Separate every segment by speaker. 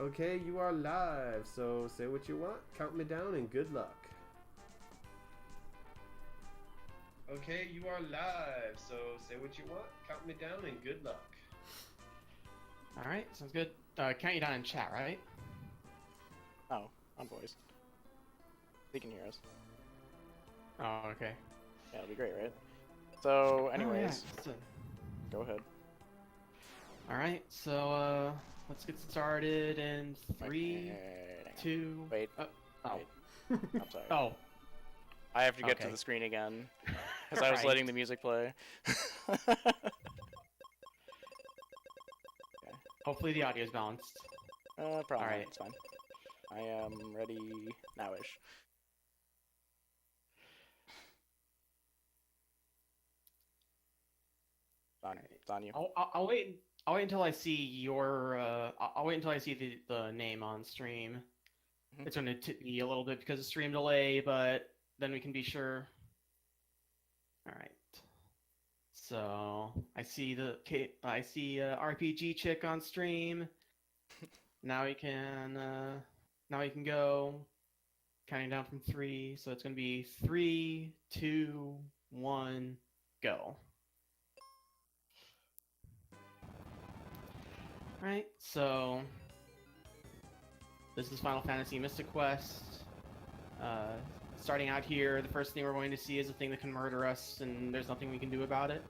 Speaker 1: Okay, you are live, so say what you want, count me down, and good luck. Okay, you are live, so say what you want, count me down, and good luck.
Speaker 2: Alright, sounds good. Count you down in chat, right?
Speaker 3: Oh, on voice. They can hear us.
Speaker 2: Oh, okay.
Speaker 3: Yeah, it'll be great, right? So, anyways,
Speaker 2: Oh, yeah.
Speaker 3: go ahead.
Speaker 2: Alright, so, let's get started in 3, 2...
Speaker 3: Wait.
Speaker 2: Oh.
Speaker 3: Wait. I'm sorry.
Speaker 2: Oh.
Speaker 3: I have to get to
Speaker 2: Okay.
Speaker 3: the screen again, because I was
Speaker 2: Right.
Speaker 3: letting the music play.
Speaker 2: Hopefully the audio's balanced.
Speaker 3: Probably not,
Speaker 2: Alright.
Speaker 3: it's fine. I am ready now-ish. It's on you.
Speaker 2: I'll wait. I'll wait until I see your. I'll wait until I see the name on stream.
Speaker 3: Mhm.
Speaker 2: It's going to be a little bit because of stream delay, but then we can be sure. All right. So I see RPG Chick on stream. Now we can go. Counting down from 3, so it's going to be 3, 2, 1, go. Alright, so this is Final Fantasy Mystic Quest. Starting out here, the first thing we're going to see is a thing that can murder us, and there's nothing we can do about it.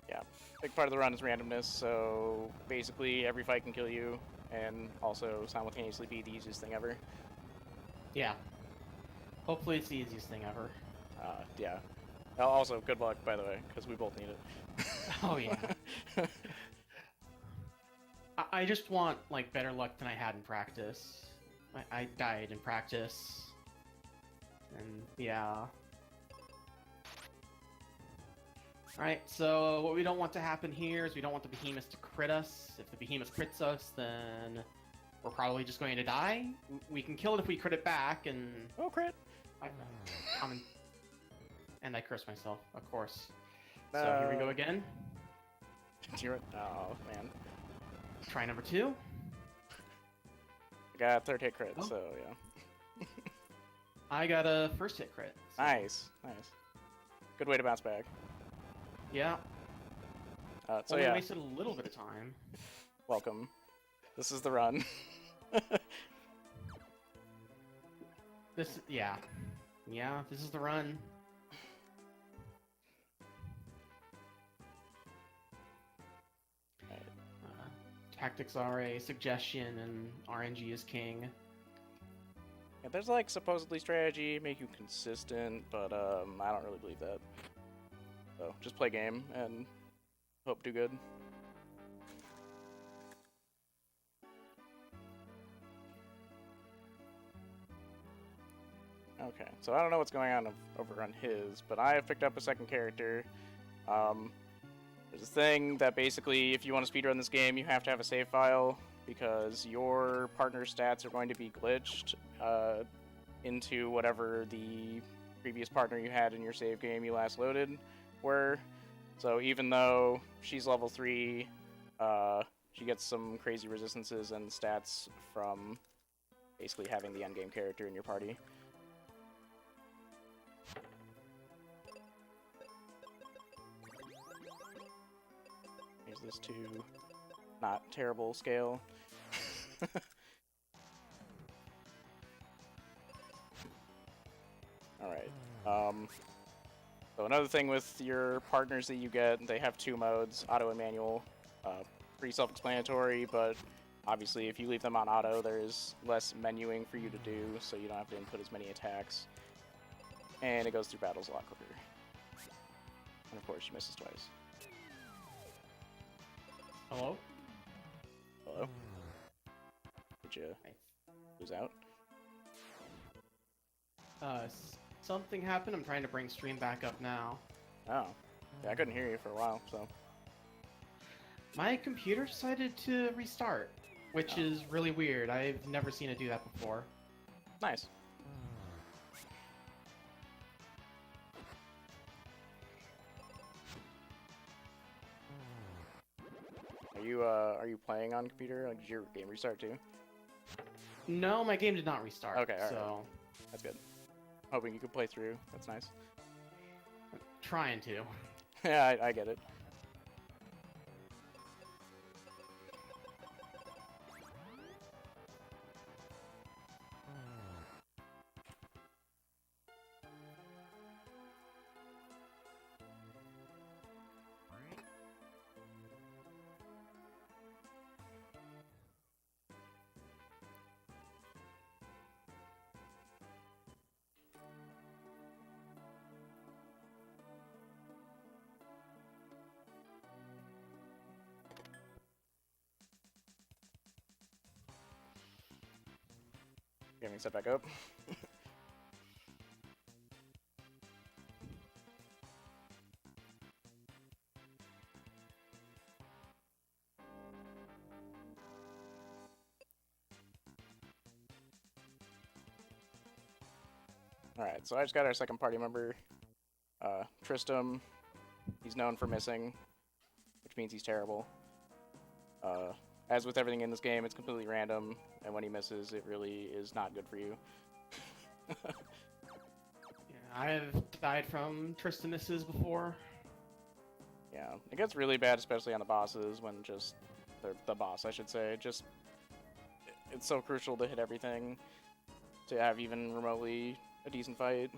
Speaker 3: Yeah, big part of the run is randomness, so basically every fight can kill you, and also simultaneously be the easiest thing ever.
Speaker 2: Yeah. Hopefully it's the easiest thing ever.
Speaker 3: Yeah. Also, good luck, by the way, because we both need it.
Speaker 2: Oh, yeah. I just want, like, better luck than I had in practice. I died in practice. And, yeah. Alright, so what we don't want to happen here is we don't want the behemoth to crit us. If the behemoth crits us, then we're probably just going to die. We can kill it if we crit it back, and...
Speaker 3: Oh, crit!
Speaker 2: And I curse myself, of course. So here we go again.
Speaker 3: Oh, man.
Speaker 2: Try number 2.
Speaker 3: I got a third hit crit, so yeah.
Speaker 2: I got a first hit crit. So.
Speaker 3: Nice. Good way to bounce back.
Speaker 2: Yeah.
Speaker 3: So
Speaker 2: Only
Speaker 3: yeah.
Speaker 2: wasted a little bit of time.
Speaker 3: Welcome. This is the run.
Speaker 2: Yeah, this is the run. Tactics are a suggestion, and RNG is king.
Speaker 3: Yeah, there's like supposedly strategy, make you consistent, but I don't really believe that. So just play game and hope do good. Okay, so I don't know what's going on over on his, but I have picked up a second character. There's a thing that basically, if you want to speedrun this game, you have to have a save file, because your partner's stats are going to be glitched into whatever the previous partner you had in your save game you last loaded were. So even though she's level 3, she gets some crazy resistances and stats from basically having the endgame character in your party. Here's this to not terrible scale. Alright. So another thing with your partners that you get, they have 2 modes, auto and manual. Pretty self-explanatory, but obviously if you leave them on auto, there's less menuing for you to do, so you don't have to input as many attacks. And it goes through battles a lot quicker. And of course, she misses twice.
Speaker 2: Hello?
Speaker 3: Hello? Did you lose out?
Speaker 2: Something happened. I'm trying to bring stream back up now.
Speaker 3: Oh. Yeah, I couldn't hear you for a while, so...
Speaker 2: My computer decided to restart, which is really weird. I've never seen it do that before.
Speaker 3: Nice. Are you playing on computer? Like, did your game restart too?
Speaker 2: No, my game did not restart.
Speaker 3: Okay, alright.
Speaker 2: So
Speaker 3: That's good. Hoping you could play through. That's nice.
Speaker 2: trying to.
Speaker 3: Yeah, I get it. Getting set back up. Alright, so I just got our second party member, Tristram. He's known for missing, which means he's terrible. As with everything in this game, it's completely random, and when he misses, it really is not good for you.
Speaker 2: Yeah, I have died from Tristan misses before.
Speaker 3: Yeah, it gets really bad, especially on the bosses, when just... the boss, I should say. Just... It's so crucial to hit everything, to have even remotely a decent fight.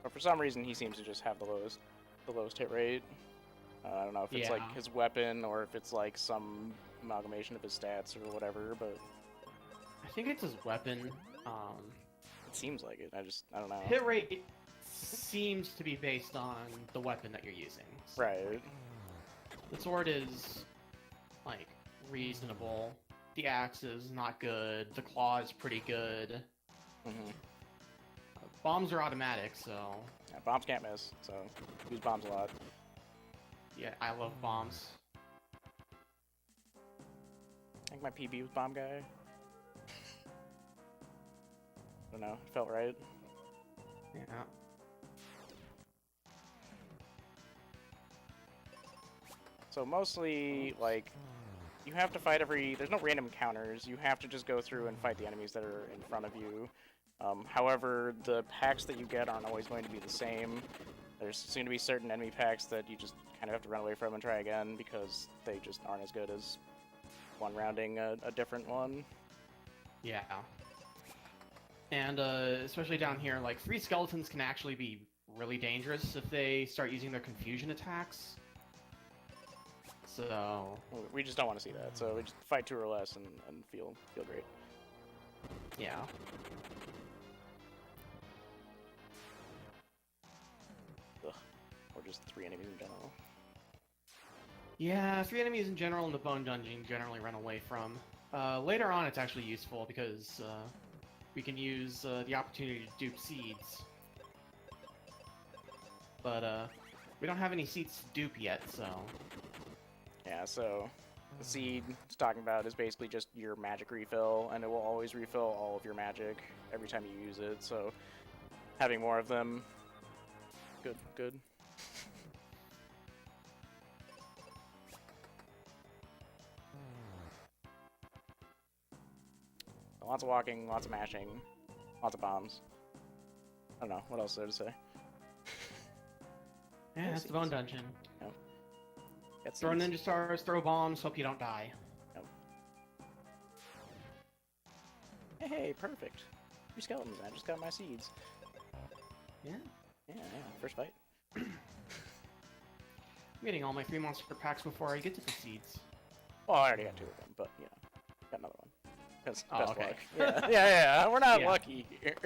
Speaker 3: But for some reason, he seems to just have the lowest hit rate. I don't know if it's like his weapon or if it's like some amalgamation of his stats or whatever, but
Speaker 2: I think it's his weapon.
Speaker 3: it seems like it. I don't know.
Speaker 2: Hit rate seems to be based on the weapon that you're using. So
Speaker 3: Right.
Speaker 2: the sword is like reasonable. The axe is not good. The claw is pretty good.
Speaker 3: Mm-hmm.
Speaker 2: Bombs are automatic, so
Speaker 3: Yeah, bombs can't miss, so use bombs a lot.
Speaker 2: yeah, I love bombs.
Speaker 3: I think my PB was bomb guy. I don't know. It felt right.
Speaker 2: Yeah.
Speaker 3: So mostly, like, you have to fight there's no random encounters. You have to just go through and fight the enemies that are in front of you. However, the packs that you get aren't always going to be the same. There's soon to be certain enemy packs that you just kind of have to run away from and try again because they just aren't as good as one rounding a different one.
Speaker 2: Yeah. And especially down here, like 3 skeletons can actually be really dangerous if they start using their confusion attacks. So
Speaker 3: We just don't want to see that, so we just fight 2 or less and feel great.
Speaker 2: yeah.
Speaker 3: Ugh. Or just 3 enemies in general.
Speaker 2: Yeah, 3 enemies in general in the bone dungeon you generally run away from. Later on it's actually useful because we can use the opportunity to dupe seeds. But we don't have any seeds to dupe yet, so...
Speaker 3: Yeah, so the seed it's talking about is basically just your magic refill, and it will always refill all of your magic every time you use it, so having more of them, good. Lots of walking, lots of mashing, lots of bombs. I don't know, what else is there to say?
Speaker 2: Yeah, that's the bone dungeon.
Speaker 3: Yep.
Speaker 2: Throw ninja stars, throw bombs, hope you don't die.
Speaker 3: Yep. Hey, perfect. 3 skeletons, I just got my seeds.
Speaker 2: Yeah.
Speaker 3: Yeah, first fight.
Speaker 2: I'm getting all my 3 monster packs before I get to the seeds.
Speaker 3: Well, I already got 2 of them, but, you know, got another one. Best
Speaker 2: okay.
Speaker 3: luck. Yeah, we're not
Speaker 2: Yeah.
Speaker 3: lucky here.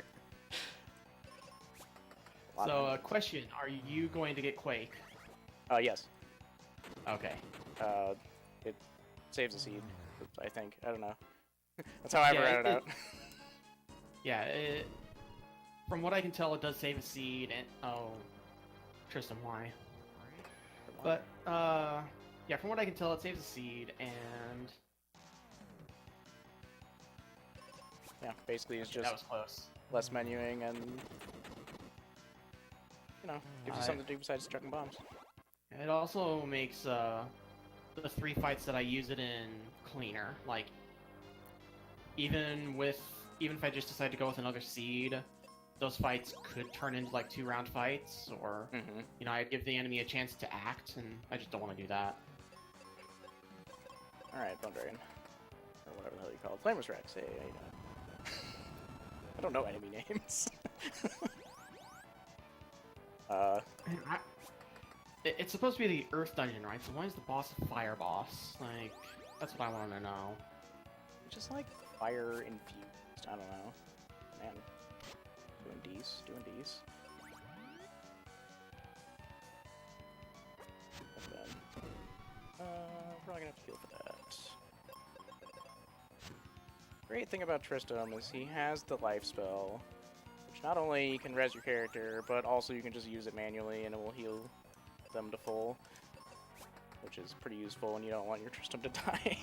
Speaker 2: So, question, are you going to get Quake?
Speaker 3: Yes.
Speaker 2: Okay.
Speaker 3: It saves a seed, I think. I don't know. That's how I ever read it out.
Speaker 2: Yeah, from what I can tell, it does save a seed, and... Oh. Tristan, why? But, yeah, from what I can tell, it saves a seed, and...
Speaker 3: Yeah, basically it's
Speaker 2: that
Speaker 3: just
Speaker 2: was close.
Speaker 3: less menuing and... you know, gives you something to do besides chucking bombs.
Speaker 2: It also makes the 3 fights that I use it in cleaner. Like, even if I just decide to go with another seed, those fights could turn into like 2-round fights, or you know, I give the enemy a chance to act, and I just don't want to do that.
Speaker 3: All right, Bone Dragon, or whatever the hell you call it, Flameless Rex. Hey, how you doing? I don't know enemy names.
Speaker 2: It's supposed to be the Earth Dungeon, right? So why is the boss a fire boss? Like, that's what I want to know.
Speaker 3: Just like fire infused. I don't know. Man, doing D's. That's bad. Probably gonna have to heal for that. Great thing about Tristram is he has the life spell, which not only can res your character, but also you can just use it manually and it will heal them to full, which is pretty useful when you don't want your Tristram to die.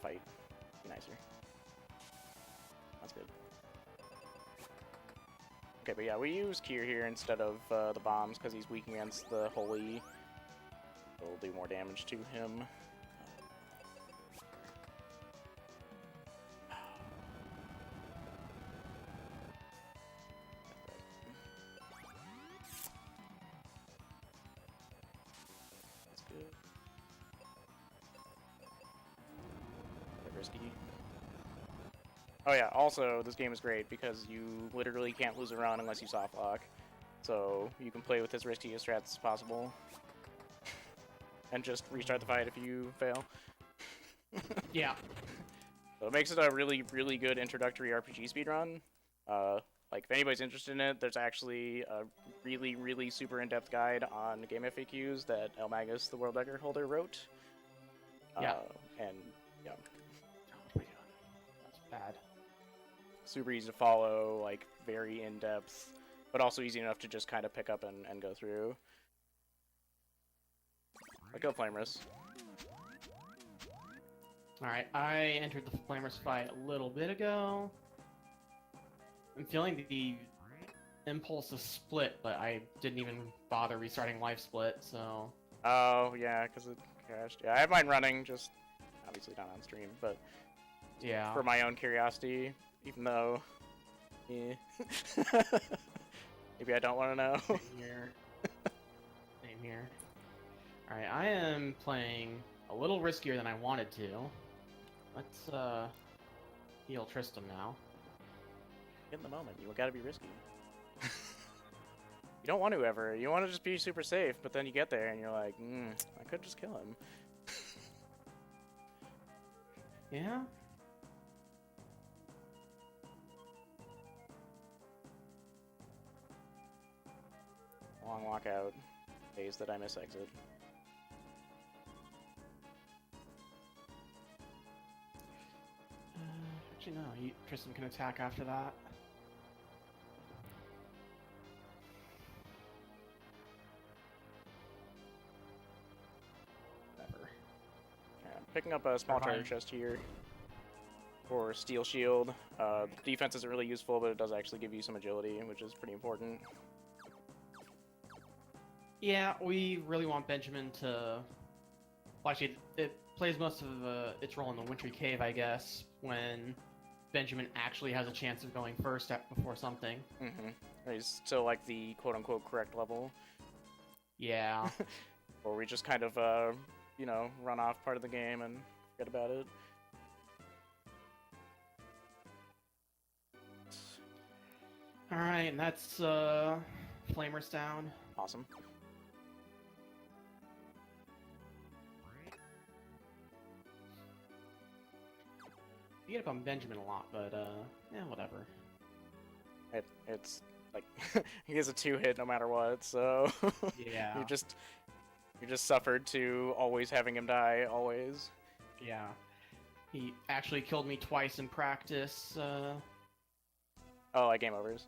Speaker 3: Fight. Be nicer. That's good. Okay, but yeah, we use Kier here instead of the bombs because he's weak against the holy. It'll do more damage to him. That's good. Bit risky. Oh yeah, also, this game is great because you literally can't lose a round unless you soft lock. So you can play with as risky a strats as possible. And just restart the fight if you fail.
Speaker 2: Yeah.
Speaker 3: So it makes it a really, really good introductory RPG speedrun. Like, if anybody's interested in it, there's actually a really, really super in-depth guide on Game FAQs that El Magus, the world record holder, wrote.
Speaker 2: Yeah.
Speaker 3: And, yeah.
Speaker 2: Oh my god. That's bad.
Speaker 3: Super easy to follow, like, very in-depth, but also easy enough to just kind of pick up and go through. I killed Flamerous.
Speaker 2: Alright, I entered the Flamerous fight a little bit ago. I'm feeling the impulse to split, but I didn't even bother restarting life split, so...
Speaker 3: Oh, yeah, because it crashed. Yeah, I have mine running, just obviously not on stream, but
Speaker 2: yeah,
Speaker 3: for my own curiosity, even though... Yeah. Maybe I don't want to know.
Speaker 2: Same here. Same here. Alright, I am playing a little riskier than I wanted to. Let's, heal Tristram now.
Speaker 3: In the moment, you gotta be risky. You don't want to ever. You want to just be super safe, but then you get there and you're like, I could just kill him.
Speaker 2: Yeah?
Speaker 3: Long walkout. Days that I miss exit.
Speaker 2: Actually, no. Tristram can attack after that. Whatever.
Speaker 3: Yeah, picking up a small treasure chest here for Steel Shield. Defense isn't really useful, but it does actually give you some agility, which is pretty important.
Speaker 2: Yeah, we really want Benjamin to... Well, actually, it plays most of its role in the Wintry Cave, I guess, when Benjamin actually has a chance of going first before something.
Speaker 3: He's still like the quote-unquote correct level.
Speaker 2: Yeah.
Speaker 3: Or we just kind of, you know, run off part of the game and forget about it.
Speaker 2: Alright, and that's, Flamer's down.
Speaker 3: Awesome.
Speaker 2: You get up on Benjamin a lot, but, yeah, whatever.
Speaker 3: It's, like, he has a 2-hit no matter what, so...
Speaker 2: Yeah.
Speaker 3: You just suffered to always having him die, always.
Speaker 2: Yeah. He actually killed me twice in practice,
Speaker 3: Oh, like game overs?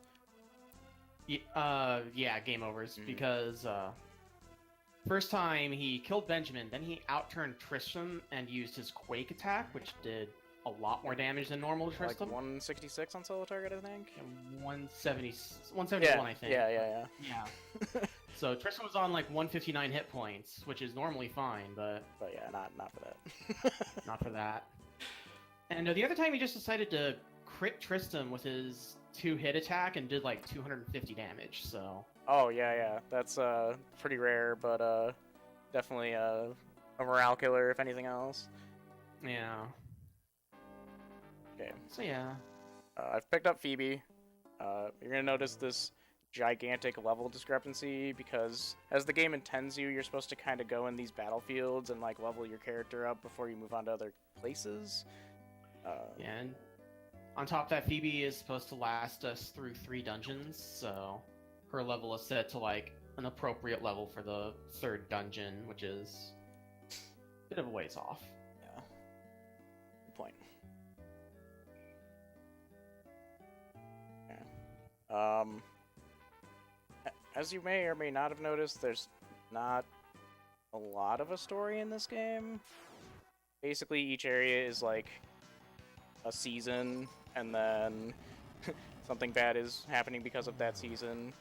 Speaker 2: Yeah, game overs, because, first time he killed Benjamin, then he outturned Tristram and used his Quake attack, which did a lot more damage than normal
Speaker 3: Like
Speaker 2: Tristram.
Speaker 3: 166 on solo target, I think.
Speaker 2: And 171, I think.
Speaker 3: Yeah.
Speaker 2: Yeah. So Tristram was on like 159 hit points, which is normally fine, but
Speaker 3: But yeah, not for that.
Speaker 2: not for that. And the other time he just decided to crit Tristram with his 2-hit attack and did like 250 damage, so...
Speaker 3: Oh, yeah. That's pretty rare, but definitely a morale killer, if anything else.
Speaker 2: Yeah.
Speaker 3: Okay.
Speaker 2: So yeah.
Speaker 3: I've picked up Phoebe. You're going to notice this gigantic level discrepancy because as the game intends you're supposed to kind of go in these battlefields and like level your character up before you move on to other places.
Speaker 2: Yeah, and on top of that, Phoebe is supposed to last us through 3 dungeons, so her level is set to like an appropriate level for the 3rd dungeon, which is a bit of a ways off.
Speaker 3: Yeah. Good point. Yeah. As you may or may not have noticed, there's not a lot of a story in this game. Basically, each area is like a season, and then something bad is happening because of that season,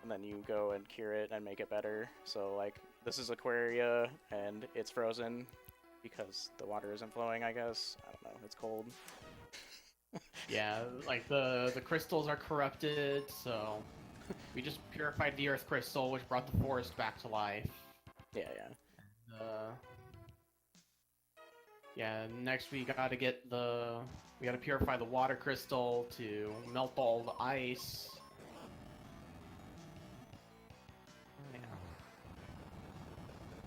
Speaker 3: and then you go and cure it and make it better. So, like, this is Aquaria, and it's frozen because the water isn't flowing, I guess. I don't know, it's cold.
Speaker 2: Yeah, like the crystals are corrupted, so we just purified the earth crystal, which brought the forest back to life.
Speaker 3: Yeah.
Speaker 2: Yeah, next we gotta purify the water crystal to melt all the ice.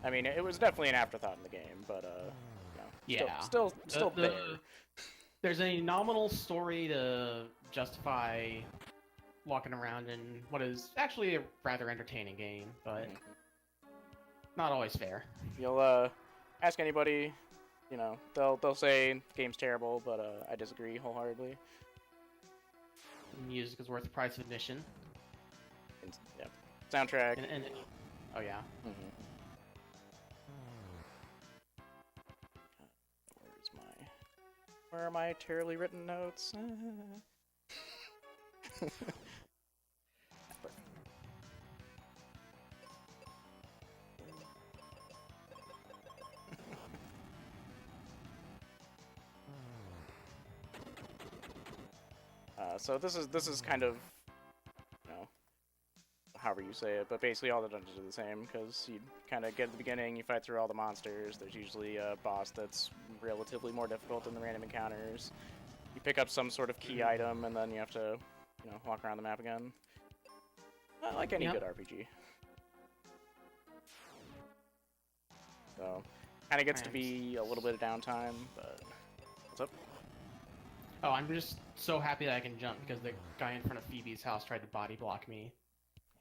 Speaker 3: I mean, it was definitely an afterthought in the game, but
Speaker 2: Yeah.
Speaker 3: still there.
Speaker 2: There's a nominal story to justify walking around in what is actually a rather entertaining game, but not always fair.
Speaker 3: You'll ask anybody, you know, they'll say the game's terrible, but I disagree wholeheartedly.
Speaker 2: Music is worth the price of admission.
Speaker 3: And, yeah, soundtrack.
Speaker 2: And oh yeah.
Speaker 3: Mm-hmm. Where are my terribly written notes? So this is kind of, you know, however you say it, but basically all the dungeons are the same, because you kind of get at the beginning, you fight through all the monsters, there's usually a boss that's relatively more difficult than the random encounters. You pick up some sort of key item, and then you have to, you know, walk around the map again. Like any good RPG. So, kind of gets to be a little bit of downtime, but... What's up?
Speaker 2: Oh, I'm just so happy that I can jump, because the guy in front of Phoebe's house tried to body block me.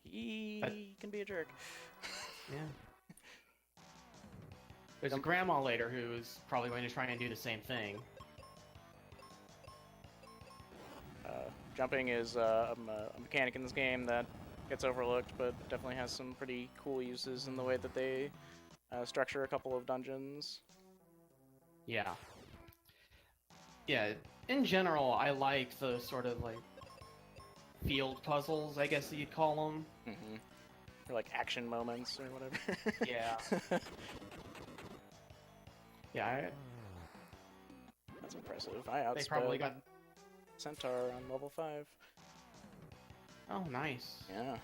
Speaker 3: He can be a jerk.
Speaker 2: Yeah. There's a grandma later who's probably going to try and do the same thing.
Speaker 3: Jumping is a mechanic in this game that gets overlooked, but definitely has some pretty cool uses in the way that they structure a couple of dungeons.
Speaker 2: Yeah. Yeah, in general, I like the sort of, like, field puzzles, I guess you'd call them.
Speaker 3: Mm-hmm. Or, like, action moments or whatever.
Speaker 2: Yeah. Yeah,
Speaker 3: That's impressive. I outsped
Speaker 2: they probably got...
Speaker 3: Centaur on level 5.
Speaker 2: Oh, nice.
Speaker 3: Yeah.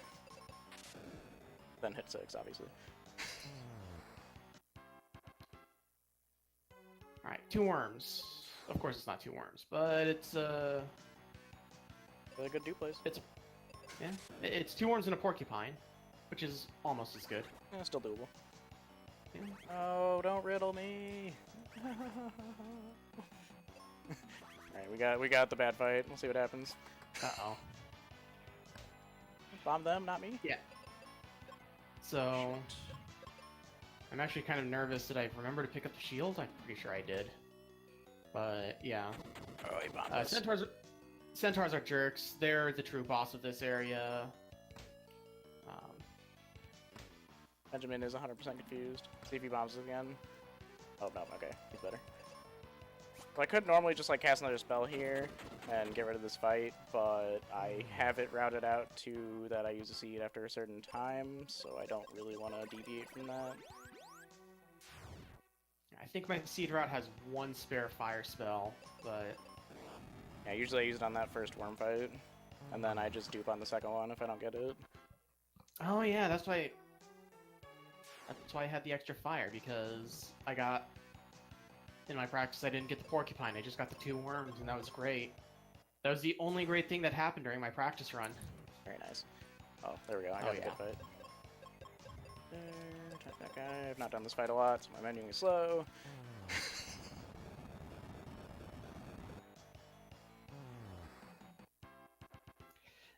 Speaker 3: Then hit 6, obviously.
Speaker 2: Alright, 2 worms. Of course it's not 2 worms, but it's,
Speaker 3: Really good duplex.
Speaker 2: yeah, it's 2 worms and a porcupine, which is almost as good.
Speaker 3: Yeah, still doable.
Speaker 2: Yeah.
Speaker 3: Oh, don't riddle me! Alright, we got the bad fight. We'll see what happens.
Speaker 2: Uh-oh.
Speaker 3: Bomb them, not me?
Speaker 2: Yeah. So... I'm actually kind of nervous. Did I remember to pick up the shield? I'm pretty sure I did. But, yeah.
Speaker 3: Oh, he bombed us.
Speaker 2: Centaurs are jerks. They're the true boss of this area.
Speaker 3: Benjamin is 100% confused. See if he bombs us again. Oh, no, okay. He's better. I could normally just like cast another spell here and get rid of this fight, but I have it routed out to that I use a seed after a certain time, so I don't really want to deviate from that.
Speaker 2: I think my seed route has one spare fire spell, but
Speaker 3: Yeah, usually I use it on that first worm fight, and then I just dupe on the second one if I don't get it.
Speaker 2: oh yeah, that's why I had the extra fire, because I got in my practice I didn't get the porcupine, I just got the 2 worms, and that was great. That was the only great thing that happened during my practice run.
Speaker 3: Very nice. Oh, there we go. I got a
Speaker 2: yeah.
Speaker 3: good fight. There, attack that guy. I've not done this fight a lot, so my menuing is slow.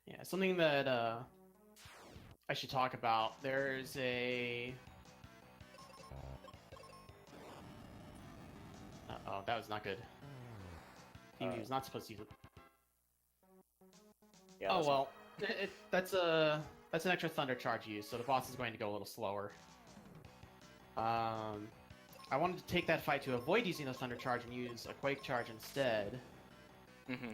Speaker 2: Yeah, something that I should talk about. There's a... Uh-oh, that was not good. He was not supposed to use it.
Speaker 3: Yeah,
Speaker 2: Oh well, that's an extra thunder charge use, so the boss is going to go a little slower. I wanted to take that fight to avoid using the thunder charge and use a quake charge instead.
Speaker 3: Mm-hmm.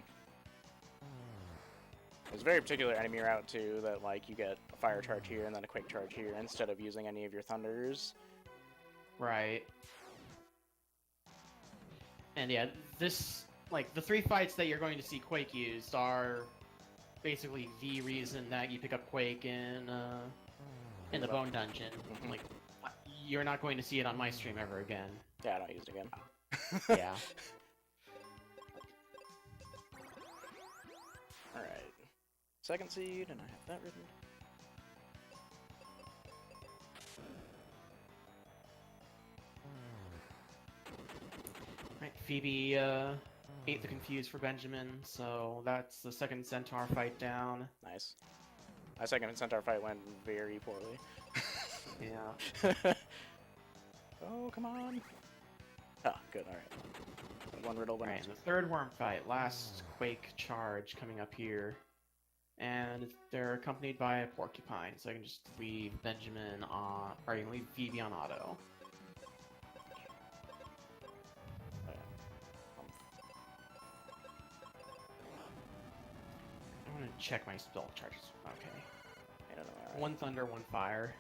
Speaker 3: There's a very particular enemy route too that like you get a fire charge here and then a quake charge here instead of using any of your thunders.
Speaker 2: Right. And yeah, this, like, the 3 fights that you're going to see Quake used are basically the reason that you pick up Quake in the Bone Dungeon.
Speaker 3: Mm-hmm.
Speaker 2: Like, you're not going to see it on my stream ever again.
Speaker 3: Yeah, I don't use it again.
Speaker 2: Yeah.
Speaker 3: Alright. Second seed, and I have that written.
Speaker 2: Right, Phoebe ate the Confused for Benjamin, so that's the second Centaur fight down.
Speaker 3: Nice. My second Centaur fight went very poorly.
Speaker 2: Yeah.
Speaker 3: Oh, come on. Oh, good, alright. One riddle went
Speaker 2: Right, and the third worm fight, last Quake charge coming up here. And they're accompanied by a porcupine, so I can just leave Benjamin on, or I can leave Phoebe on auto. I want to check my spell charges. Okay.
Speaker 3: I don't know, alright.
Speaker 2: 1 thunder, 1 fire.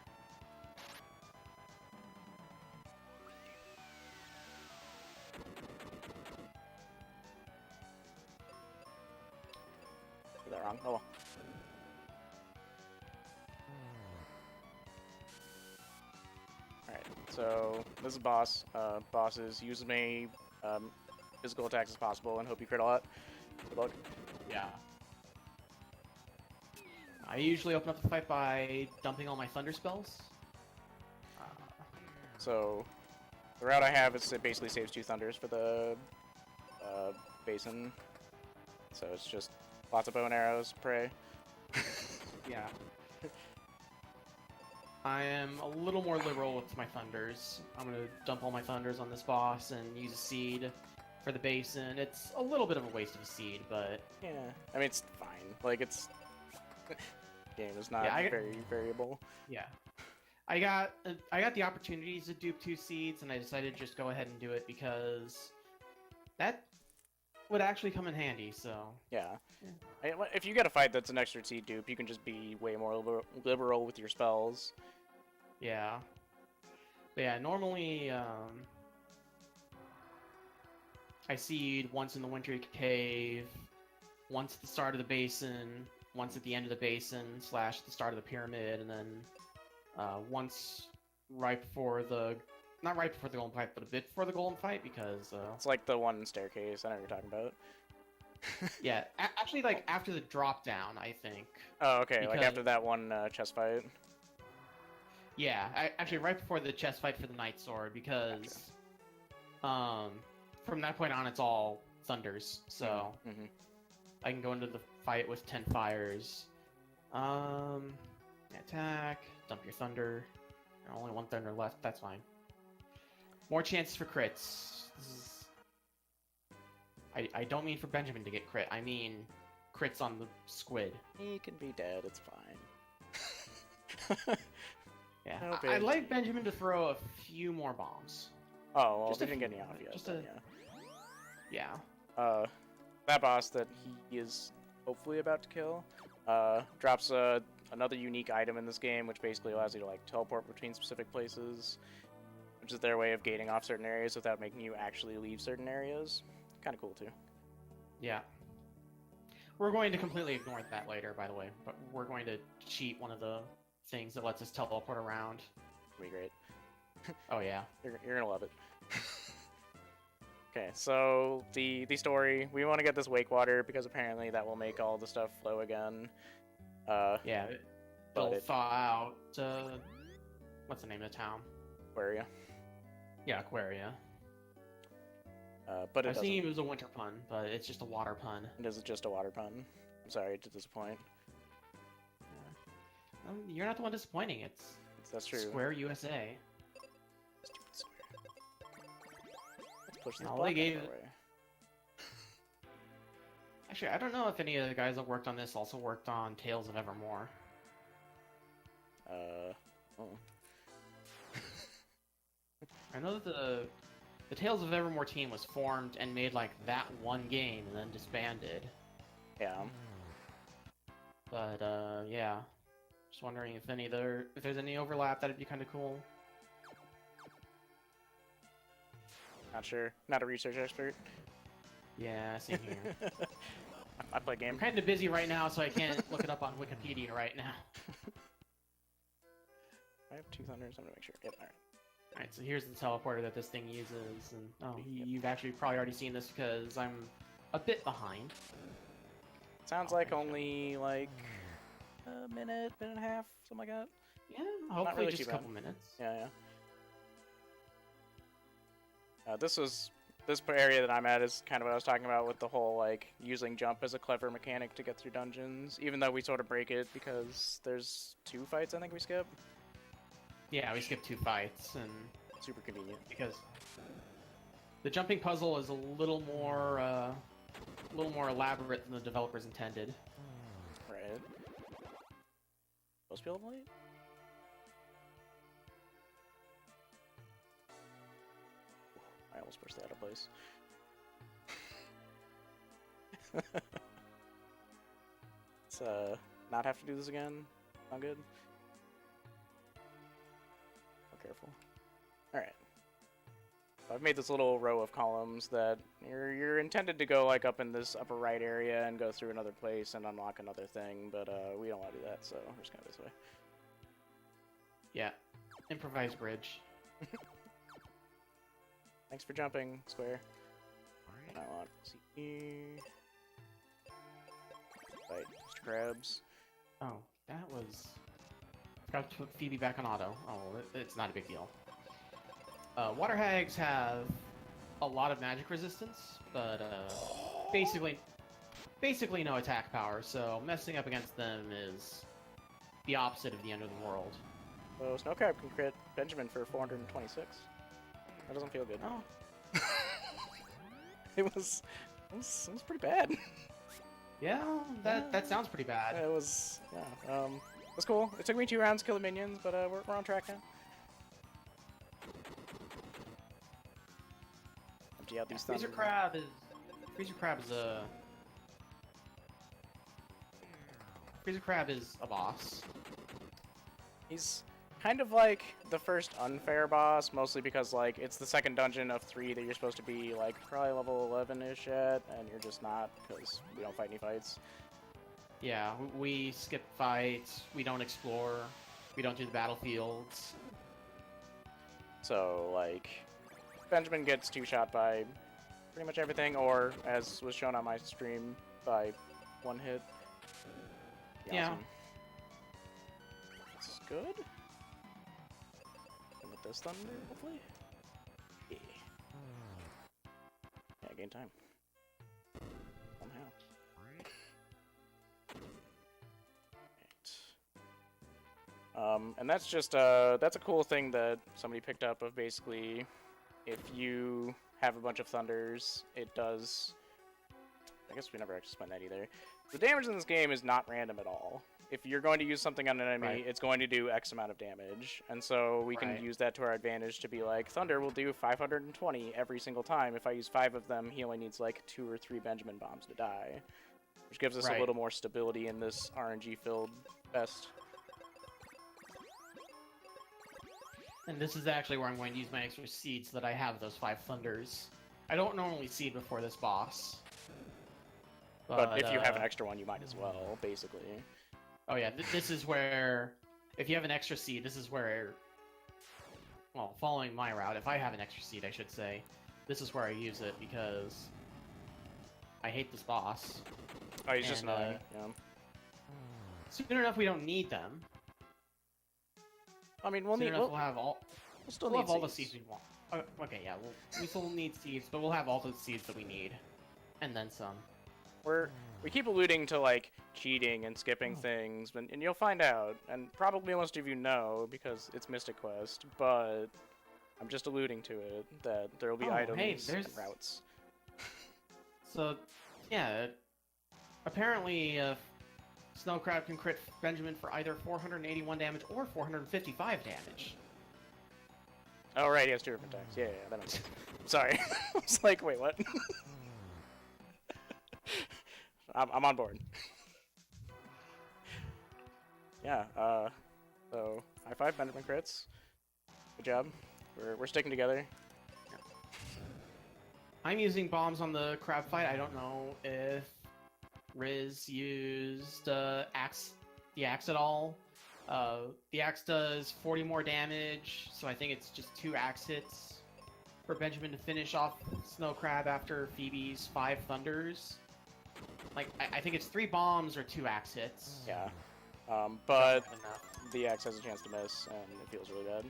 Speaker 3: Did that wrong? Oh well. Alright, so this is boss. Bosses use as many physical attacks as possible and hope you crit a lot. Good luck.
Speaker 2: Yeah. I usually open up the fight by dumping all my thunder spells.
Speaker 3: So the route I have is it basically saves 2 thunders for the basin. So it's just lots of bow and arrows, pray.
Speaker 2: Yeah. I am a little more liberal with my thunders. I'm gonna dump all my thunders on this boss and use a seed for the basin. It's a little bit of a waste of a seed, but
Speaker 3: Yeah, I mean it's fine. Like it's game is not
Speaker 2: Yeah,
Speaker 3: very variable.
Speaker 2: yeah. I got the opportunities to dupe 2 seeds, and I decided to just go ahead and do it because that would actually come in handy. So
Speaker 3: Yeah. If you get a fight that's an extra seed dupe, you can just be way more liberal with your spells.
Speaker 2: yeah, but yeah. Normally, I seed once in the Wintry Cave, once at the start of the basin, once at the end of the basin / the start of the pyramid, and then once right before the, not right before the golden fight, but a bit before the golden fight, because
Speaker 3: It's like the one staircase. I know what you're talking about.
Speaker 2: yeah, actually, like after the drop down, I think.
Speaker 3: Oh, okay. Like
Speaker 2: Because-
Speaker 3: after that one chest fight.
Speaker 2: Yeah, actually right before the chest fight for the Night Sword, because from that point on it's all thunders, so
Speaker 3: Mm-hmm.
Speaker 2: I can go into the fight with 10 fires. Attack, dump your thunder. Only 1 thunder left, that's fine. More chances for crits. This is... I don't mean for Benjamin to get crit, I mean crits on the squid.
Speaker 3: He can be dead, it's fine.
Speaker 2: Yeah,
Speaker 3: No
Speaker 2: I'd
Speaker 3: big.
Speaker 2: like Benjamin to throw a few more bombs.
Speaker 3: Oh, well,
Speaker 2: Just
Speaker 3: they
Speaker 2: a
Speaker 3: didn't get
Speaker 2: few,
Speaker 3: any off yet.
Speaker 2: just
Speaker 3: but
Speaker 2: a-
Speaker 3: yeah.
Speaker 2: Yeah.
Speaker 3: That boss that he is hopefully about to kill drops another unique item in this game, which basically allows you to like teleport between specific places, which is their way of gating off certain areas without making you actually leave certain areas. Kind of cool too.
Speaker 2: Yeah. We're going to completely ignore that later, by the way, but we're going to cheat one of the things that lets us teleport around.
Speaker 3: It'll be great.
Speaker 2: Oh yeah.
Speaker 3: You're gonna love it. Okay, so the story, we want to get this wake water because apparently that will make all the stuff flow again.
Speaker 2: Yeah, it'll thaw out, what's the name of the town?
Speaker 3: Aquaria.
Speaker 2: Yeah, Aquaria.
Speaker 3: But
Speaker 2: I was thinking it was a winter pun, but it's just a water pun.
Speaker 3: It is just a water pun. I'm sorry to disappoint.
Speaker 2: You're not the one disappointing,
Speaker 3: That's true.
Speaker 2: Square USA.
Speaker 3: Stupid Square. Let's push this
Speaker 2: All
Speaker 3: block
Speaker 2: they gave
Speaker 3: out of our way.
Speaker 2: Actually, I don't know if any of the guys that worked on this also worked on Tales of Evermore.
Speaker 3: Oh.
Speaker 2: I know that the Tales of Evermore team was formed and made like that one game and then disbanded.
Speaker 3: Yeah.
Speaker 2: But yeah. Just wondering if there's any overlap, that'd be kind of cool.
Speaker 3: Not sure. Not a research expert.
Speaker 2: Yeah, same here.
Speaker 3: I play games.
Speaker 2: I'm kind of busy right now, so I can't look it up on Wikipedia right now.
Speaker 3: I have 2 thunders. I'm gonna make sure. Yep. All right.
Speaker 2: Alright, so here's the teleporter that this thing uses, and you've actually probably already seen this because I'm a bit behind.
Speaker 3: Sounds like only like a minute and a half, something like that.
Speaker 2: Yeah, hopefully
Speaker 3: really
Speaker 2: just
Speaker 3: too
Speaker 2: a
Speaker 3: bad.
Speaker 2: couple minutes.
Speaker 3: Yeah. This area that I'm at is kind of what I was talking about with the whole like using jump as a clever mechanic to get through dungeons, even though we sort of break it because there's 2 fights I think we skip.
Speaker 2: Yeah, we skipped 2 fights, and
Speaker 3: Super convenient.
Speaker 2: because the jumping puzzle is a little more elaborate than the developers intended.
Speaker 3: Right. Supposed to be a little late? I almost pushed that out of place. Let's not have to do this again. Sound good? Careful. Alright. I've made this little row of columns that you're intended to go like up in this upper right area and go through another place and unlock another thing, but we don't want to do that, so we're just going this way.
Speaker 2: Yeah. Improvised bridge.
Speaker 3: Thanks for jumping, Square. I want to see. Fight Mr. Krabs.
Speaker 2: Oh, that was... Forgot to put Phoebe back on auto. Oh, it's not a big deal. Water hags have a lot of magic resistance, but basically no attack power, so messing up against them is the opposite of the end of the world.
Speaker 3: So Snow Crab can crit Benjamin for 426. That doesn't feel good.
Speaker 2: Oh.
Speaker 3: It was pretty bad.
Speaker 2: Yeah, that sounds pretty bad.
Speaker 3: It was, yeah. That's cool. It took me 2 rounds to kill the minions, but we're on track now. Empty out these
Speaker 2: Freezer
Speaker 3: thumbs.
Speaker 2: Freezer Crab is a boss.
Speaker 3: He's kind of like the first unfair boss, mostly because like it's the second dungeon of 3 that you're supposed to be like probably level 11-ish at, and you're just not because we don't fight any fights.
Speaker 2: Yeah, we skip fights, we don't explore, we don't do the battlefields.
Speaker 3: So, like, Benjamin gets 2-shot by pretty much everything, or, as was shown on my stream, by 1 hit.
Speaker 2: Yeah.
Speaker 3: Awesome. That's good. And with this thunder, hopefully? Yeah. Yeah, gain time. Somehow. And that's just, that's a cool thing that somebody picked up of basically, if you have a bunch of thunders, it does, I guess we never actually spent that either. The damage in this game is not random at all. if you're going to use something on an enemy,
Speaker 2: Right.
Speaker 3: it's going to do X amount of damage, and so we can
Speaker 2: Right.
Speaker 3: use that to our advantage to be like, Thunder will do 520 every single time. If I use 5 of them, he only needs like 2 or 3 Benjamin bombs to die, which gives us a
Speaker 2: Right.
Speaker 3: little more stability in this RNG-filled fest.
Speaker 2: And this is actually where I'm going to use my extra seeds so that I have those 5 thunders. I don't normally seed before this boss.
Speaker 3: But if you have an extra one, you might as well, basically.
Speaker 2: Oh yeah, this is where, if you have an extra seed, this is where, well, following my route, if I have an extra seed, I should say, this is where I use it because I hate this boss.
Speaker 3: Oh, he's just
Speaker 2: And,
Speaker 3: annoying. Yeah.
Speaker 2: Soon enough, we don't need them.
Speaker 3: I mean, we'll
Speaker 2: Soon
Speaker 3: need.
Speaker 2: enough, we'll have all.
Speaker 3: We'll still
Speaker 2: We'll
Speaker 3: need
Speaker 2: have all the
Speaker 3: seeds.
Speaker 2: seeds we want. Okay, yeah, we still need seeds, but we'll have all the seeds that we need, and then some.
Speaker 3: We keep alluding to like cheating and skipping things, and you'll find out, and probably most of you know because it's Mystic Quest. But I'm just alluding to it that there will be
Speaker 2: Oh,
Speaker 3: items
Speaker 2: hey,
Speaker 3: and
Speaker 2: there's-
Speaker 3: routes.
Speaker 2: So, yeah, apparently, Snow Crab can crit Benjamin for either 481 damage or 455 damage.
Speaker 3: Oh right, he has 2 different types. Yeah, that makes sense. Sorry, I was like, wait, what? I'm on board. Yeah. So high 5, Benjamin crits. Good job. We're sticking together.
Speaker 2: I'm using bombs on the crab fight. I don't know if Riz used the axe at all. The axe does 40 more damage, so I think it's just 2 axe hits for Benjamin to finish off Snow Crab after Phoebe's 5 thunders. Like, I think it's 3 bombs or 2 axe hits.
Speaker 3: Yeah. But
Speaker 2: I don't have enough.
Speaker 3: the axe has a chance to miss, and it feels really bad.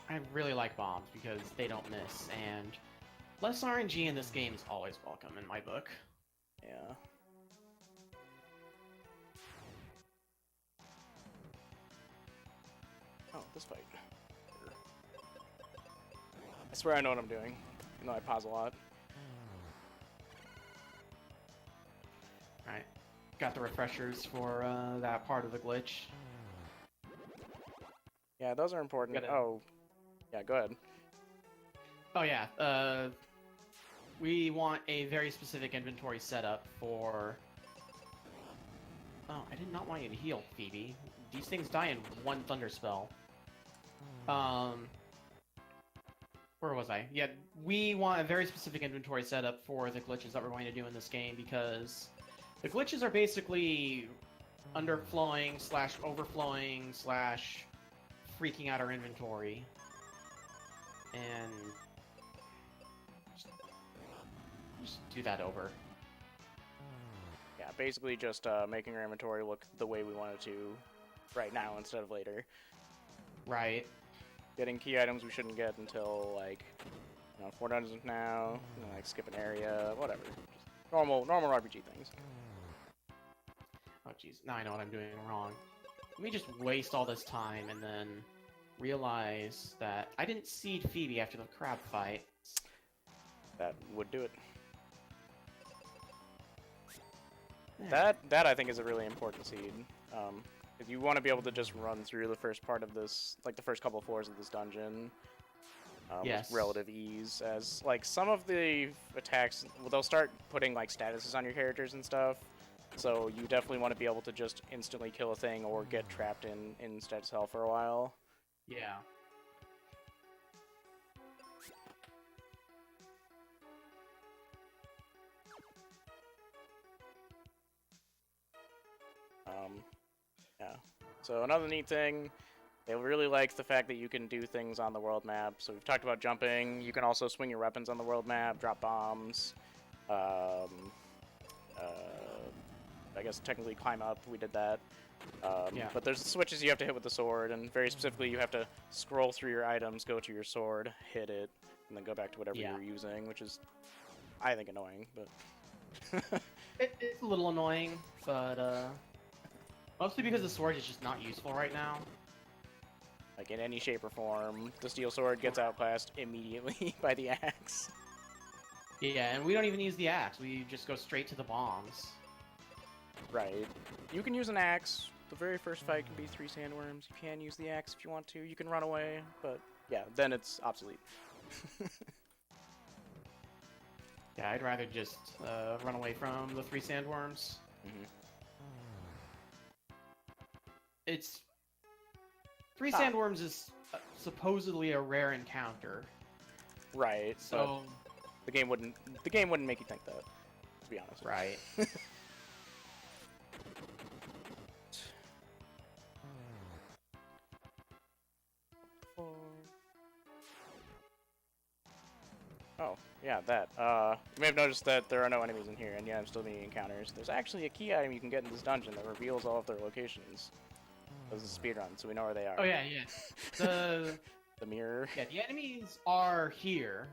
Speaker 2: I really like bombs because they don't miss, and less RNG in this game is always welcome in my book.
Speaker 3: Yeah. Oh, this fight. I swear I know what I'm doing. You know I pause a lot.
Speaker 2: Alright. Got the refreshers for that part of the glitch.
Speaker 3: Yeah, those are important.
Speaker 2: Gotta-
Speaker 3: Oh. Yeah, go ahead.
Speaker 2: Oh yeah, we want a very specific inventory setup for... Oh, I did not want you to heal, Phoebe. These things die in 1 thunder spell. Where was I? Yeah, we want a very specific inventory setup for the glitches that we're going to do in this game because the glitches are basically underflowing / overflowing / freaking out our inventory. And just do that over.
Speaker 3: Yeah, basically just making our inventory look the way we want it to right now instead of later.
Speaker 2: Right.
Speaker 3: Getting key items we shouldn't get until, like, 4 dungeons now, like skip an area, whatever. Just normal RPG things.
Speaker 2: Oh jeez, now I know what I'm doing wrong. Let me just waste all this time and then realize that I didn't seed Phoebe after the crab fight.
Speaker 3: That would do it.
Speaker 2: Yeah.
Speaker 3: That I think is a really important seed. If you want to be able to just run through the first part of this, like the first couple floors of this dungeon,
Speaker 2: Yes.
Speaker 3: with relative ease, as like some of the attacks, well, they'll start putting like statuses on your characters and stuff. So you definitely want to be able to just instantly kill a thing or get trapped in status hell for a while.
Speaker 2: Yeah.
Speaker 3: Yeah. So another neat thing, they really like the fact that you can do things on the world map. So we've talked about jumping. You can also swing your weapons on the world map, drop bombs. I guess technically climb up. We did that.
Speaker 2: Yeah.
Speaker 3: But there's switches you have to hit with the sword, and very specifically, you have to scroll through your items, go to your sword, hit it, and then go back to whatever
Speaker 2: Yeah.
Speaker 3: you're using, which is, I think, annoying. But
Speaker 2: It's a little annoying, but mostly because the sword is just not useful right now.
Speaker 3: like in any shape or form, the steel sword gets outclassed immediately by the axe.
Speaker 2: Yeah, and we don't even use the axe. We just go straight to the bombs.
Speaker 3: Right. You can use an axe. The very first fight can be 3 sandworms. You can use the axe if you want to. You can run away, but yeah, then it's obsolete.
Speaker 2: Yeah, I'd rather just run away from the 3 sandworms.
Speaker 3: Mm-hmm.
Speaker 2: It's 3 sandworms is supposedly a rare encounter.
Speaker 3: Right.
Speaker 2: So
Speaker 3: the game wouldn't make you think that, to be honest.
Speaker 2: Right. Oh, yeah, that. You may have noticed that there are no enemies in here, and yeah, I'm still being encounters. There's actually a key item you can get in this dungeon that reveals all of their locations. This is a speedrun, so we know where they are. Oh yeah, yeah.
Speaker 3: The mirror.
Speaker 2: Yeah, the enemies are here,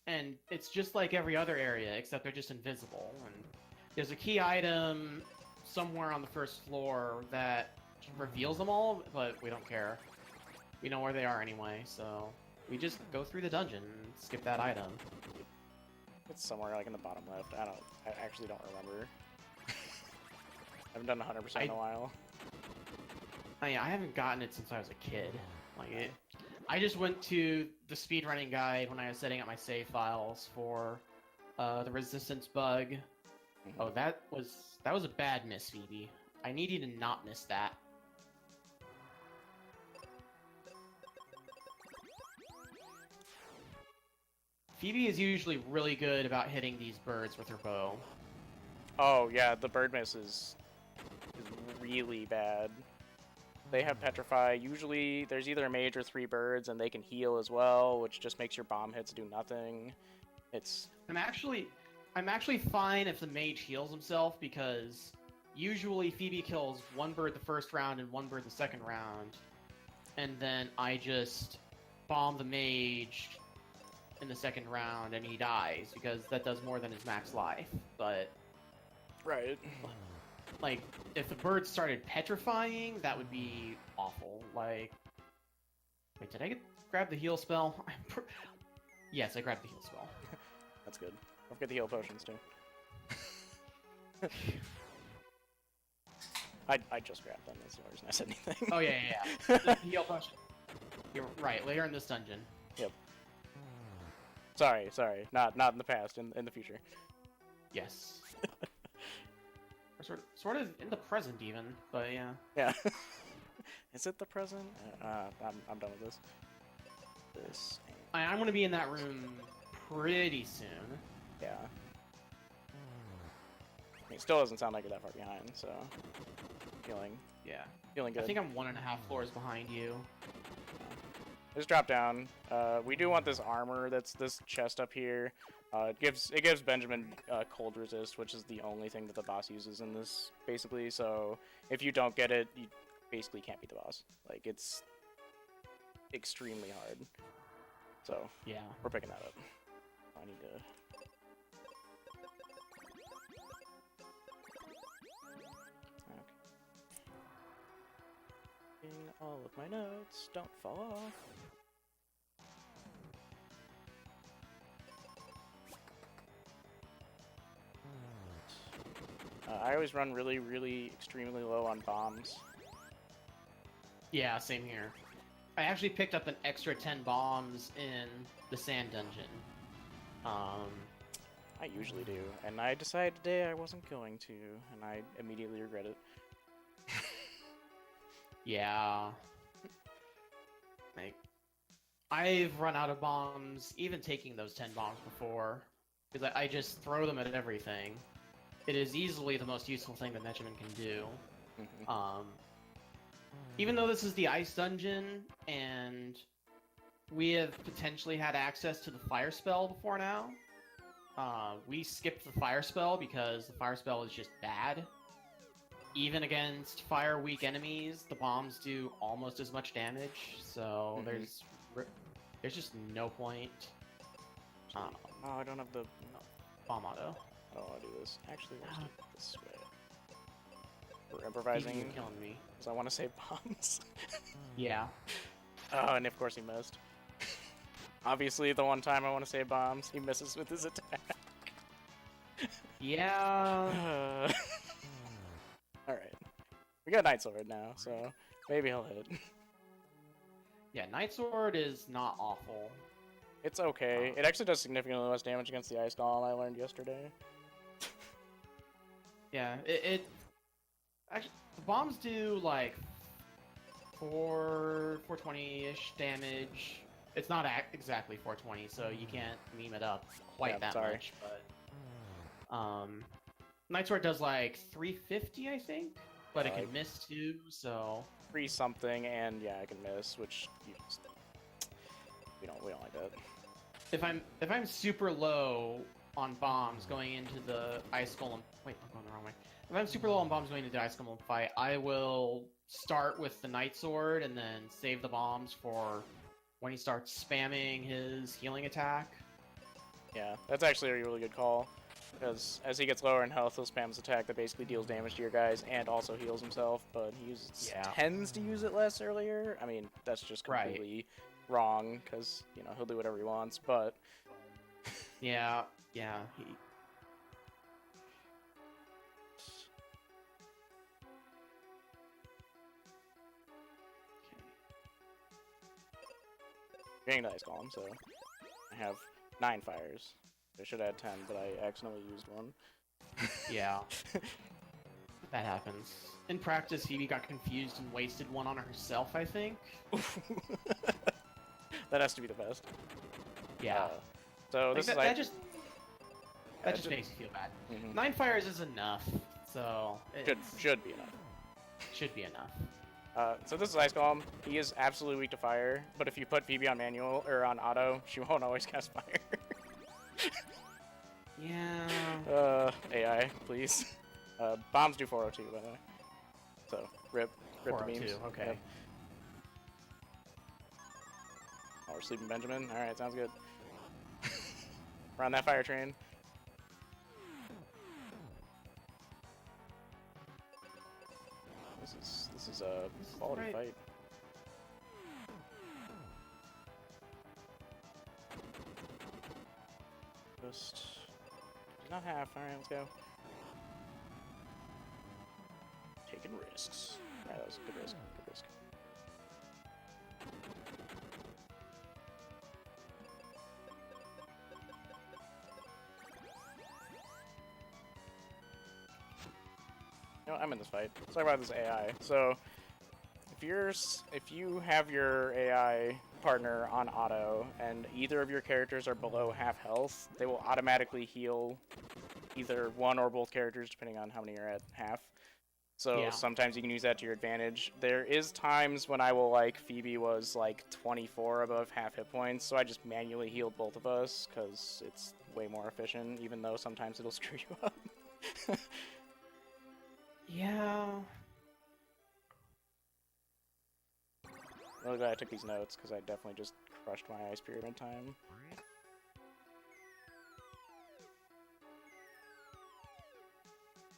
Speaker 2: and it's just like every other area, except they're just invisible. And there's a key item somewhere on the first floor that reveals them all, but we don't care. We know where they are anyway, so we just go through the dungeon and skip that item.
Speaker 3: It's somewhere like in the bottom left. I actually don't remember. I haven't done 100% in a while.
Speaker 2: I haven't gotten it since I was a kid. Like I just went to the speedrunning guide when I was setting up my save files for the resistance bug.
Speaker 3: Mm-hmm.
Speaker 2: Oh, that was a bad miss, Phoebe. I need you to not miss that. Phoebe is usually really good about hitting these birds with her bow.
Speaker 3: Oh yeah, the bird miss is really bad. They have petrify. Usually there's either a mage or 3 birds, and they can heal as well, which just makes your bomb hits do nothing.
Speaker 2: I'm actually fine if the mage heals himself, because usually Phoebe kills 1 bird the first round and 1 bird the second round, and then I just bomb the mage in the second round and he dies, because that does more than his max life. But
Speaker 3: right.
Speaker 2: Like, if the bird started petrifying, that would be awful. Like, wait, did I grab the heal spell? Yes, I grabbed the heal spell.
Speaker 3: That's good. Don't forget the heal potions too. I just grabbed them. That's the reason I said anything.
Speaker 2: Oh yeah. The heal potion. You're right. Later in this dungeon.
Speaker 3: Yep. Sorry. Not in the past. In the future.
Speaker 2: Yes. Or sort of in the present even, but yeah.
Speaker 3: Yeah. Is it the present? I'm done with this. This.
Speaker 2: I'm gonna be in that room pretty soon.
Speaker 3: Yeah. I mean, it still doesn't sound like you're that far behind, so feeling good.
Speaker 2: I think I'm 1.5 floors behind you.
Speaker 3: Just drop down. We do want this armor. That's this chest up here. It gives Benjamin cold resist, which is the only thing that the boss uses in this, basically. So if you don't get it, you basically can't beat the boss. Like, it's extremely hard. So
Speaker 2: yeah,
Speaker 3: we're picking that up. I need to. Okay. In all of my notes, don't fall off. I always run really extremely low on bombs.
Speaker 2: Yeah, same here. I actually picked up an extra 10 bombs in the sand dungeon.
Speaker 3: I usually do, and I decided today I wasn't going to, and I immediately regret it.
Speaker 2: Yeah. Like, I've run out of bombs, even taking those 10 bombs before, because I just throw them at everything. It is easily the most useful thing that Benjamin can do. Even though this is the ice dungeon, and we have potentially had access to the fire spell before now, we skipped the fire spell because the fire spell is just bad. Even against fire-weak enemies, the bombs do almost as much damage, so there's just no point.
Speaker 3: Oh, I don't have the
Speaker 2: bomb auto.
Speaker 3: I don't want to do this. Actually, let's do it this way. We're improvising.
Speaker 2: You're killing me.
Speaker 3: Because I want to save bombs.
Speaker 2: Yeah.
Speaker 3: Oh, and of course he missed. Obviously, the one time I want to save bombs, he misses with his attack.
Speaker 2: Yeah.
Speaker 3: We got Night Sword now, so maybe he'll hit.
Speaker 2: Yeah, Night Sword is not awful.
Speaker 3: It's okay. It actually does significantly less damage against the Ice Golem, I learned yesterday.
Speaker 2: Yeah, it actually, the bombs do like 420-ish damage. It's not exactly 420, so you can't meme it up quite that much. But Night Sword does like 350, I think, but it can miss too. So
Speaker 3: 3 something, and yeah, I can miss, which we don't like that.
Speaker 2: If I'm super low on bombs going into the Ice Golem, wait, I'm going the wrong way. If I'm super low on bombs going into the Ice Golem fight, I will start with the Night Sword and then save the bombs for when he starts spamming his healing attack.
Speaker 3: Yeah, that's actually a really good call, because as he gets lower in health, he'll spam his attack that basically deals damage to your guys and also heals himself, but he tends to use it less earlier. I mean, that's just completely wrong, because, you know, he'll do whatever he wants, but...
Speaker 2: yeah,
Speaker 3: Getting to Ice Golem, so I have 9 fires. I should have had 10, but I accidentally used one.
Speaker 2: Yeah. That happens. In practice, Phoebe got confused and wasted one on herself, I think.
Speaker 3: That has to be the best.
Speaker 2: Yeah.
Speaker 3: So this
Speaker 2: that
Speaker 3: is
Speaker 2: just makes you feel bad. 9 fires is enough, so
Speaker 3: should be enough.
Speaker 2: Should be enough.
Speaker 3: So this is Ice Golem. He is absolutely weak to fire, but if you put Phoebe on manual or on auto, she won't always cast fire.
Speaker 2: Yeah.
Speaker 3: AI, please. Bombs do 402, by the way. So rip the beams.
Speaker 2: Okay.
Speaker 3: Yep. Oh, we're sleeping Benjamin. All right, sounds good. We're on that fire train. This is a quality fight. Just not half. All right, let's go. Taking risks. All right, that was a good risk. Good risk. You know, I'm in this fight. Let's talk about this AI. So, if you have your AI partner on auto and either of your characters are below half health, they will automatically heal either one or both characters depending on how many are at half. So sometimes you can use that to your advantage. There is times when I will, like, Phoebe was like 24 above half hit points, so I just manually healed both of us because it's way more efficient, even though sometimes it'll screw you up.
Speaker 2: Yeah.
Speaker 3: Really glad I took these notes, because I definitely just crushed my Ice Pyramid time.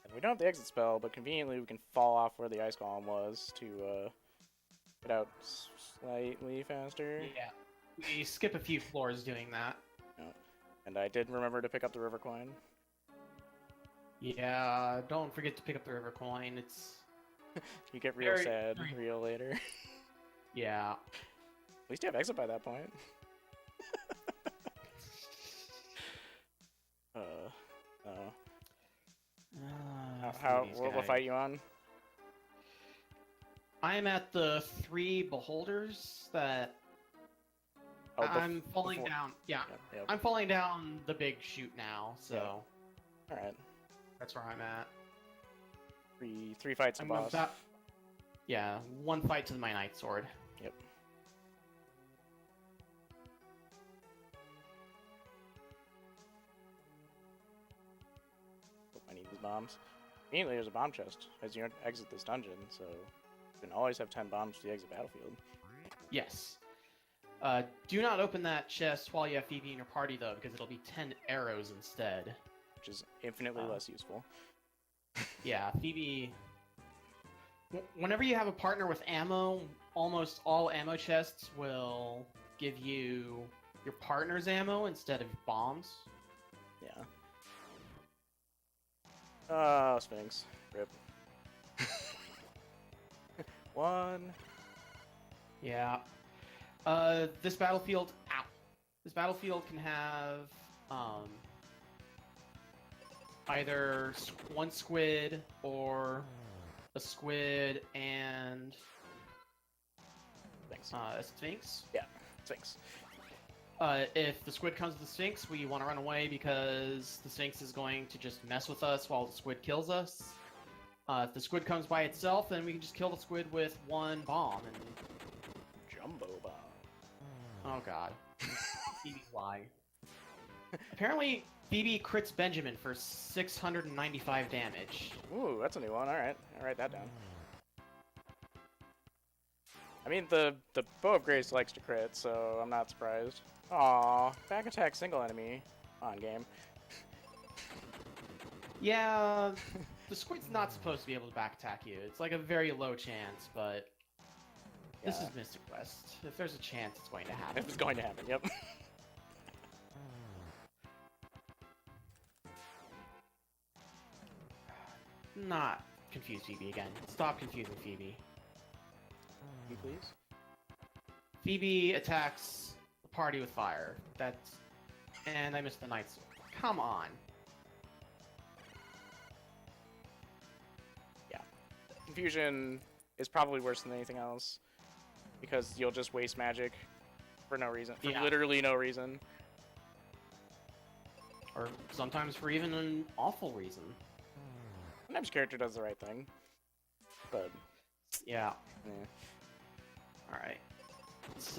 Speaker 3: And we don't have the exit spell, but conveniently we can fall off where the Ice Golem was to get out slightly faster.
Speaker 2: Yeah. We skip a few floors doing that.
Speaker 3: Yeah. And I did remember to pick up the river coin.
Speaker 2: Yeah, don't forget to pick up the river coin. It's
Speaker 3: you get real sad real later.
Speaker 2: Yeah.
Speaker 3: At least you have exit by that point. What fight you on?
Speaker 2: I'm at the 3 beholders that I'm falling down. Yeah,
Speaker 3: yep.
Speaker 2: I'm falling down the big chute now. So,
Speaker 3: all right,
Speaker 2: that's where I'm at.
Speaker 3: Three fights to boss.
Speaker 2: Yeah, 1 fight to my Night Sword.
Speaker 3: Yep. I need these bombs. Immediately, there's a bomb chest as you exit this dungeon, so you can always have 10 bombs to the exit battlefield.
Speaker 2: Yes. Do not open that chest while you have Phoebe in your party, though, because it'll be 10 arrows instead.
Speaker 3: Which is infinitely less useful.
Speaker 2: Yeah, Phoebe... Whenever you have a partner with ammo, almost all ammo chests will give you your partner's ammo instead of bombs.
Speaker 3: Yeah. Oh, Sphinx. Rip. 1.
Speaker 2: Yeah. This battlefield. Ow. This battlefield can have either one squid or a squid and
Speaker 3: Thanks.
Speaker 2: a sphinx.
Speaker 3: Yeah, Sphinx.
Speaker 2: If the squid comes to the sphinx, we want to run away because the sphinx is going to just mess with us while the squid kills us. If the squid comes by itself, then we can just kill the squid with one bomb. And
Speaker 3: Jumbo bomb.
Speaker 2: oh god, Phoebe fly. Apparently, Phoebe crits Benjamin for 695 damage.
Speaker 3: Ooh, that's a new one. All right, I'll write that down. I mean, the Bow of Grace likes to crit, so I'm not surprised. Aw, back attack single enemy on game.
Speaker 2: Yeah, the squid's not supposed to be able to back attack you. It's like a very low chance, but this
Speaker 3: Yeah.
Speaker 2: is Mystic Quest. If there's a chance, it's going to happen.
Speaker 3: If it's going to happen, yep.
Speaker 2: Not confuse Phoebe again. Stop confusing Phoebe.
Speaker 3: You please.
Speaker 2: Phoebe attacks the party with fire. That's... And I missed the Knight's Sword. Come on.
Speaker 3: Confusion is probably worse than anything else because you'll just waste magic for no reason, for
Speaker 2: Yeah.
Speaker 3: literally no reason.
Speaker 2: Or sometimes for even an awful reason.
Speaker 3: Sometimes character does the right thing, but
Speaker 2: Yeah.
Speaker 3: eh.
Speaker 2: Alright. Let's,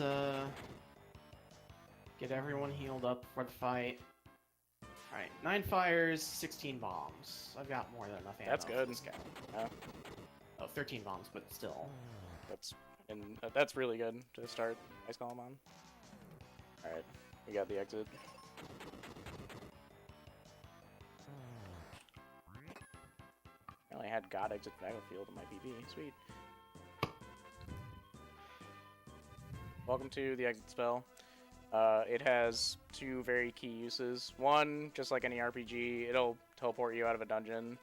Speaker 2: get everyone healed up for the fight. Alright, 9 fires, 16 bombs. I've got more than enough ammo
Speaker 3: That's
Speaker 2: for
Speaker 3: good.
Speaker 2: this guy.
Speaker 3: Yeah.
Speaker 2: Oh, 13 bombs, but still.
Speaker 3: That's really good to start Ice Golem on. All right, we got the exit. I only had God exit battlefield in my PB. Sweet. Welcome to the exit spell. It has 2 very key uses. One, just like any RPG, it'll teleport you out of a dungeon,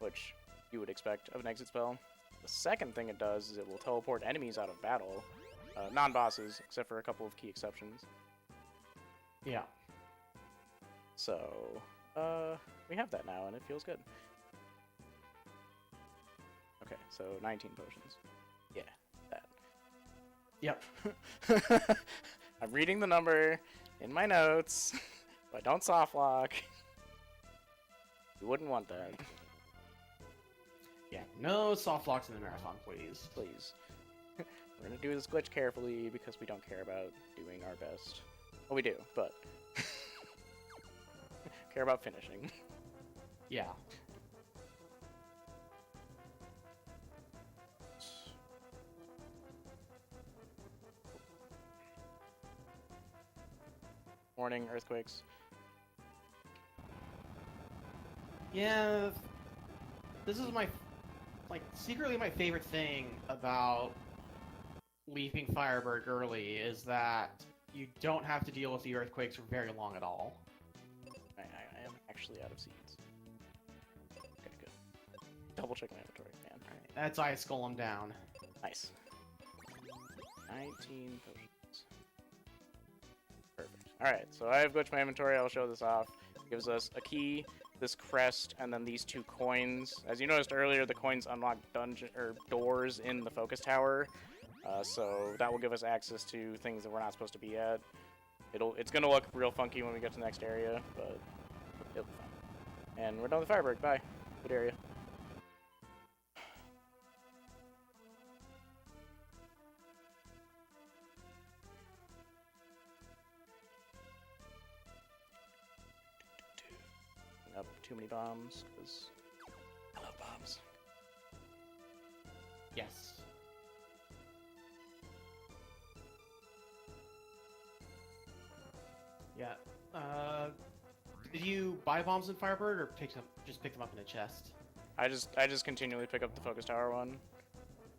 Speaker 3: which you would expect of an exit spell. The second thing it does is it will teleport enemies out of battle. Non-bosses, except for a couple of key exceptions.
Speaker 2: Yeah.
Speaker 3: So, we have that now, and it feels good. Okay, so 19 potions. Yeah, that.
Speaker 2: Yep.
Speaker 3: I'm reading the number in my notes, but don't soft lock. You wouldn't want that.
Speaker 2: Yeah, no soft locks in the marathon, please.
Speaker 3: Please. We're gonna do this glitch carefully because we don't care about doing our best. Well, we do, but care about finishing.
Speaker 2: Yeah.
Speaker 3: Warning, earthquakes.
Speaker 2: Yeah, this is my, like, secretly my favorite thing about leaving Firebird early is that you don't have to deal with the earthquakes for very long at all.
Speaker 3: I am actually out of seeds. Okay, good. Double check my inventory, man.
Speaker 2: Alright, that's Ice Golem down.
Speaker 3: Nice. 19 potions. Perfect. Alright, so I have glitched my inventory. I'll show this off. It gives us a key, this crest, and then these 2 coins. As you noticed earlier, the coins unlock dungeon or doors in the focus tower. So that will give us access to things that we're not supposed to be at. It's gonna look real funky when we get to the next area, but it'll be fine. And we're done with Firebird. Bye. Good area. Up too many bombs, because I love bombs.
Speaker 2: Yes. Yeah. Did you buy bombs in Firebird or just pick them up in a chest?
Speaker 3: I just continually pick up the focus tower one.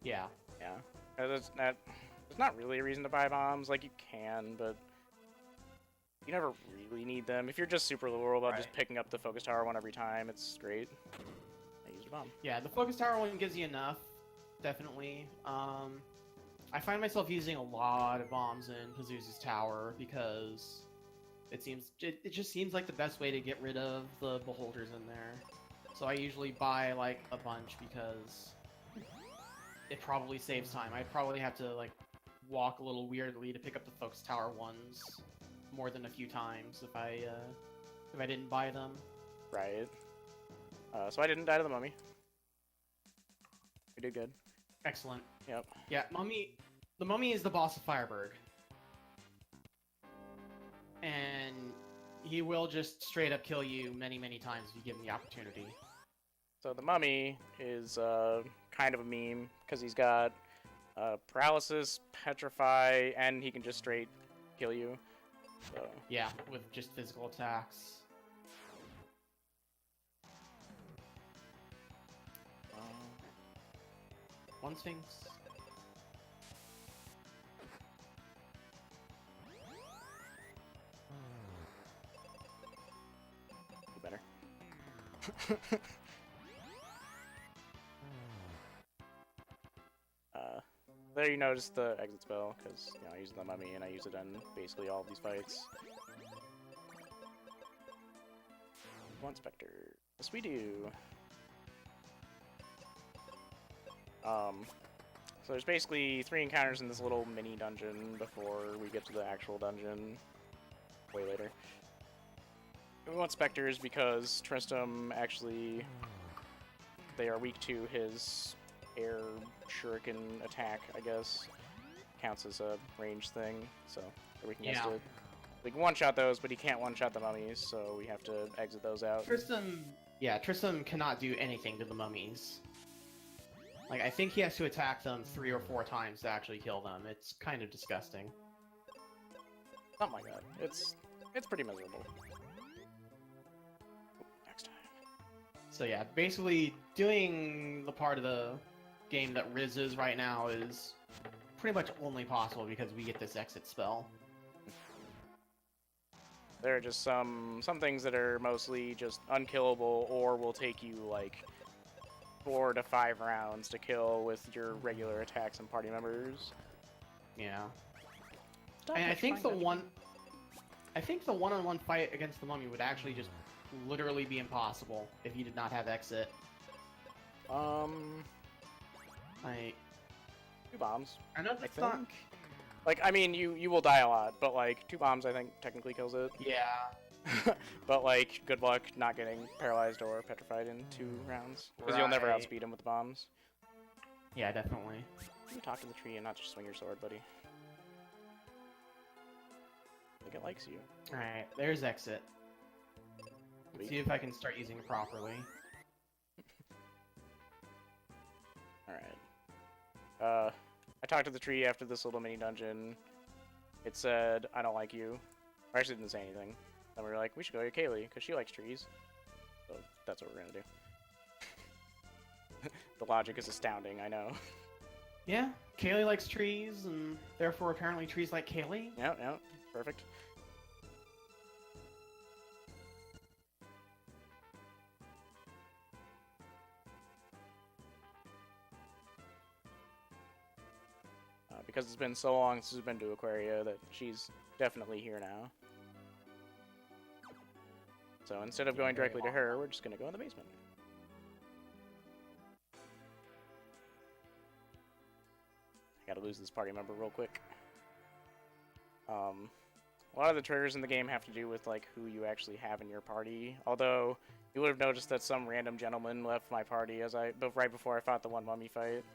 Speaker 2: Yeah.
Speaker 3: Yeah. There's not really a reason to buy bombs. Like, you can, but you never really need them. If you're just super literal about just picking up the focus tower one every time, it's great. I used a bomb.
Speaker 2: Yeah, the focus tower one gives you enough, definitely. I find myself using a lot of bombs in Pazuzu's tower because it just seems like the best way to get rid of the beholders in there. So I usually buy like a bunch because it probably saves time. I'd probably have to like walk a little weirdly to pick up the folks' tower ones more than a few times if I didn't buy them.
Speaker 3: Right. So I didn't die to the mummy. We did good.
Speaker 2: Excellent.
Speaker 3: Yep.
Speaker 2: Yeah, the mummy is the boss of Fireberg. And he will just straight up kill you many, many times if you give him the opportunity.
Speaker 3: So the mummy is kind of a meme because he's got paralysis, petrify, and he can just straight kill you. So
Speaker 2: Yeah, with just physical attacks. One Sphinx.
Speaker 3: better. There you notice the exit spell, because I use the mummy and I use it in basically all of these fights. One Spectre. Yes, we do. So there's basically 3 encounters in this little mini dungeon before we get to the actual dungeon way later. We want Spectres because Tristram actually, they are weak to his air shuriken attack, I guess. Counts as a range thing, so they're weak against it. We can one-shot those, but he can't one-shot the mummies, so we have to exit those out.
Speaker 2: Tristram cannot do anything to the mummies. Like, I think he has to attack them 3 or 4 times to actually kill them. It's kind of disgusting.
Speaker 3: Something like that. It's pretty miserable. Next time.
Speaker 2: So yeah, basically doing the part of the game that Riz is right now is pretty much only possible because we get this exit spell.
Speaker 3: There are just some things that are mostly just unkillable or will take you like 4 to 5 rounds to kill with your regular attacks and party members.
Speaker 2: Yeah. And I think the one-on-one fight against the mummy would actually just literally be impossible if you did not have exit. Like
Speaker 3: 2 bombs.
Speaker 2: I know
Speaker 3: I
Speaker 2: that's not.
Speaker 3: think. Like, I mean, you will die a lot, but like 2 bombs I think technically kills it.
Speaker 2: Yeah.
Speaker 3: But like, good luck not getting paralyzed or petrified in 2 rounds, because you'll never outspeed him with the bombs.
Speaker 2: Yeah, definitely.
Speaker 3: You can talk to the tree and not just swing your sword, buddy. I think it likes you.
Speaker 2: Alright, there's exit. Let's see if I can start using it properly.
Speaker 3: Alright. I talked to the tree after this little mini dungeon. It said, I don't like you. I actually didn't say anything. Then we were like, we should go to Kaylee, because she likes trees. So that's what we're gonna do. The logic is astounding, I know.
Speaker 2: Yeah, Kaylee likes trees, and therefore apparently trees like Kaylee.
Speaker 3: Yep, yep, perfect. Because it's been so long since we've been to Aquaria that she's definitely here now. So instead of going directly to her, we're just gonna go in the basement. I gotta lose this party member real quick. A lot of the triggers in the game have to do with like who you actually have in your party. Although you would have noticed that some random gentleman left my party right before I fought the one mummy fight.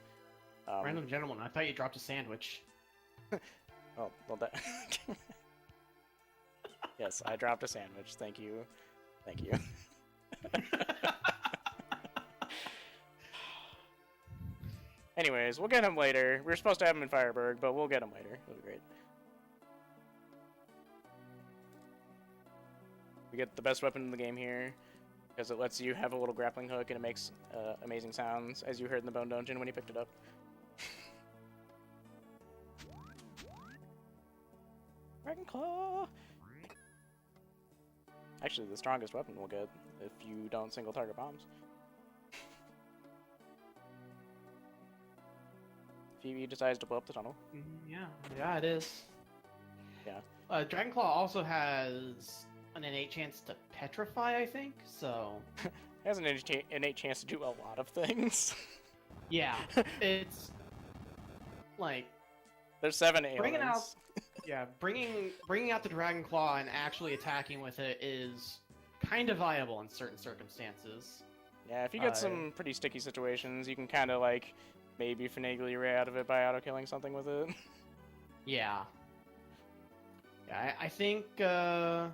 Speaker 2: Random gentleman, I thought you dropped a sandwich.
Speaker 3: Oh, well that... Yes, I dropped a sandwich. Thank you. Thank you. Anyways, we'll get him later. We were supposed to have him in Fireberg, but we'll get him later. It'll be great. We get the best weapon in the game here, because it lets you have a little grappling hook and it makes amazing sounds, as you heard in the Bone Dungeon when you picked it up. Dragon Claw! Actually, the strongest weapon we'll get if you don't single target bombs. Phoebe decides to blow up the tunnel.
Speaker 2: Yeah, it is.
Speaker 3: Yeah.
Speaker 2: Dragonclaw also has an innate chance to petrify, I think. So
Speaker 3: It has an innate chance to do a lot of things.
Speaker 2: yeah, it's like
Speaker 3: There's 7 ailments.
Speaker 2: Bringing out the Dragonclaw and actually attacking with it is kind of viable in certain circumstances.
Speaker 3: Yeah, if you get some pretty sticky situations, you can kind of like maybe finagle your way out of it by auto-killing something with it.
Speaker 2: Yeah. Yeah, I think the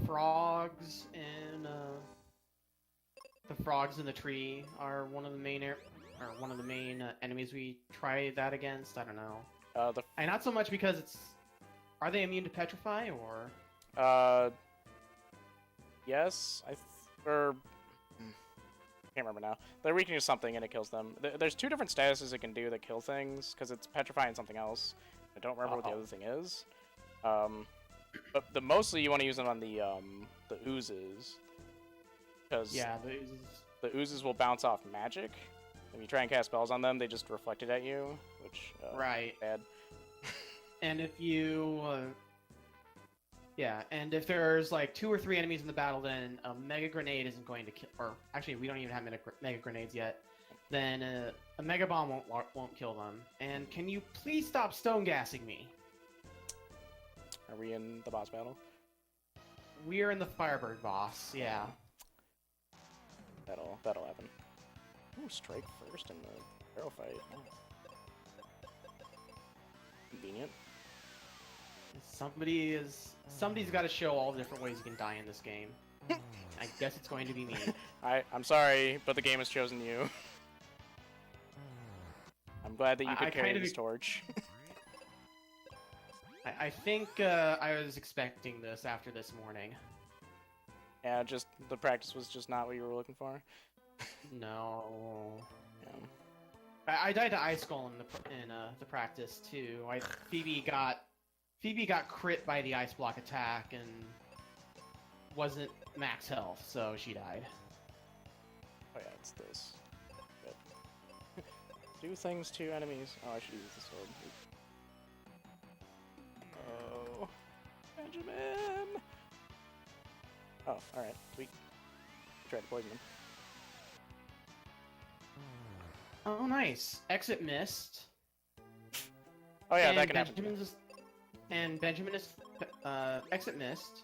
Speaker 2: frogs in the tree are one of the main enemies we try that against. I don't know. And not so much because are they immune to petrify or?
Speaker 3: Yes, can't remember now. They're weakening to something and it kills them. There's 2 different statuses it can do that kill things, because it's petrifying something else. I don't remember what the other thing is. But mostly you want to use it on the oozes. Because the oozes will bounce off magic. If you try and cast spells on them, they just reflect it at you, which
Speaker 2: right.
Speaker 3: bad.
Speaker 2: And if you and if there's like 2 or 3 enemies in the battle, then a mega grenade isn't going to kill. Or actually, we don't even have mega grenades yet. Then a mega bomb won't kill them. And can you please stop stone gassing me?
Speaker 3: Are we in the boss battle?
Speaker 2: We're in the Firebird boss. Yeah.
Speaker 3: That'll happen. Ooh, strike first in the barrel fight. Oh. Convenient.
Speaker 2: Somebody's got to show all the different ways you can die in this game. I guess it's going to be me.
Speaker 3: I'm sorry, but the game has chosen you. I'm glad that you could carry this torch.
Speaker 2: I think I was expecting this after this morning.
Speaker 3: Yeah, just the practice was just not what you were looking for.
Speaker 2: No.
Speaker 3: Yeah.
Speaker 2: I died to Ice Skull in the practice too. Phoebe got crit by the ice block attack and wasn't max health, so she died.
Speaker 3: Oh yeah, it's this. Good. Do things to enemies. Oh, I should use the sword. Oh, Benjamin! Oh, alright, sweet. Try to poison him.
Speaker 2: Oh, nice. Exit missed.
Speaker 3: Oh yeah, that can happen.
Speaker 2: Benjamin is exit missed.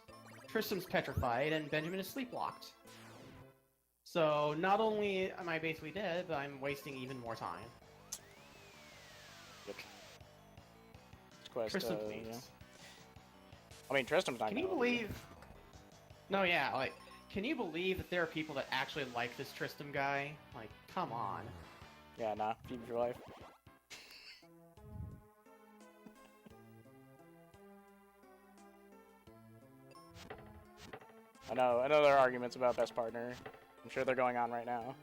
Speaker 2: Tristan's petrified, and Benjamin is sleepwalked. So not only am I basically dead, but I'm wasting even more time.
Speaker 3: Yep. Quest,
Speaker 2: Tristan, please.
Speaker 3: Yeah. I mean, Tristan's not.
Speaker 2: Can you believe? No, yeah, like, can you believe that there are people that actually like this Tristan guy? Like, come on.
Speaker 3: Yeah, nah. Feed your life. I know there are arguments about best partner. I'm sure they're going on right now.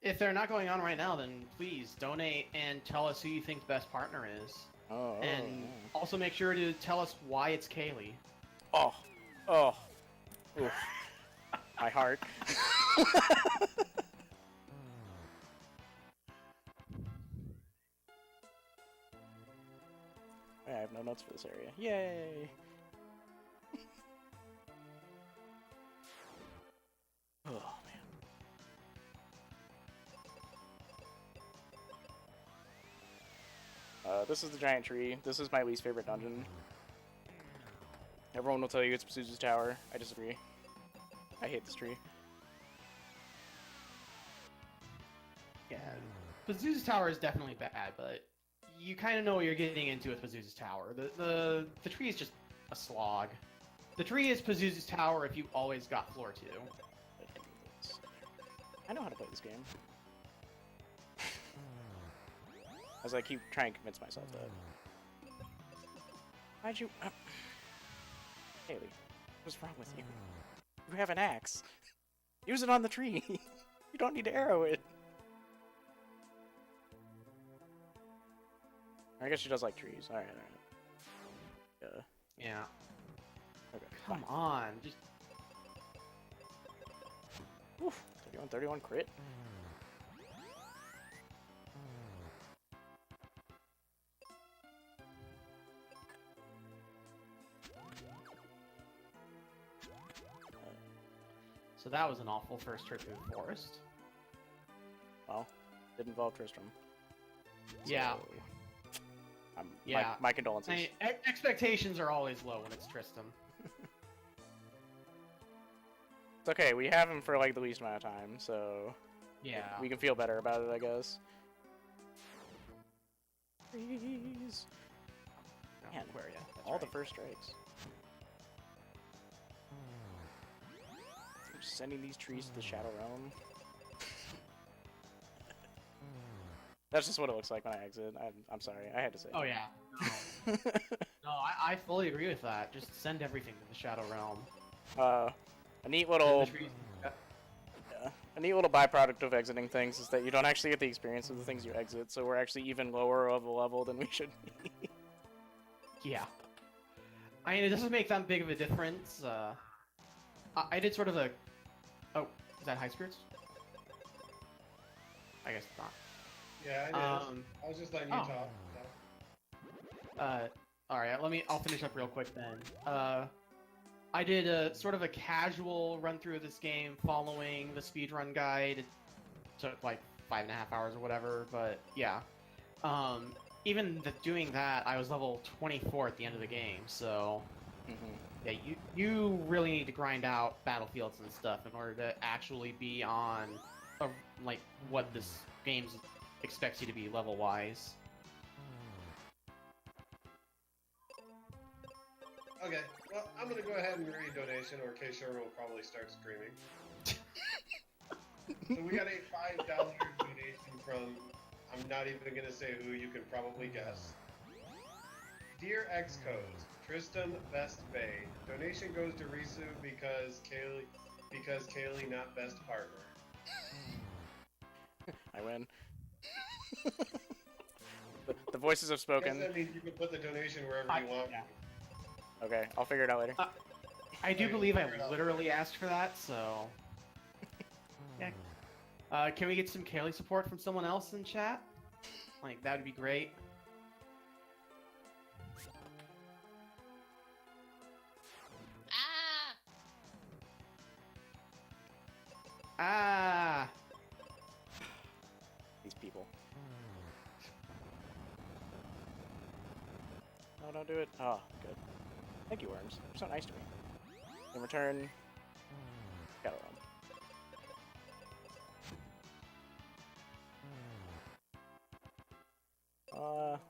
Speaker 2: If they're not going on right now, then please donate and tell us who you think the best partner is. And also make sure to tell us why it's Kaylee.
Speaker 3: Oh. Oof. My heart. I have no notes for this area. Yay! Oh, man. This is the giant tree. This is my least favorite dungeon. Everyone will tell you it's Pazuzu's Tower. I disagree. I hate this tree.
Speaker 2: Yeah, Pazuzu's Tower is definitely bad, but you kind of know what you're getting into with Pazuzu's Tower. The tree is just a slog. The tree is Pazuzu's Tower if you always got floor 2.
Speaker 3: I know how to play this game. As I keep trying to convince myself that. Why'd you... Haley, what's wrong with you? You have an axe. Use it on the tree. You don't need to arrow it. I guess she does like trees. Alright.
Speaker 2: Yeah.
Speaker 3: Okay.
Speaker 2: Come on, just...
Speaker 3: Oof, 31 crit.
Speaker 2: So that was an awful first trip through the forest.
Speaker 3: Well, it involved Tristram.
Speaker 2: Yeah.
Speaker 3: So,
Speaker 2: Yeah.
Speaker 3: My condolences.
Speaker 2: Expectations are always low when it's Tristram.
Speaker 3: It's okay, we have him for like the least amount of time, so
Speaker 2: Yeah.
Speaker 3: we can feel better about it, I guess. Freeze.
Speaker 2: No,
Speaker 3: Man,
Speaker 2: Aquaria, that's
Speaker 3: all
Speaker 2: right.
Speaker 3: the first strikes. We're sending these trees to the Shadow Realm. That's just what it looks like when I exit. I'm sorry, I had to say.
Speaker 2: Oh yeah. No, no I fully agree with that. Just send everything to the Shadow Realm.
Speaker 3: A neat little,
Speaker 2: Send the trees-
Speaker 3: a neat little byproduct of exiting things is that you don't actually get the experience of the things you exit. So we're actually even lower of a level than we should be.
Speaker 2: Yeah. I mean, it doesn't make that big of a difference. I did sort of a... Oh, is that High Spirits? I guess not.
Speaker 1: Yeah, it is. I was just letting you talk.
Speaker 2: Alright, I'll finish up real quick then. I did a sort of a casual run through of this game following the speedrun guide. It took like 5.5 hours or whatever, but yeah. Even doing that, I was level 24 at the end of the game, so... Yeah, you really need to grind out battlefields and stuff in order to actually be on, like, what this game expects you to be level-wise.
Speaker 1: Okay, well, I'm gonna go ahead and read donation, or K-Shore will probably start screaming. So we got a $5 donation from, I'm not even gonna say who, you can probably guess. Dear Xcodes, Tristram best Bay. Donation goes to Risu because Kaylee not best partner.
Speaker 3: I win. the voices have
Speaker 1: I
Speaker 3: spoken.
Speaker 1: guess that means you can put the donation wherever you want.
Speaker 2: Yeah.
Speaker 3: Okay, I'll figure it out later.
Speaker 2: I do believe I literally asked for that, so... Yeah. Can we get some Kaylee support from someone else in chat? Like, that would be great. Ah!
Speaker 3: These people. No, don't do it. Oh, good. Thank you, worms. You're so nice to me. In return, Shadow Realm.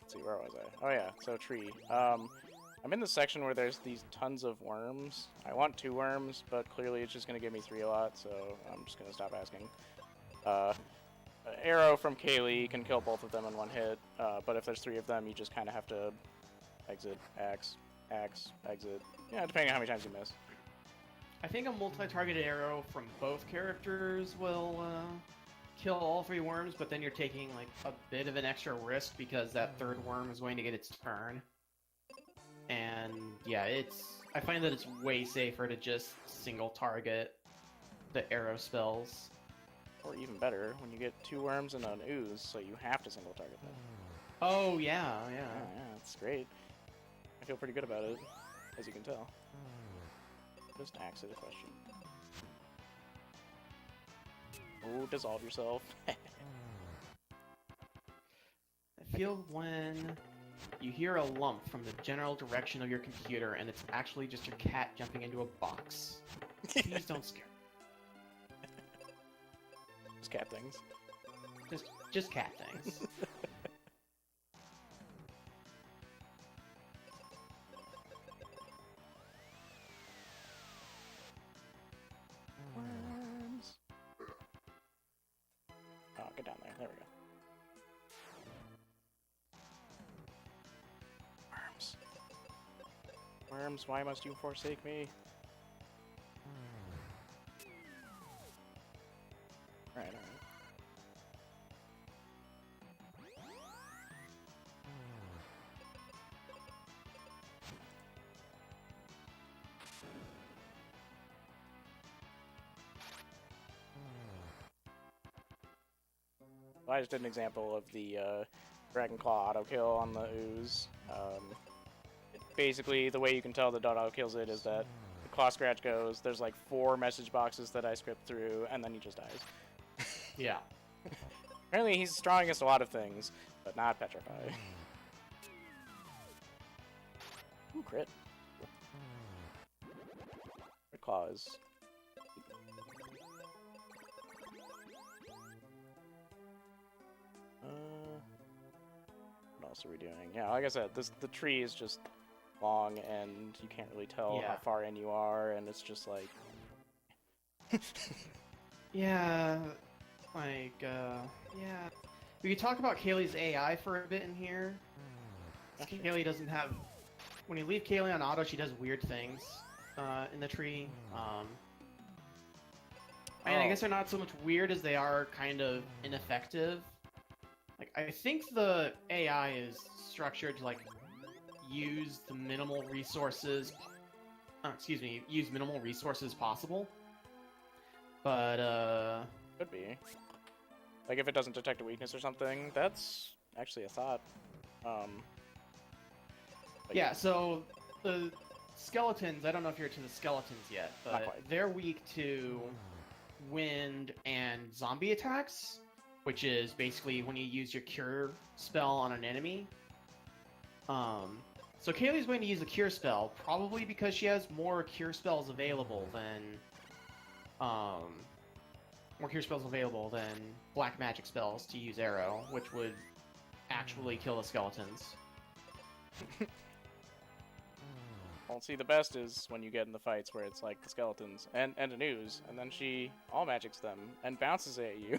Speaker 3: Let's see, where was I? Oh yeah, so tree. I'm in the section where there's these tons of worms. I want 2 worms, but clearly it's just gonna give me 3 a lot, so I'm just gonna stop asking. An arrow from Kaylee can kill both of them in 1 hit, but if there's 3 of them, you just kind of have to exit, axe, exit. Yeah, depending on how many times you miss.
Speaker 2: I think a multi-targeted arrow from both characters will kill all 3 worms, but then you're taking like a bit of an extra risk because that 3rd worm is going to get its turn. And yeah, I find that it's way safer to just single target the arrow spells.
Speaker 3: Or even better, when you get 2 worms and an ooze, so you have to single target them.
Speaker 2: Oh yeah.
Speaker 3: Yeah, it's great. I feel pretty good about it, as you can tell. Just axe it a question. Oh, dissolve yourself.
Speaker 2: I feel when you hear a lump from the general direction of your computer and it's actually just your cat jumping into a box. Please don't scare me.
Speaker 3: Just cat things.
Speaker 2: Just cat things.
Speaker 3: Worms. Oh, get down there. There we go. Worms. Worms, why must you forsake me? Alright. Well, I just did an example of the Dragon Claw auto kill on the ooze. Basically, the way you can tell the dot auto kills it is that the Claw Scratch goes, there's like 4 message boxes that I script through, and then he just dies.
Speaker 2: Yeah.
Speaker 3: Apparently he's strong against a lot of things, but not Petrify. Ooh, crit. Crit Claw is... what else are we doing? Yeah, like I said, the tree is just long, and you can't really tell how far in you are, and it's just like...
Speaker 2: Yeah, like, yeah. We could talk about Kaylee's AI for a bit in here. Kaylee doesn't have... When you leave Kaylee on auto, she does weird things in the tree. And I guess they're not so much weird as they are kind of ineffective. Like, I think the AI is structured to, like, use the minimal resources... use minimal resources possible. But,
Speaker 3: Could be. Like, if it doesn't detect a weakness or something, that's actually a thought.
Speaker 2: Yeah, so the skeletons, I don't know if you're to the skeletons yet, but they're weak to wind and zombie attacks, which is basically when you use your cure spell on an enemy. So Kaylee's going to use a cure spell, probably because she has more cure spells available than black magic spells to use arrow, which would actually kill the skeletons.
Speaker 3: Well, see, the best is when you get in the fights where it's like the skeletons and an ooze, and then she all magics them and bounces at you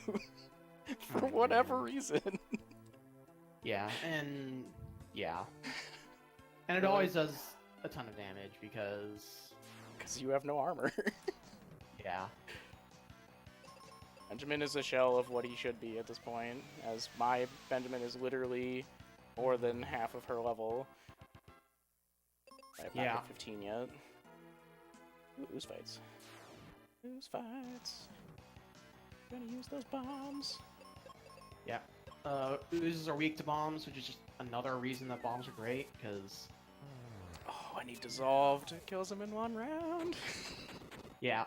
Speaker 3: for whatever reason.
Speaker 2: Yeah, and it always does a ton of damage because
Speaker 3: you have no armor.
Speaker 2: Yeah.
Speaker 3: Benjamin is a shell of what he should be at this point, as my Benjamin is literally more than half of her level. I have not hit 15 yet. Ooh, ooze fights. Ooze fights. Gonna use those bombs.
Speaker 2: Yeah. Oozes are weak to bombs, which is just another reason that bombs are great, because...
Speaker 3: Oh, I need Dissolved. It kills him in 1 round.
Speaker 2: Yeah.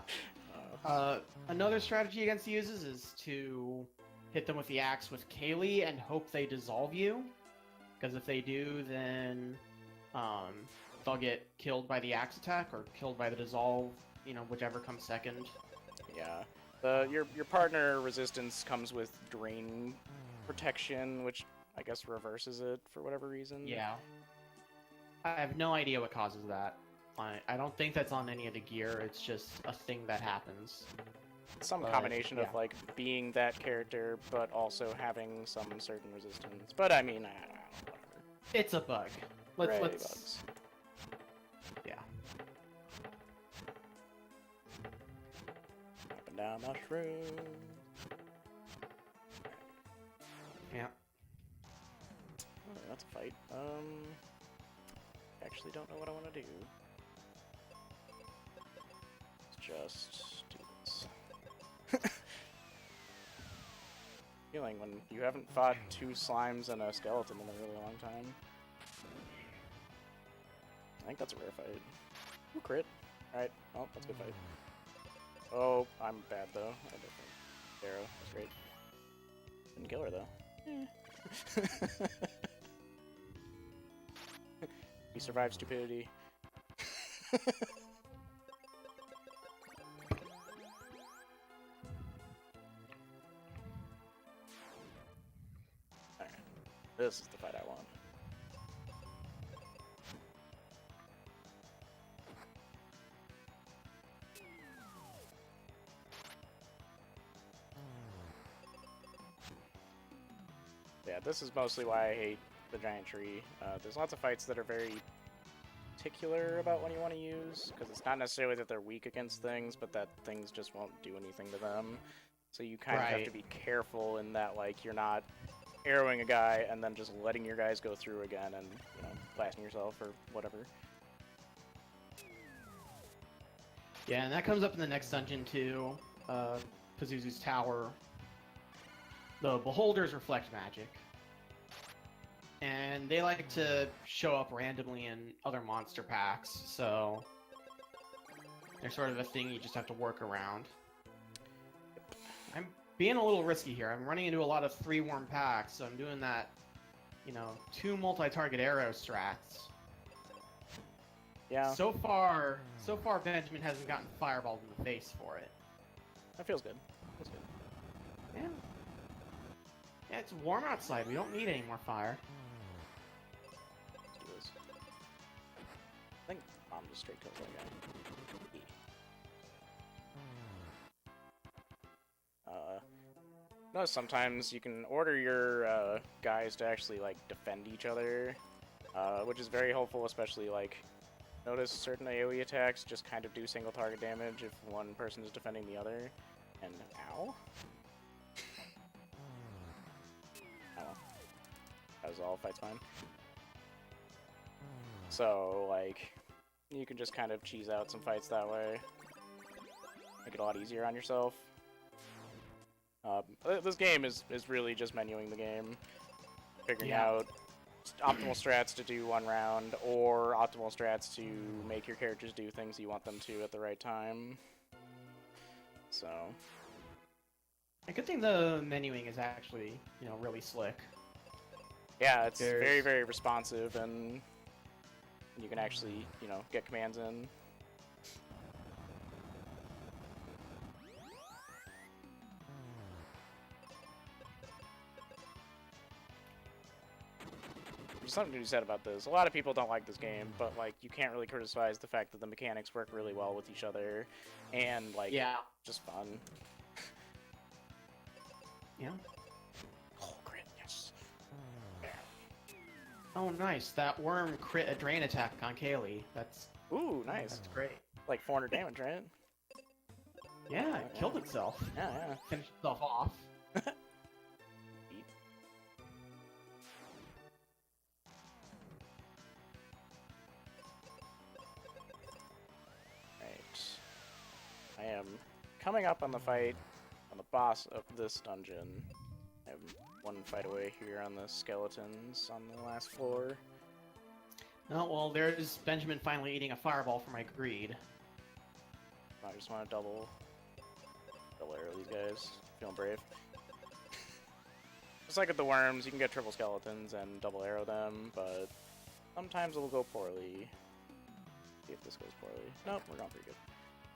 Speaker 2: Another strategy against the oozes is to hit them with the axe with Kaylee and hope they dissolve you. Because if they do, then they'll get killed by the axe attack or killed by the dissolve, whichever comes second.
Speaker 3: Yeah. Your partner resistance comes with drain protection, which I guess reverses it for whatever reason.
Speaker 2: Yeah. I have no idea what causes that. I don't think that's on any of the gear, it's just a thing that happens.
Speaker 3: Some combination of, like, being that character, but also having some certain resistance. But, I mean, I don't know, whatever.
Speaker 2: It's a bug. Let's...
Speaker 3: Bugs.
Speaker 2: Yeah.
Speaker 3: Up and down mushrooms.
Speaker 2: Yeah.
Speaker 3: Oh, that's a fight. Actually don't know what I want to do. Let's just do this. Feeling when you haven't fought 2 slimes and a skeleton in a really long time. I think that's a rare fight. Ooh, crit. Alright, well, that's a good fight. Oh, I'm bad though. I don't think. Arrow, that's great. Didn't kill her though. We survived stupidity. Alright. This is the fight I want. Yeah, this is mostly why I hate the giant tree. There's lots of fights that are very particular about what you want to use, because it's not necessarily that they're weak against things, but that things just won't do anything to them. So you kind of have to be careful in that, like, you're not arrowing a guy and then just letting your guys go through again and, blasting yourself or whatever.
Speaker 2: Yeah, and that comes up in the next dungeon too. Pazuzu's Tower. The Beholders reflect magic. And they like to show up randomly in other monster packs, so... They're sort of a thing you just have to work around. I'm being a little risky here. I'm running into a lot of 3-worm packs, so I'm doing that, 2 multi-target arrow strats.
Speaker 3: Yeah.
Speaker 2: So far, Benjamin hasn't gotten fireballed in the face for it.
Speaker 3: That feels good. Feels good.
Speaker 2: Yeah. Yeah, it's warm outside. We don't need any more fire.
Speaker 3: Let's do this. I think bomb just straight kills that guy. No, sometimes you can order your guys to actually like defend each other, which is very helpful, especially like notice certain AoE attacks just kind of do single target damage if one person is defending the other. And ow. Oh well. That was all, fight's fine. So like you can just kind of cheese out some fights that way. Make it a lot easier on yourself. This game is really just menuing the game, figuring out optimal strats to do one round, or optimal strats to make your characters do things you want them to at the right time. So,
Speaker 2: A good thing the menuing is actually, really slick.
Speaker 3: yeah, it's very, very responsive, and you can actually, get commands in. There's something to be said about this. A lot of people don't like this game, but like you can't really criticize the fact that the mechanics work really well with each other, and like just fun.
Speaker 2: Yeah.
Speaker 3: Oh, crit, yes.
Speaker 2: Oh, nice. That worm crit a drain attack on Kaylee. That's
Speaker 3: nice.
Speaker 2: That's great.
Speaker 3: Like 400 damage, right?
Speaker 2: Yeah, it killed itself.
Speaker 3: Yeah.
Speaker 2: Finished itself off.
Speaker 3: I am coming up on the fight on the boss of this dungeon. I have one fight away here on the skeletons on the last floor.
Speaker 2: Oh, well, there's Benjamin finally eating a fireball for my greed.
Speaker 3: I just want to double arrow these guys. Feeling brave. Just like with the worms, you can get triple skeletons and double arrow them, but sometimes it'll go poorly. See if this goes poorly. Nope, we're going pretty good.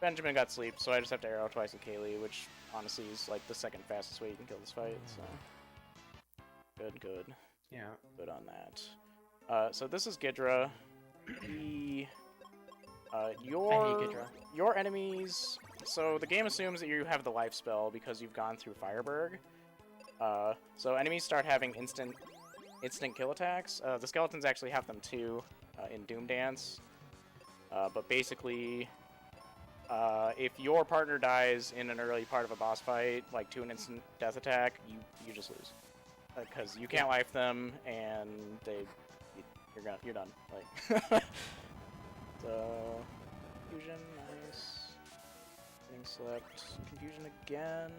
Speaker 3: Benjamin got sleep, so I just have to arrow twice with Kaylee, which honestly is like the second fastest way you can kill this fight, so... Good.
Speaker 2: Yeah.
Speaker 3: Good on that. So this is Ghidra. Your enemies... So the game assumes that you have the life spell because you've gone through Fireberg. So enemies start having instant kill attacks. The skeletons actually have them too in Doom Dance. But basically... if your partner dies in an early part of a boss fight, like to an instant death attack, you just lose, because you can't life them, and you're done. Like, so confusion, nice. Getting select confusion again.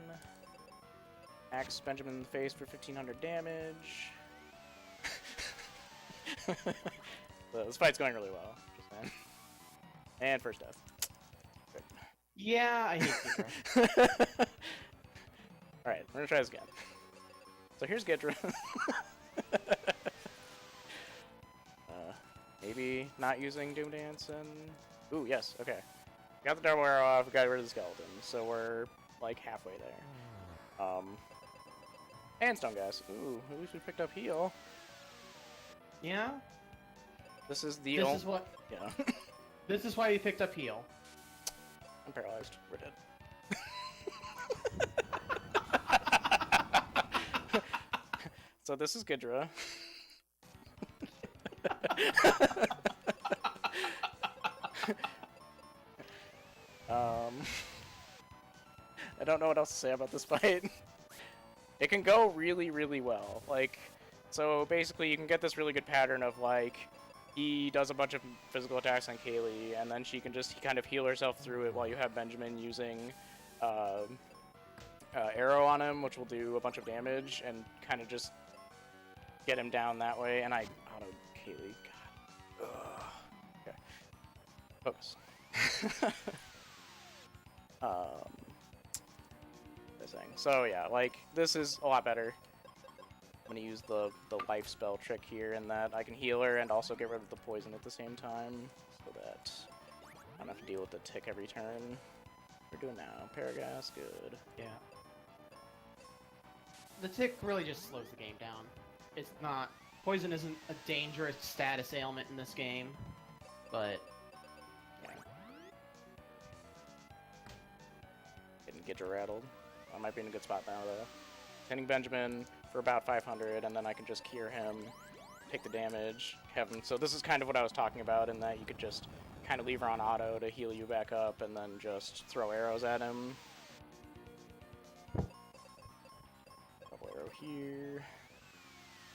Speaker 3: Axe Benjamin in the face for 1500 damage. So this fight's going really well. Just saying. And first death.
Speaker 2: Yeah, I hate Ghidra.
Speaker 3: Alright, we're gonna try this again. So here's Ghidra. Maybe not using Doom Dance and... Ooh, yes, okay. Got the double arrow off, got rid of the skeleton, so we're like halfway there. And Stone Gas. Ooh, at least we picked up heal.
Speaker 2: Yeah?
Speaker 3: This is the
Speaker 2: This is what...
Speaker 3: Yeah.
Speaker 2: This is why you picked up heal.
Speaker 3: I'm paralyzed. We're dead. So this is Ghidra. I don't know what else to say about this fight. It can go really, really well. Like, so basically you can get this really good pattern of like, he does a bunch of physical attacks on Kaylee, and then she can just kind of heal herself through it while you have Benjamin using arrow on him, which will do a bunch of damage, and kind of just get him down that way. And I autoed Kaylee. God. Ugh. Okay. Focus. this thing. So yeah, like this is a lot better. I'm gonna use the life spell trick here, in that I can heal her and also get rid of the poison at the same time, so that I don't have to deal with the tick every turn. We're doing now. Paragas, good.
Speaker 2: Yeah. The tick really just slows the game down. It's not... Poison isn't a dangerous status ailment in this game, but...
Speaker 3: Yeah. Getting Gidra rattled. I might be in a good spot now, though. Hitting Benjamin for about 500, and then I can just cure him, take the damage, have him... So this is kind of what I was talking about, in that you could just kind of leave her on auto to heal you back up, and then just throw arrows at him. Double arrow here.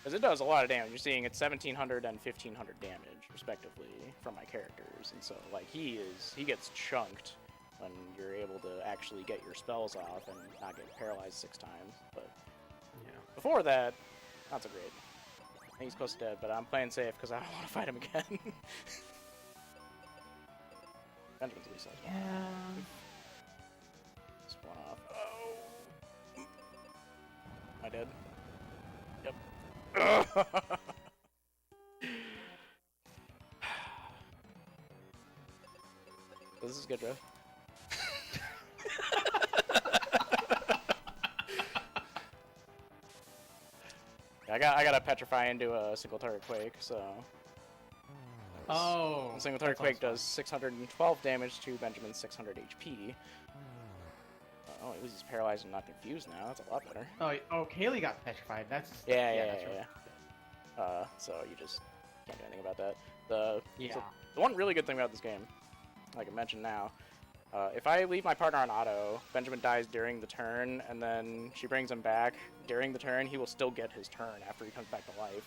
Speaker 3: Because it does a lot of damage. You're seeing it's 1700 and 1500 damage, respectively, from my characters. And so, like, he gets chunked when you're able to actually get your spells off and not get paralyzed 6 times. But
Speaker 2: Yeah.
Speaker 3: before that, not so great. I think he's close to dead, but I'm playing safe because I don't want to fight him again. Benjamin's reset.
Speaker 2: Yeah.
Speaker 3: Spawn off. Oh! I did. Yep. This is good, bro. I got to petrify into a single target quake, so.
Speaker 2: Oh.
Speaker 3: A single target quake does 612 damage to Benjamin's 600 HP. Oh, at least he's paralyzed and not confused now. That's a lot better.
Speaker 2: Oh, Kaylee got petrified. That's...
Speaker 3: Yeah.
Speaker 2: that's right.
Speaker 3: So you just can't do anything about that.
Speaker 2: Yeah.
Speaker 3: So the one really good thing about this game, like I mentioned now, if I leave my partner on auto, Benjamin dies during the turn, and then she brings him back during the turn, he will still get his turn after he comes back to life.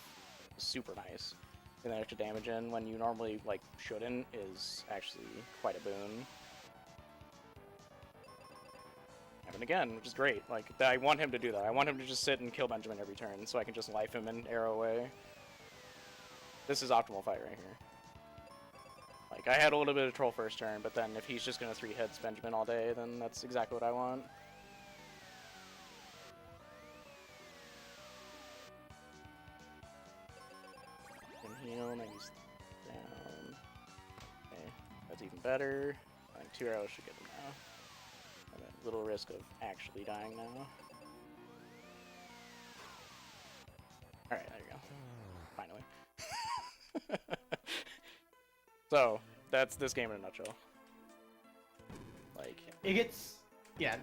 Speaker 3: It's super nice. And that extra damage in when you normally, like, shouldn't is actually quite a boon. And again, which is great. Like, I want him to do that. I want him to just sit and kill Benjamin every turn, so I can just life him and arrow away. This is optimal fight right here. Like, I had a little bit of troll first turn, but then if he's just gonna 3-hits Benjamin all day, then that's exactly what I want. Can heal, now he's down. Okay, that's even better. I think 2 arrows should get him now. I'm at little risk of actually dying now. Alright, there you go. Finally. So, that's this game in a nutshell. Like,
Speaker 2: It gets... Yeah.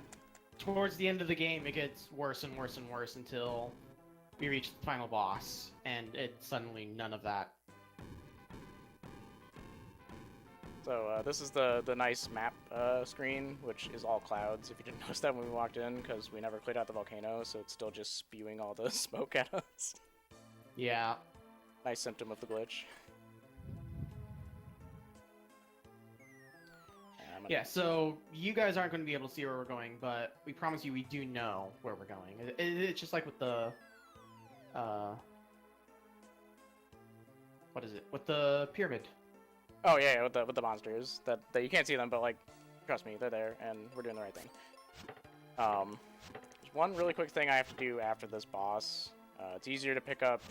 Speaker 2: Towards the end of the game, it gets worse and worse and worse until we reach the final boss, and it's suddenly none of that.
Speaker 3: so this is the nice map screen, which is all clouds, if you didn't notice that when we walked in, because we never cleared out the volcano, so it's still just spewing all the smoke at us.
Speaker 2: Yeah.
Speaker 3: Nice symptom of the glitch.
Speaker 2: Yeah, so you guys aren't going to be able to see where we're going, but we promise you we do know where we're going. It's just like with the... what is it? With the pyramid.
Speaker 3: Oh yeah, with the monsters that you can't see them, but like, trust me, they're there, and we're doing the right thing. There's one really quick thing I have to do after this boss. It's easier to pick up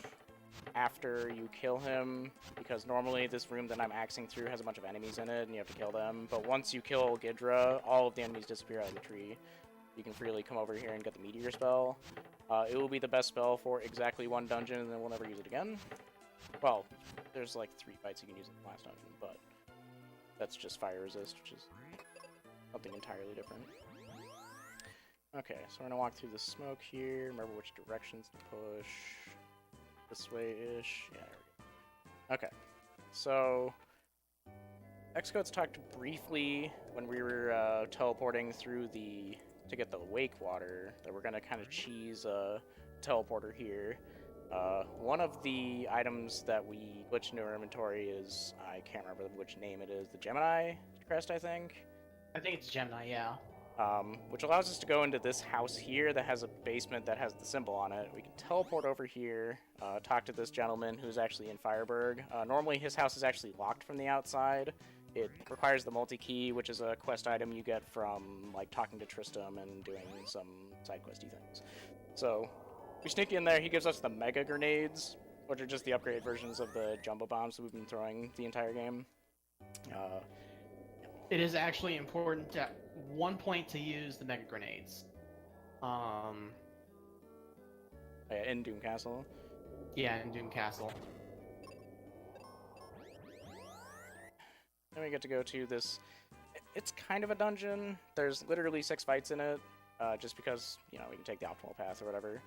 Speaker 3: after you kill him, because normally this room that I'm axing through has a bunch of enemies in it, and you have to kill them. But once you kill Gidra, all of the enemies disappear out of the tree. You can freely come over here and get the meteor spell. It will be the best spell for exactly 1 dungeon, and then we'll never use it again. Well, there's like 3 fights you can use in the last dungeon, but that's just fire resist, which is something entirely different. Okay, so we're gonna walk through the smoke here. Remember which directions to push. This way-ish. Yeah, there we go. Okay, so Xcodes talked briefly when we were teleporting through to get the wake water that we're gonna kind of cheese a teleporter here. One of the items that we glitched into our inventory is, I can't remember which name it is, the Gemini crest, I think?
Speaker 2: I think it's Gemini, yeah.
Speaker 3: Which allows us to go into this house here that has a basement that has the symbol on it. We can teleport over here, talk to this gentleman who's actually in Fireburg. Normally his house is actually locked from the outside, it requires the multi-key, which is a quest item you get from like talking to Tristram and doing some side questy things. So we sneak in there. He gives us the mega grenades, which are just the upgraded versions of the jumbo bombs that we've been throwing the entire game.
Speaker 2: It is actually important at one point to use the mega grenades.
Speaker 3: In Doom Castle.
Speaker 2: Yeah, in Doom Castle.
Speaker 3: Then we get to go to this. It's kind of a dungeon. There's literally 6 fights in it, just because, you know, we can take the optimal path or whatever.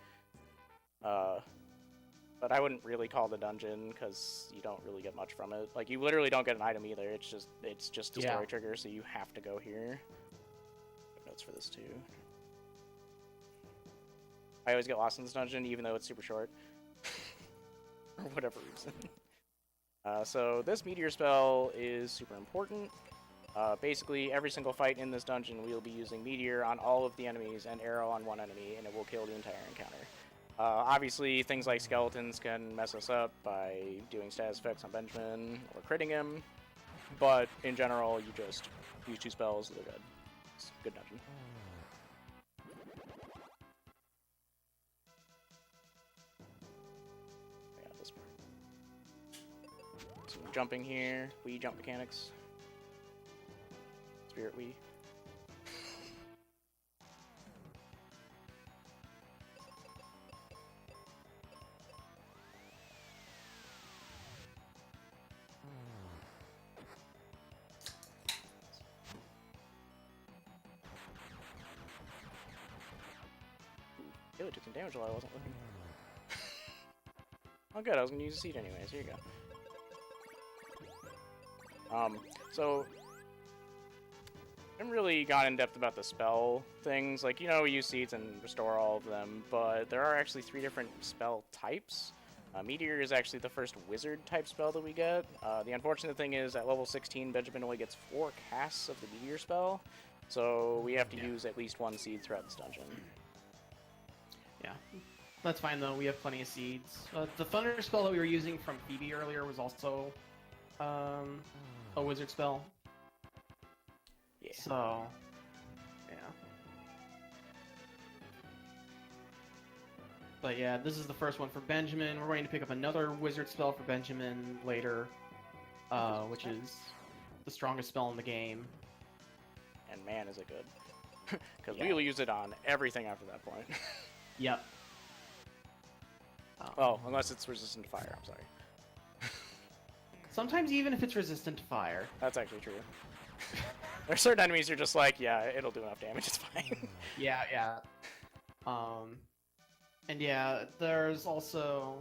Speaker 3: But I wouldn't really call it a dungeon because you don't really get much from it. Like, you literally don't get an item either. It's just a story trigger, so you have to go here. Notes for this too. I always get lost in this dungeon, even though it's super short. For whatever reason. So this meteor spell is super important. Basically, every single fight in this dungeon, we'll be using meteor on all of the enemies and arrow on one enemy, and it will kill the entire encounter. Obviously, things like skeletons can mess us up by doing status effects on Benjamin or critting him, but in general, you just use 2 spells, they're good. It's a good dungeon. Some jumping here, Wii jump mechanics. Spirit Wii. Really took some damage while I wasn't looking. Oh good, I was gonna use a seed anyways, here you go. So I haven't really gone in depth about the spell things. Like, you know, we use seeds and restore all of them, but there are actually 3 different spell types. Meteor is actually the first wizard type spell that we get. The unfortunate thing is at level 16, Benjamin only gets 4 casts of the meteor spell, so we have to use at least 1 seed throughout this dungeon.
Speaker 2: Yeah. That's fine though, we have plenty of seeds. The thunder spell that we were using from Phoebe earlier was also a wizard spell.
Speaker 3: Yeah.
Speaker 2: So, yeah. But yeah, this is the first one for Benjamin. We're going to pick up another wizard spell for Benjamin later, which is the strongest spell in the game.
Speaker 3: And man, is it good. Because we will use it on everything after that point.
Speaker 2: Yep.
Speaker 3: Oh, unless it's resistant to fire, I'm sorry.
Speaker 2: Sometimes even if it's resistant to fire.
Speaker 3: That's actually true. There are certain enemies you're just like, yeah, it'll do enough damage, it's fine.
Speaker 2: Yeah. And yeah, there's also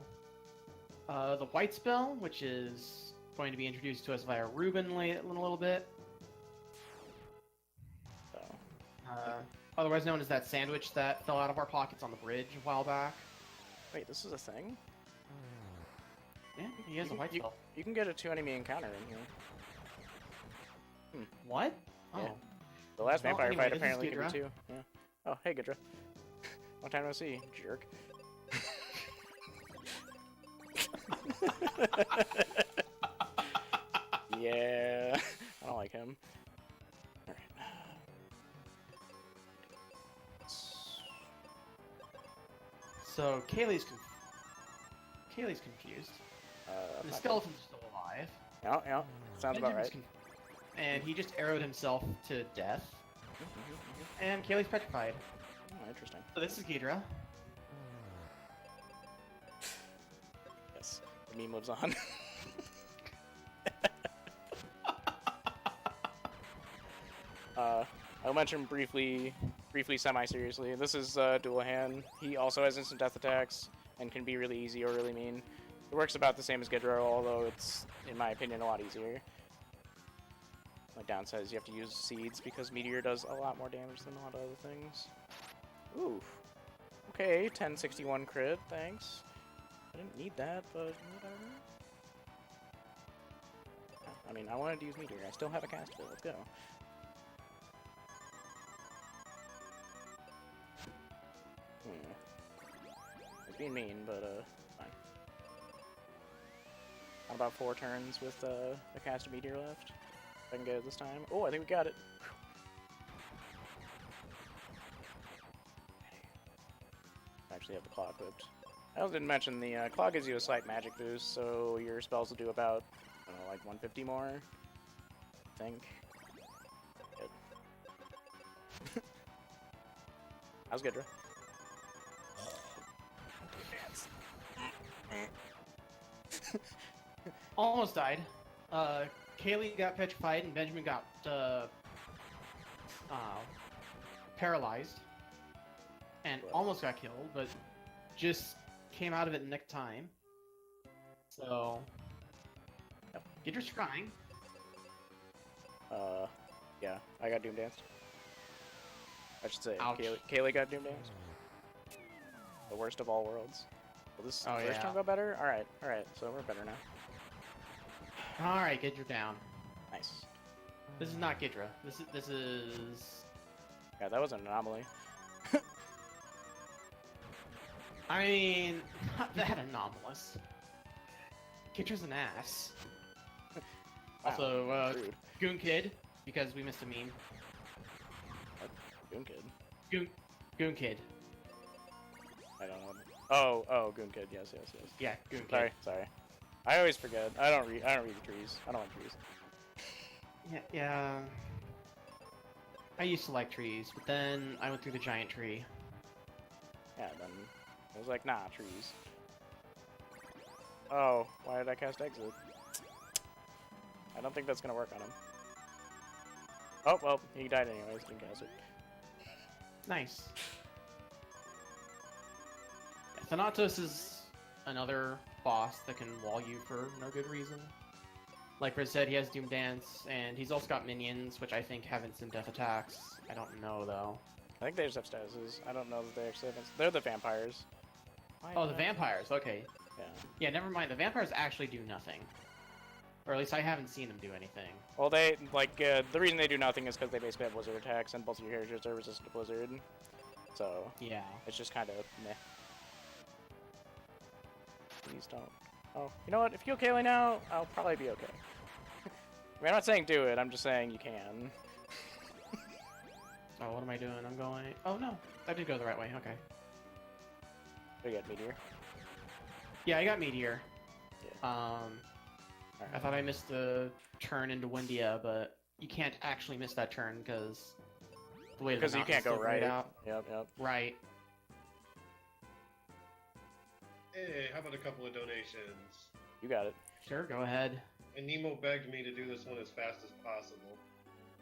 Speaker 2: the white spell, which is going to be introduced to us via Ruben in a little bit.
Speaker 3: So.
Speaker 2: Otherwise known as that sandwich that fell out of our pockets on the bridge a while back.
Speaker 3: Wait, this is a thing?
Speaker 2: Yeah, he has a white spell.
Speaker 3: You can get a 2-enemy encounter in here.
Speaker 2: What? Oh.
Speaker 3: Yeah. The last vampire
Speaker 2: anyway,
Speaker 3: fight
Speaker 2: this is
Speaker 3: apparently can
Speaker 2: Ghidra.
Speaker 3: be 2. Yeah. Oh, hey, Ghidra. Long time no see, jerk. Yeah. I don't like him. Alright.
Speaker 2: So Kaylee's confused. The skeleton's still alive.
Speaker 3: Yeah, sounds about right.
Speaker 2: And he just arrowed himself to death. And Kaylee's petrified.
Speaker 3: Oh, interesting.
Speaker 2: So this is Ghidra.
Speaker 3: Yes, the meme lives on. I'll mention briefly, semi-seriously. This is Dullahan. He also has instant death attacks and can be really easy or really mean. It works about the same as Ghidra, although it's, in my opinion, a lot easier. My downside is you have to use seeds because Meteor does a lot more damage than a lot of other things. Ooh. Okay, 1061 crit, thanks. I didn't need that, but whatever. I mean, I wanted to use Meteor. I still have a cast of it. Let's go. It's being mean, but fine. Got about 4 turns with a cast of Meteor left. I can get it this time. Oh, I think we got it. Actually have the claw equipped. I also didn't mention the claw gives you a slight magic boost, so your spells will do about, I don't know, like 150 more, I think. Good. How's Gidra?
Speaker 2: Almost died. Kaylee got petrified and Benjamin got paralyzed and almost got killed, but just came out of it in nick time. So, Gidra's trying.
Speaker 3: Yeah, I got Doom Danced. I should say,
Speaker 2: Ouch.
Speaker 3: Kaylee got Doom Danced. The worst of all worlds. Will this
Speaker 2: Oh,
Speaker 3: first
Speaker 2: yeah.
Speaker 3: turn go better? Alright, so we're better now.
Speaker 2: Alright, Gidra down.
Speaker 3: Nice.
Speaker 2: This is not Gidra. This is...
Speaker 3: Yeah, that was an anomaly.
Speaker 2: I mean, not that anomalous. Gidra's an ass. Also,
Speaker 3: Rude.
Speaker 2: Goon Kid, because we missed a meme.
Speaker 3: Goon Kid.
Speaker 2: Goon Kid.
Speaker 3: I don't know. Oh, Goon Kid. Yes.
Speaker 2: Yeah, Goon Kid.
Speaker 3: Sorry. I always forget. I don't read the trees. I don't like trees.
Speaker 2: Yeah. I used to like trees, but then I went through the giant tree.
Speaker 3: Yeah, then it was like, nah, trees. Oh, why did I cast Exit? I don't think that's gonna work on him. Oh, well, he died anyways, didn't cast it.
Speaker 2: Nice. Thanatos is another boss that can wall you for no good reason. Like Riz said, he has Doom Dance, and he's also got minions, which I think have instant death attacks. I don't know, though.
Speaker 3: I think they just have statuses. I don't know that they actually have. They're the vampires. Why
Speaker 2: Oh, the
Speaker 3: not?
Speaker 2: vampires, okay.
Speaker 3: Yeah.
Speaker 2: Yeah, never mind. The vampires actually do nothing. Or at least I haven't seen them do anything.
Speaker 3: Well, they, like, the reason they do nothing is because they basically have blizzard attacks, and both of your characters are resistant to blizzard. So,
Speaker 2: Yeah.
Speaker 3: it's just kind of meh. Please don't. Oh, you know what? If you kill Kaylee now, I'll probably be okay. I mean, I'm not saying do it, I'm just saying you can.
Speaker 2: Oh, what am I doing? I'm going... Oh, no. I did go the right way. Okay.
Speaker 3: We got Meteor.
Speaker 2: Yeah, I got Meteor.
Speaker 3: Yeah.
Speaker 2: I thought I missed the turn into Windia, but you can't actually miss that turn because the way the
Speaker 3: Because you can't go right
Speaker 2: out.
Speaker 3: Yep.
Speaker 2: Right.
Speaker 1: Hey, how about a couple of donations?
Speaker 3: You got it.
Speaker 2: Sure, go ahead.
Speaker 1: And Nemo begged me to do this one as fast as possible.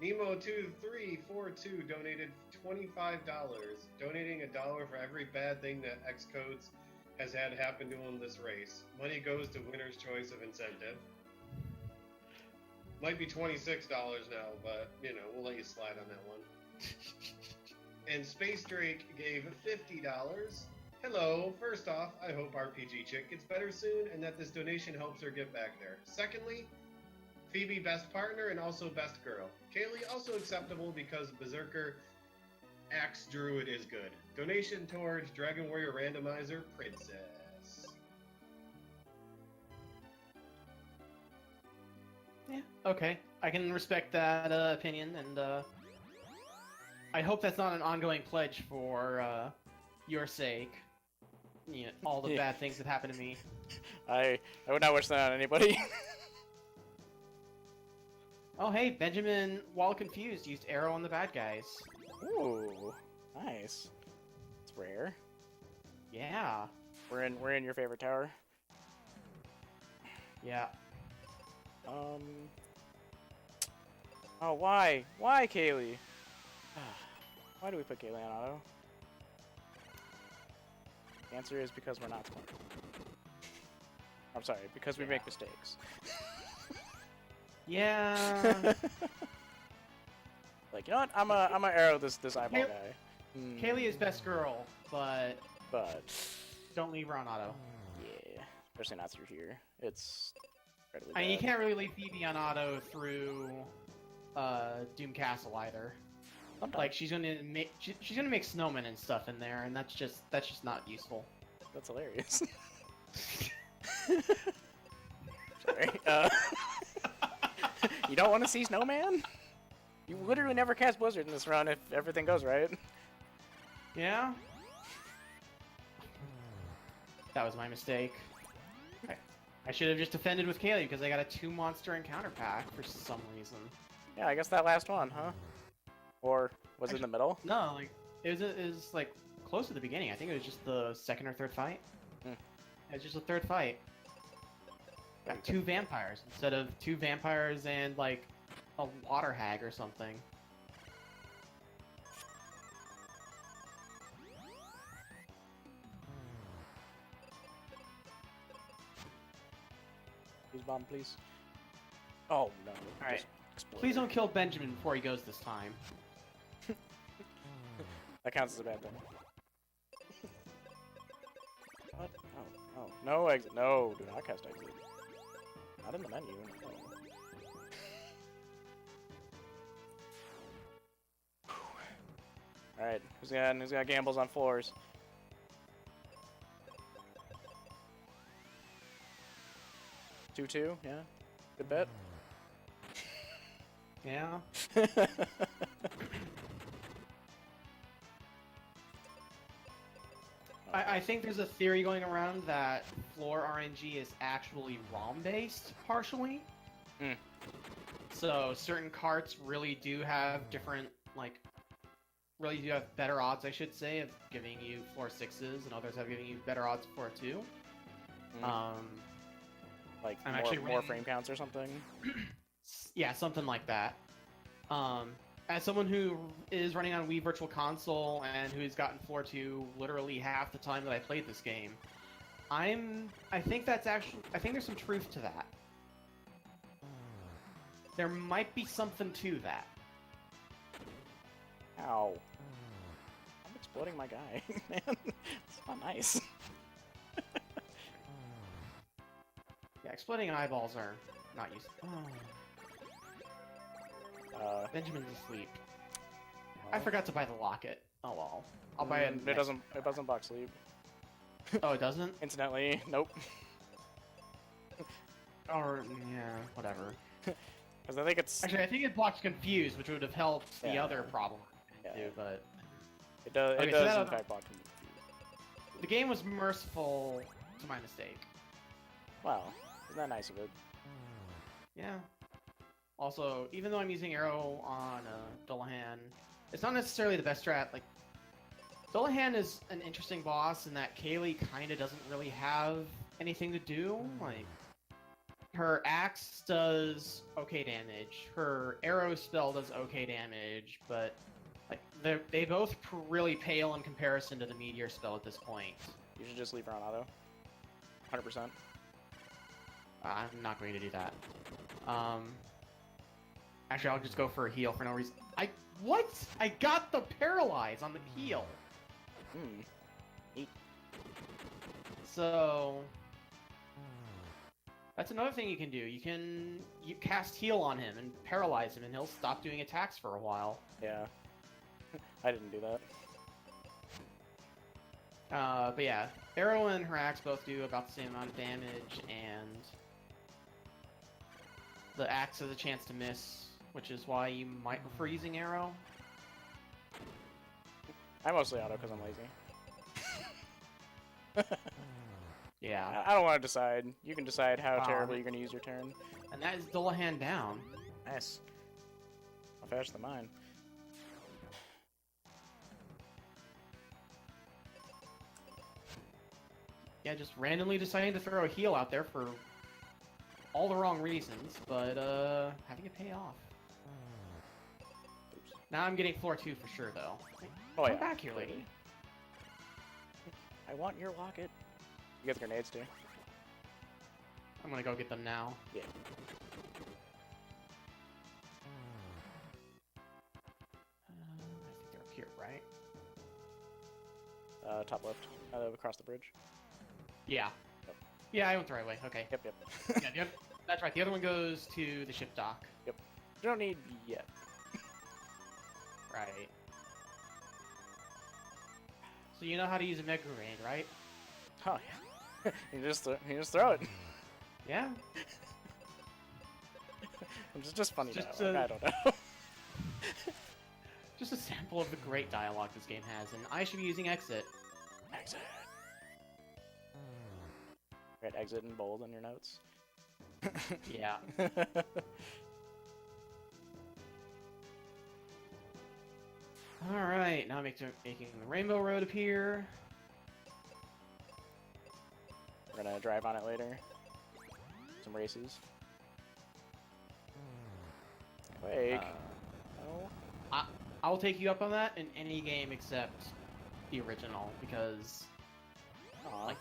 Speaker 1: Nemo2342 donated $25, donating $1 for every bad thing that Xcodes has had happen to him this race. Money goes to winner's choice of incentive. Might be $26 now, but, you know, we'll let you slide on that one. And Space Drake gave $50. Hello, first off, I hope RPG Chick gets better soon and that this donation helps her get back there. Secondly, Phoebe best partner and also best girl. Kaylee also acceptable because Berserker Axe Druid is good. Donation towards Dragon Warrior Randomizer Princess.
Speaker 2: Yeah, okay. I can respect that opinion, and I hope that's not an ongoing pledge for your sake. You know, all the bad things that happened to me.
Speaker 3: I would not wish that on anybody.
Speaker 2: Oh, hey, Benjamin, while confused, used arrow on the bad guys.
Speaker 3: Ooh, nice. It's rare.
Speaker 2: Yeah.
Speaker 3: We're in your favorite tower.
Speaker 2: Yeah.
Speaker 3: Oh, why? Why, Kaylee? Why do we put Kaylee on auto? The answer is because we're not smart. I'm sorry, because we make mistakes.
Speaker 2: Yeah.
Speaker 3: Like, you know what? I'm a arrow this eyeball guy.
Speaker 2: Kaylee is best girl, but
Speaker 3: But
Speaker 2: don't leave her on auto.
Speaker 3: yeah, especially not through here. It's incredibly
Speaker 2: I mean, you
Speaker 3: bad.
Speaker 2: can't really leave Phoebe on auto through Doom Castle either.
Speaker 3: Sometimes.
Speaker 2: Like she's gonna make snowmen and stuff in there, and that's just not useful.
Speaker 3: That's hilarious. Sorry. You don't want to see Snowman? You literally never cast Blizzard in this run if everything goes right.
Speaker 2: Yeah. That was my mistake. I should have just defended with Kaylee because I got a 2-monster encounter pack for some reason.
Speaker 3: Yeah, I guess that last one, huh? Or was it in the middle?
Speaker 2: No, like it was like close to the beginning. I think it was just the second or third fight.
Speaker 3: Hmm.
Speaker 2: It was just the third fight. Got 2 vampires instead of 2 vampires and like a water hag or something.
Speaker 3: Please bomb, please. Oh no!
Speaker 2: Alright.
Speaker 3: Explode.
Speaker 2: Please don't kill Benjamin before he goes this time.
Speaker 3: That counts as a bad thing. What? Oh, oh. No exit. No, do not cast exit. Not in the menu. No. Alright, who's got gambles on floors? Two, yeah. Good bet.
Speaker 2: Yeah. I think there's a theory going around that floor RNG is actually ROM-based, partially.
Speaker 3: Hmm.
Speaker 2: So certain carts really do have different, like, really do have better odds, I should say, of giving you floor 6s, and others have giving you better odds for 2.
Speaker 3: Like
Speaker 2: I'm
Speaker 3: more,
Speaker 2: actually
Speaker 3: more
Speaker 2: running-
Speaker 3: frame counts or something?
Speaker 2: Yeah, something like that. As someone who is running on Wii Virtual Console and who's gotten floor 2 literally half the time that I played this game, I think there's some truth to that. There might be something to that.
Speaker 3: Ow. I'm exploding my guy, man. It's not nice.
Speaker 2: Yeah, exploding eyeballs are not useful. Benjamin's asleep. I forgot to buy the locket. Oh well. I'll buy it.
Speaker 3: It doesn't block sleep.
Speaker 2: Oh, it doesn't?
Speaker 3: Incidentally, nope.
Speaker 2: Or yeah, whatever.
Speaker 3: Because I think it's
Speaker 2: Actually, I think it blocks confused, which would have helped the
Speaker 3: Yeah.
Speaker 2: other problem
Speaker 3: Yeah.
Speaker 2: too, but
Speaker 3: it does
Speaker 2: Okay,
Speaker 3: it
Speaker 2: so
Speaker 3: does
Speaker 2: that-
Speaker 3: in fact block confused.
Speaker 2: the game was merciful to my mistake.
Speaker 3: Wow, isn't that nice of it?
Speaker 2: Yeah. Also, even though I'm using Arrow on Dullahan, it's not necessarily the best strat. Like, Dullahan is an interesting boss in that Kaylee kind of doesn't really have anything to do. Like, her axe does okay damage, her arrow spell does okay damage, but like they both really pale in comparison to the meteor spell at this point.
Speaker 3: You should just leave her on auto. 100%.
Speaker 2: I'm not going to do that. Actually, I'll just go for a heal for no reason. What? I got the paralyze on the heal.
Speaker 3: Neat.
Speaker 2: So that's another thing you can do. You cast heal on him and paralyze him, and he'll stop doing attacks for a while.
Speaker 3: Yeah. I didn't do that.
Speaker 2: But yeah, Arrow and her axe both do about the same amount of damage, and the axe has a chance to miss, which is why you might prefer using Arrow.
Speaker 3: I mostly auto because I'm lazy.
Speaker 2: Yeah,
Speaker 3: I don't want to decide. You can decide how
Speaker 2: Um,
Speaker 3: terribly you're going to use your turn.
Speaker 2: and that is Dullahan down.
Speaker 3: Nice. I'll faster than mine.
Speaker 2: Yeah, just randomly deciding to throw a heal out there for all the wrong reasons, but having it pay off.
Speaker 3: Oops.
Speaker 2: Now I'm getting floor 2 for sure, though.
Speaker 3: Oh,
Speaker 2: Come
Speaker 3: yeah.
Speaker 2: back here, lady.
Speaker 3: I want your locket. You got the grenades too.
Speaker 2: I'm gonna go get them now.
Speaker 3: Yeah.
Speaker 2: I think they're up here, right?
Speaker 3: Top left. Across the bridge.
Speaker 2: Yeah.
Speaker 3: Yep.
Speaker 2: Yeah, I went the right way. Okay.
Speaker 3: Yep, yep.
Speaker 2: Yeah, that's right. The other one goes to the ship dock.
Speaker 3: You don't need yet.
Speaker 2: Right. So you know how to use a Mega Grenade, right?
Speaker 3: Oh yeah. you just throw it.
Speaker 2: Yeah.
Speaker 3: just funny
Speaker 2: Just
Speaker 3: dialogue,
Speaker 2: a-
Speaker 3: I don't know.
Speaker 2: Just a sample of the great dialogue this game has, and I should be using exit.
Speaker 3: Exit. Write exit in bold on your notes.
Speaker 2: Yeah. Alright, now making the Rainbow Road appear.
Speaker 3: We're gonna drive on it later. Some races. Quake. No.
Speaker 2: I'll take you up on that in any game except the original, because
Speaker 3: Aw.
Speaker 2: like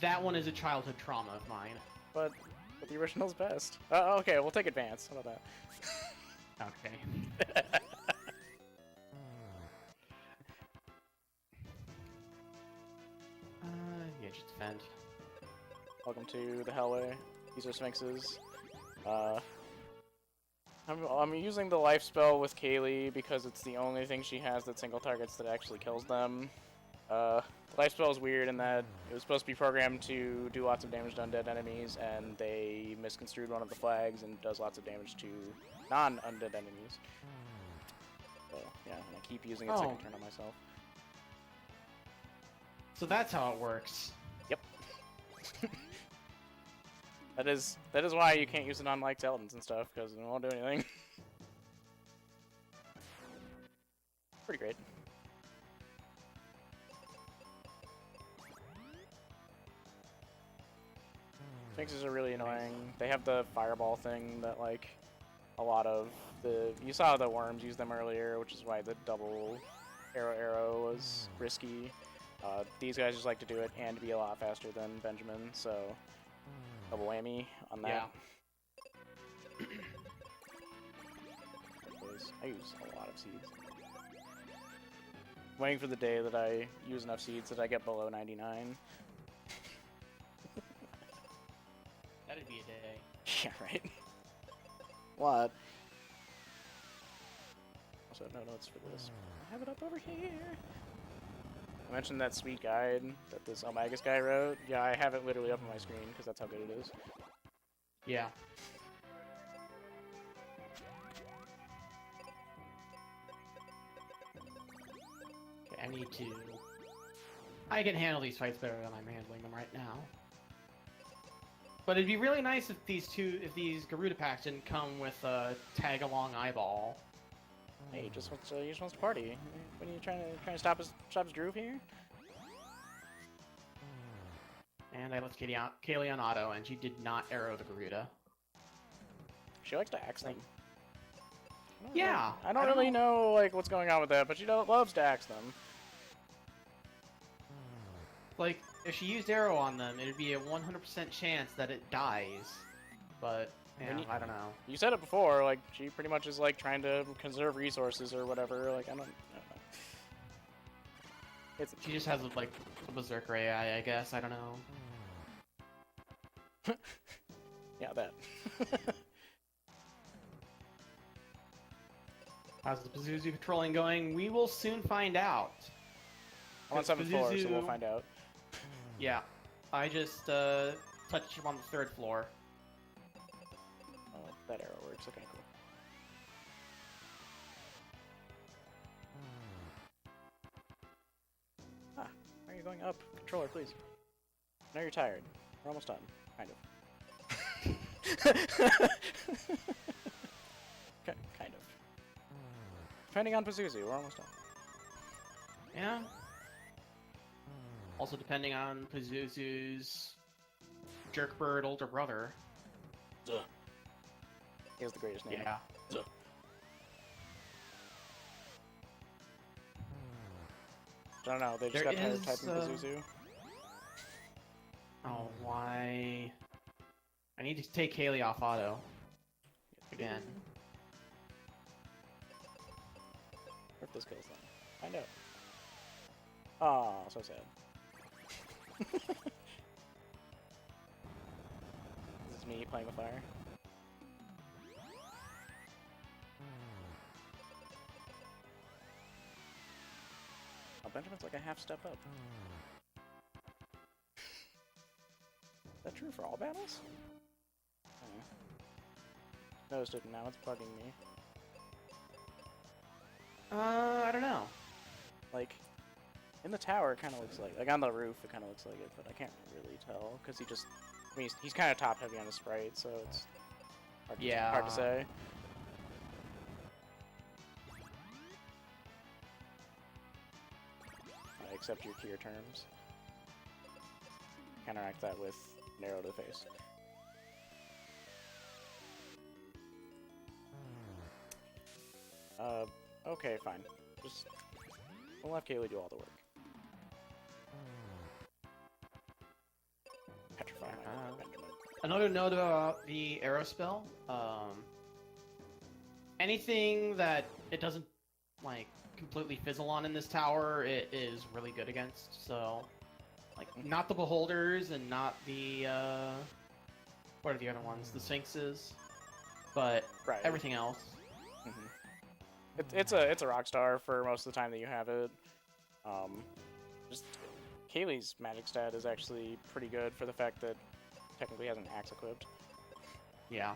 Speaker 2: that one is a childhood trauma of mine.
Speaker 3: But the original's best. Oh, okay, we'll take advance. How about
Speaker 2: Okay.
Speaker 3: that?
Speaker 2: Yeah, just defend.
Speaker 3: Welcome to the Hellway. These are Sphinxes. I'm using the life spell with Kaylee because it's the only thing she has that single targets that actually kills them. The life spell is weird in that it was supposed to be programmed to do lots of damage to undead enemies, and they misconstrued one of the flags and does lots of damage to non-undead enemies. So, yeah, and I keep using it second turn on myself.
Speaker 2: So that's how it works.
Speaker 3: Yep. That is why you can't use it on like Skeletons and stuff, because it won't do anything. Pretty great. Sphinxes are really annoying. They have the fireball thing that like a lot of you saw the worms use them earlier, which is why the double arrow was risky. These guys just like to do it and be a lot faster than Benjamin, so double whammy on that.
Speaker 2: Yeah.
Speaker 3: I use a lot of seeds. Waiting for the day that I use enough seeds that I get below 99.
Speaker 2: That'd be a day.
Speaker 3: Yeah, right. What? Also, no notes for this. I have it up over here. I mentioned that sweet guide that this Omegas guy wrote. Yeah, I have it literally up on my screen because that's how good it is.
Speaker 2: Yeah. Okay, I need to... I can handle these fights better than I'm handling them right now. But it'd be really nice if these Garuda packs didn't come with a tag-along eyeball.
Speaker 3: Hey, he just wants to party. What are you trying to stop his groove here?
Speaker 2: And I left Kaylee on auto, and she did not arrow the Garuda.
Speaker 3: She likes to axe them.
Speaker 2: Yeah,
Speaker 3: I don't really know like what's going on with that, but she loves to axe them.
Speaker 2: Like, if she used arrow on them, it'd be a 100% chance that it dies. But, yeah, I don't know.
Speaker 3: You said it before, like, she pretty much is, like, trying to conserve resources or whatever, like, I don't know.
Speaker 2: She just has, like, a Berserker AI, I guess, I don't know.
Speaker 3: Yeah, that.
Speaker 2: How's the Pazuzu patrolling going? We will soon find out.
Speaker 3: I'm on 7th floor, so we'll find out.
Speaker 2: Yeah, I just touched him on the 3rd floor.
Speaker 3: Oh, that arrow works. Okay, cool. Ah, why are you going up? Controller, please. I know you're tired. We're almost done. Kind of. Kind of. Depending on Pazuzu, we're almost done.
Speaker 2: Yeah. Also depending on Pazuzu's jerkbird older brother.
Speaker 3: Duh. He has the greatest name.
Speaker 2: Yeah.
Speaker 3: Duh. I don't know, they just got tired of typing Pazuzu.
Speaker 2: Oh, why? I need to take Kaylee off auto. Again.
Speaker 3: What if this kills them? Find out. Aw, so sad. This is me playing with fire. Oh, Benjamin's like a half step up. Is that true for all battles? noticed it, and now it's bugging me.
Speaker 2: I don't know.
Speaker 3: Like, in the tower, it kind of looks like on the roof, it kind of looks like it, but I can't really tell because he just. I mean, he's kind of top heavy on his sprite, so it's hard to say. I accept your tier terms. Counteract that with narrow to the face. Okay, fine. Just we'll let Kaylee do all the work. Petrify my Benjamin.
Speaker 2: Another note about the arrow spell. Anything that it doesn't like completely fizzle on in this tower, it is really good against. So, like, not the beholders and not the what are the other ones? The sphinxes, but everything else.
Speaker 3: It's a rock star for most of the time that you have it. Just Kaylee's magic stat is actually pretty good for the fact that technically has an axe equipped.
Speaker 2: Yeah.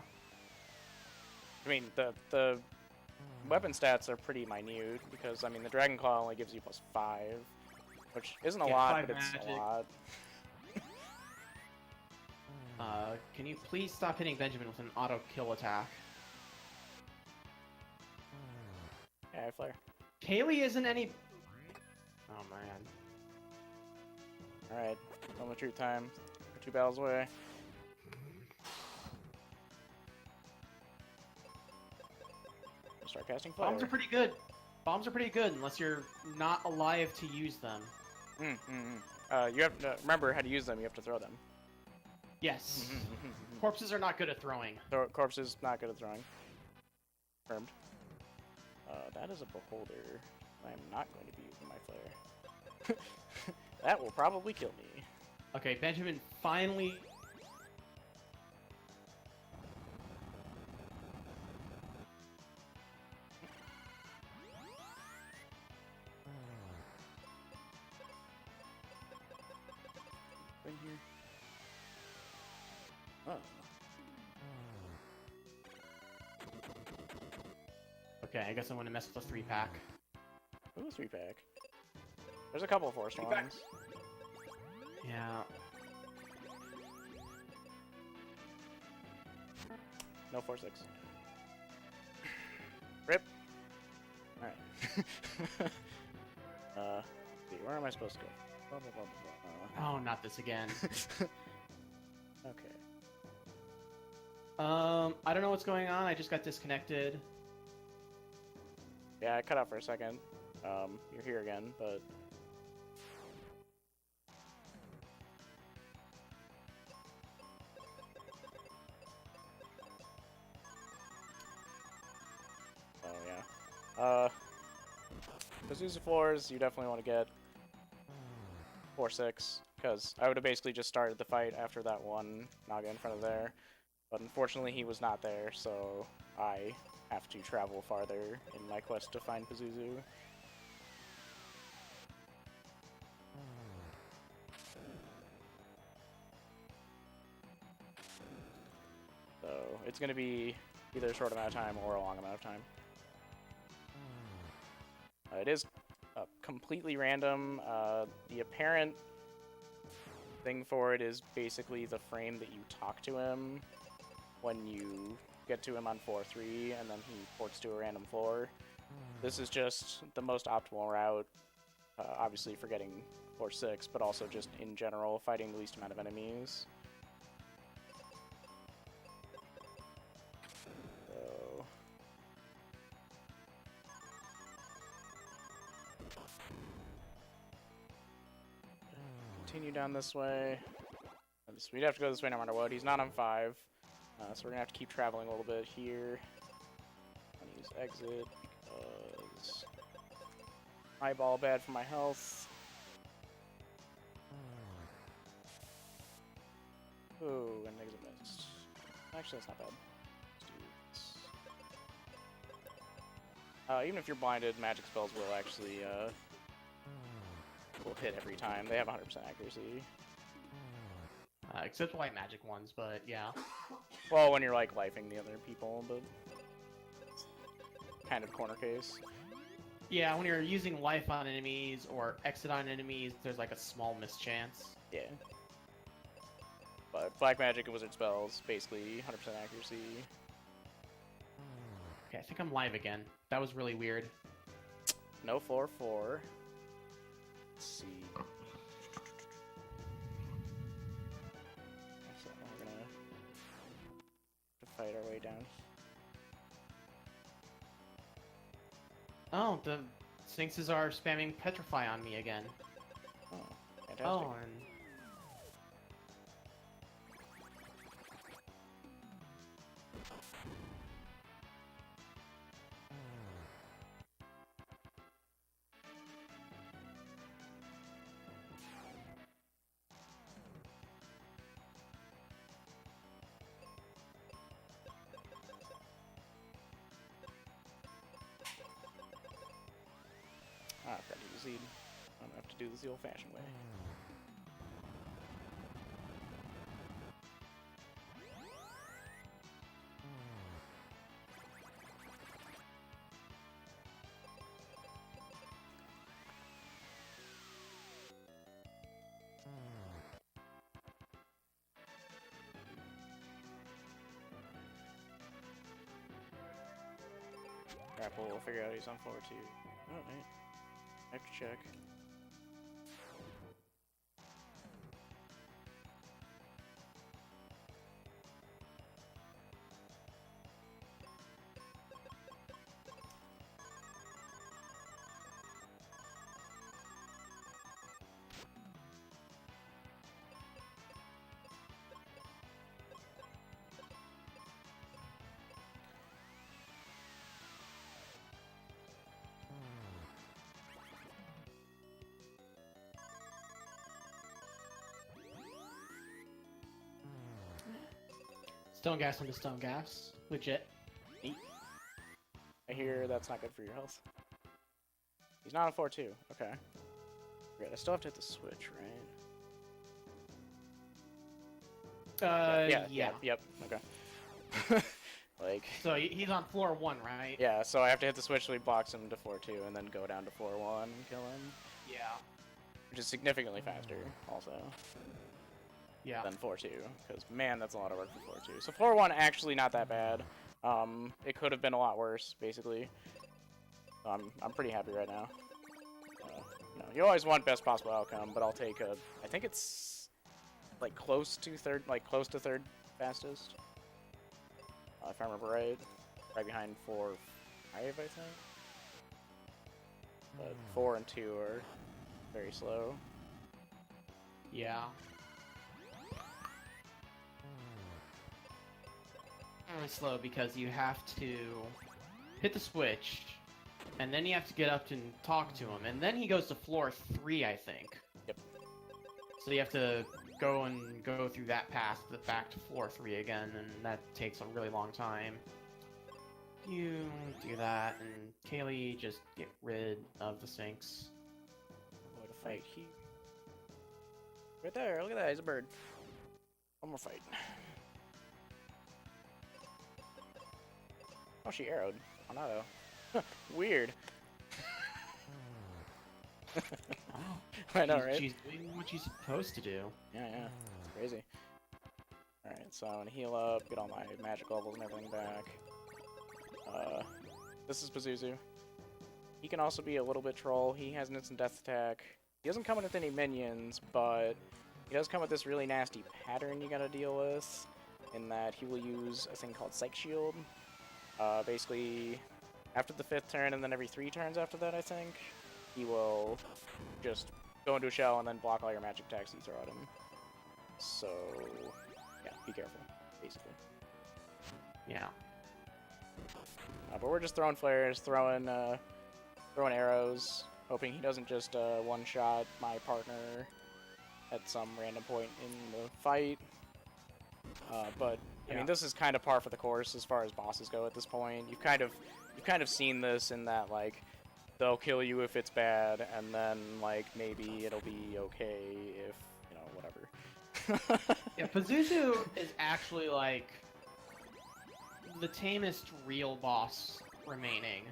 Speaker 3: I mean, the weapon stats are pretty minute because, I mean, the Dragon Claw only gives you +5, which isn't a lot, but it's a lot.
Speaker 2: Can you please stop hitting Benjamin with an auto kill attack?
Speaker 3: Yeah, I flare.
Speaker 2: Kaylee isn't any. Oh man.
Speaker 3: Alright, moment of truth time. We're 2 battles away. Start casting fire.
Speaker 2: Bombs are pretty good. Bombs are pretty good unless you're not alive to use them.
Speaker 3: You have to remember how to use them. You have to throw them.
Speaker 2: Yes. Corpses are not good at throwing.
Speaker 3: Corpses not good at throwing. Confirmed. That is a beholder. I am not going to be using my flare. That will probably kill me.
Speaker 2: Okay, Benjamin finally.
Speaker 3: Right here. Oh.
Speaker 2: Okay, I guess I'm gonna mess with the 3-pack.
Speaker 3: Ooh, 3-pack. There's a couple of forced ones.
Speaker 2: Yeah.
Speaker 3: No 4-6. Rip. Alright. See, where am I supposed to go? Blah, blah, blah, blah,
Speaker 2: Oh, not this again.
Speaker 3: Okay.
Speaker 2: I don't know what's going on. I just got disconnected.
Speaker 3: Yeah, I cut out for a second. You're here again, but... Oh, yeah. Pazuzu floors, you definitely want to get 4-6, because I would have basically just started the fight after that one Naga in front of there. But unfortunately he was not there, so I have to travel farther in my quest to find Pazuzu. So it's going to be either a short amount of time or a long amount of time. It is completely random. The apparent thing for it is basically the frame that you talk to him when you get to him on 4-3, and then he ports to a random floor. This is just the most optimal route, obviously for getting 4-6, but also just in general fighting the least amount of enemies. So... continue down this way. We'd have to go this way no matter what. He's not on 5. So we're going to have to keep traveling a little bit here. I'm going to use exit because eyeball bad for my health. Ooh, and exit missed. Actually, that's not bad. Let's do this. Even if you're blinded, magic spells will actually will hit every time. They have 100% accuracy.
Speaker 2: except white magic ones, but yeah.
Speaker 3: Well, when you're like lifing the other people, but it's kind of corner case.
Speaker 2: Yeah, when you're using life on enemies or exit on enemies, there's like a small mischance.
Speaker 3: Yeah. But black magic and wizard spells, basically 100% accuracy.
Speaker 2: Okay, I think I'm live again. That was really weird.
Speaker 3: No floor 4. Let's see. So we're gonna fight our way down.
Speaker 2: Oh, the Sphinxes are spamming Petrify on me again.
Speaker 3: Oh, fantastic.
Speaker 2: Oh, and...
Speaker 3: Ah, I've got to use Zed. I'm gonna have to do this the old-fashioned way. Grapple, we'll figure out he's on floor 2. Alright. I have to check.
Speaker 2: Stone gas into stone gas. Legit.
Speaker 3: Neat. I hear that's not good for your health. He's not on 4-2. Okay. Great. I still have to hit the switch, right? Yep. Okay. Like.
Speaker 2: So he's on floor 1, right?
Speaker 3: Yeah, so I have to hit the switch so he blocks him to 4-2 and then go down to 4-1 and kill him.
Speaker 2: Yeah.
Speaker 3: Which is significantly faster, also.
Speaker 2: Yeah.
Speaker 3: Than 4-2, because man, that's a lot of work for 4-2. So 4-1 actually not that bad. It could have been a lot worse, basically. So I'm pretty happy right now. You know, you always want best possible outcome, but I'll take a. I think it's like close to third fastest. If I remember right, right behind 4-5, I think. But 4 and 2 are very slow.
Speaker 2: Yeah. Really slow because you have to hit the switch, and then you have to get up and talk to him, and then he goes to floor 3, I think.
Speaker 3: Yep.
Speaker 2: So you have to go through that path back to floor 3 again, and that takes a really long time. You do that, and Kaylee just get rid of the Sphinx.
Speaker 3: What a fight! Right there, look at that, he's a bird. One more fight. Oh, she arrowed. Oh, no. Weird.
Speaker 2: Oh,
Speaker 3: I know, right?
Speaker 2: She's doing what she's supposed to do.
Speaker 3: Yeah, it's crazy. Alright, so I'm gonna heal up, get all my magic levels and everything back. This is Pazuzu. He can also be a little bit troll. He has an instant death attack. He doesn't come in with any minions, but he does come with this really nasty pattern you gotta deal with, in that he will use a thing called Psych Shield. Basically, after the 5th turn and then every 3 turns after that, I think, he will just go into a shell and then block all your magic attacks you throw at him. So, yeah, be careful, basically.
Speaker 2: Yeah.
Speaker 3: But we're just throwing flares, throwing arrows, hoping he doesn't just one-shot my partner at some random point in the fight. But I mean, this is kind of par for the course as far as bosses go at this point. You've kind of seen this in that, like, they'll kill you if it's bad, and then like maybe it'll be okay if, you know, whatever.
Speaker 2: Yeah, Pazuzu is actually like the tamest real boss remaining.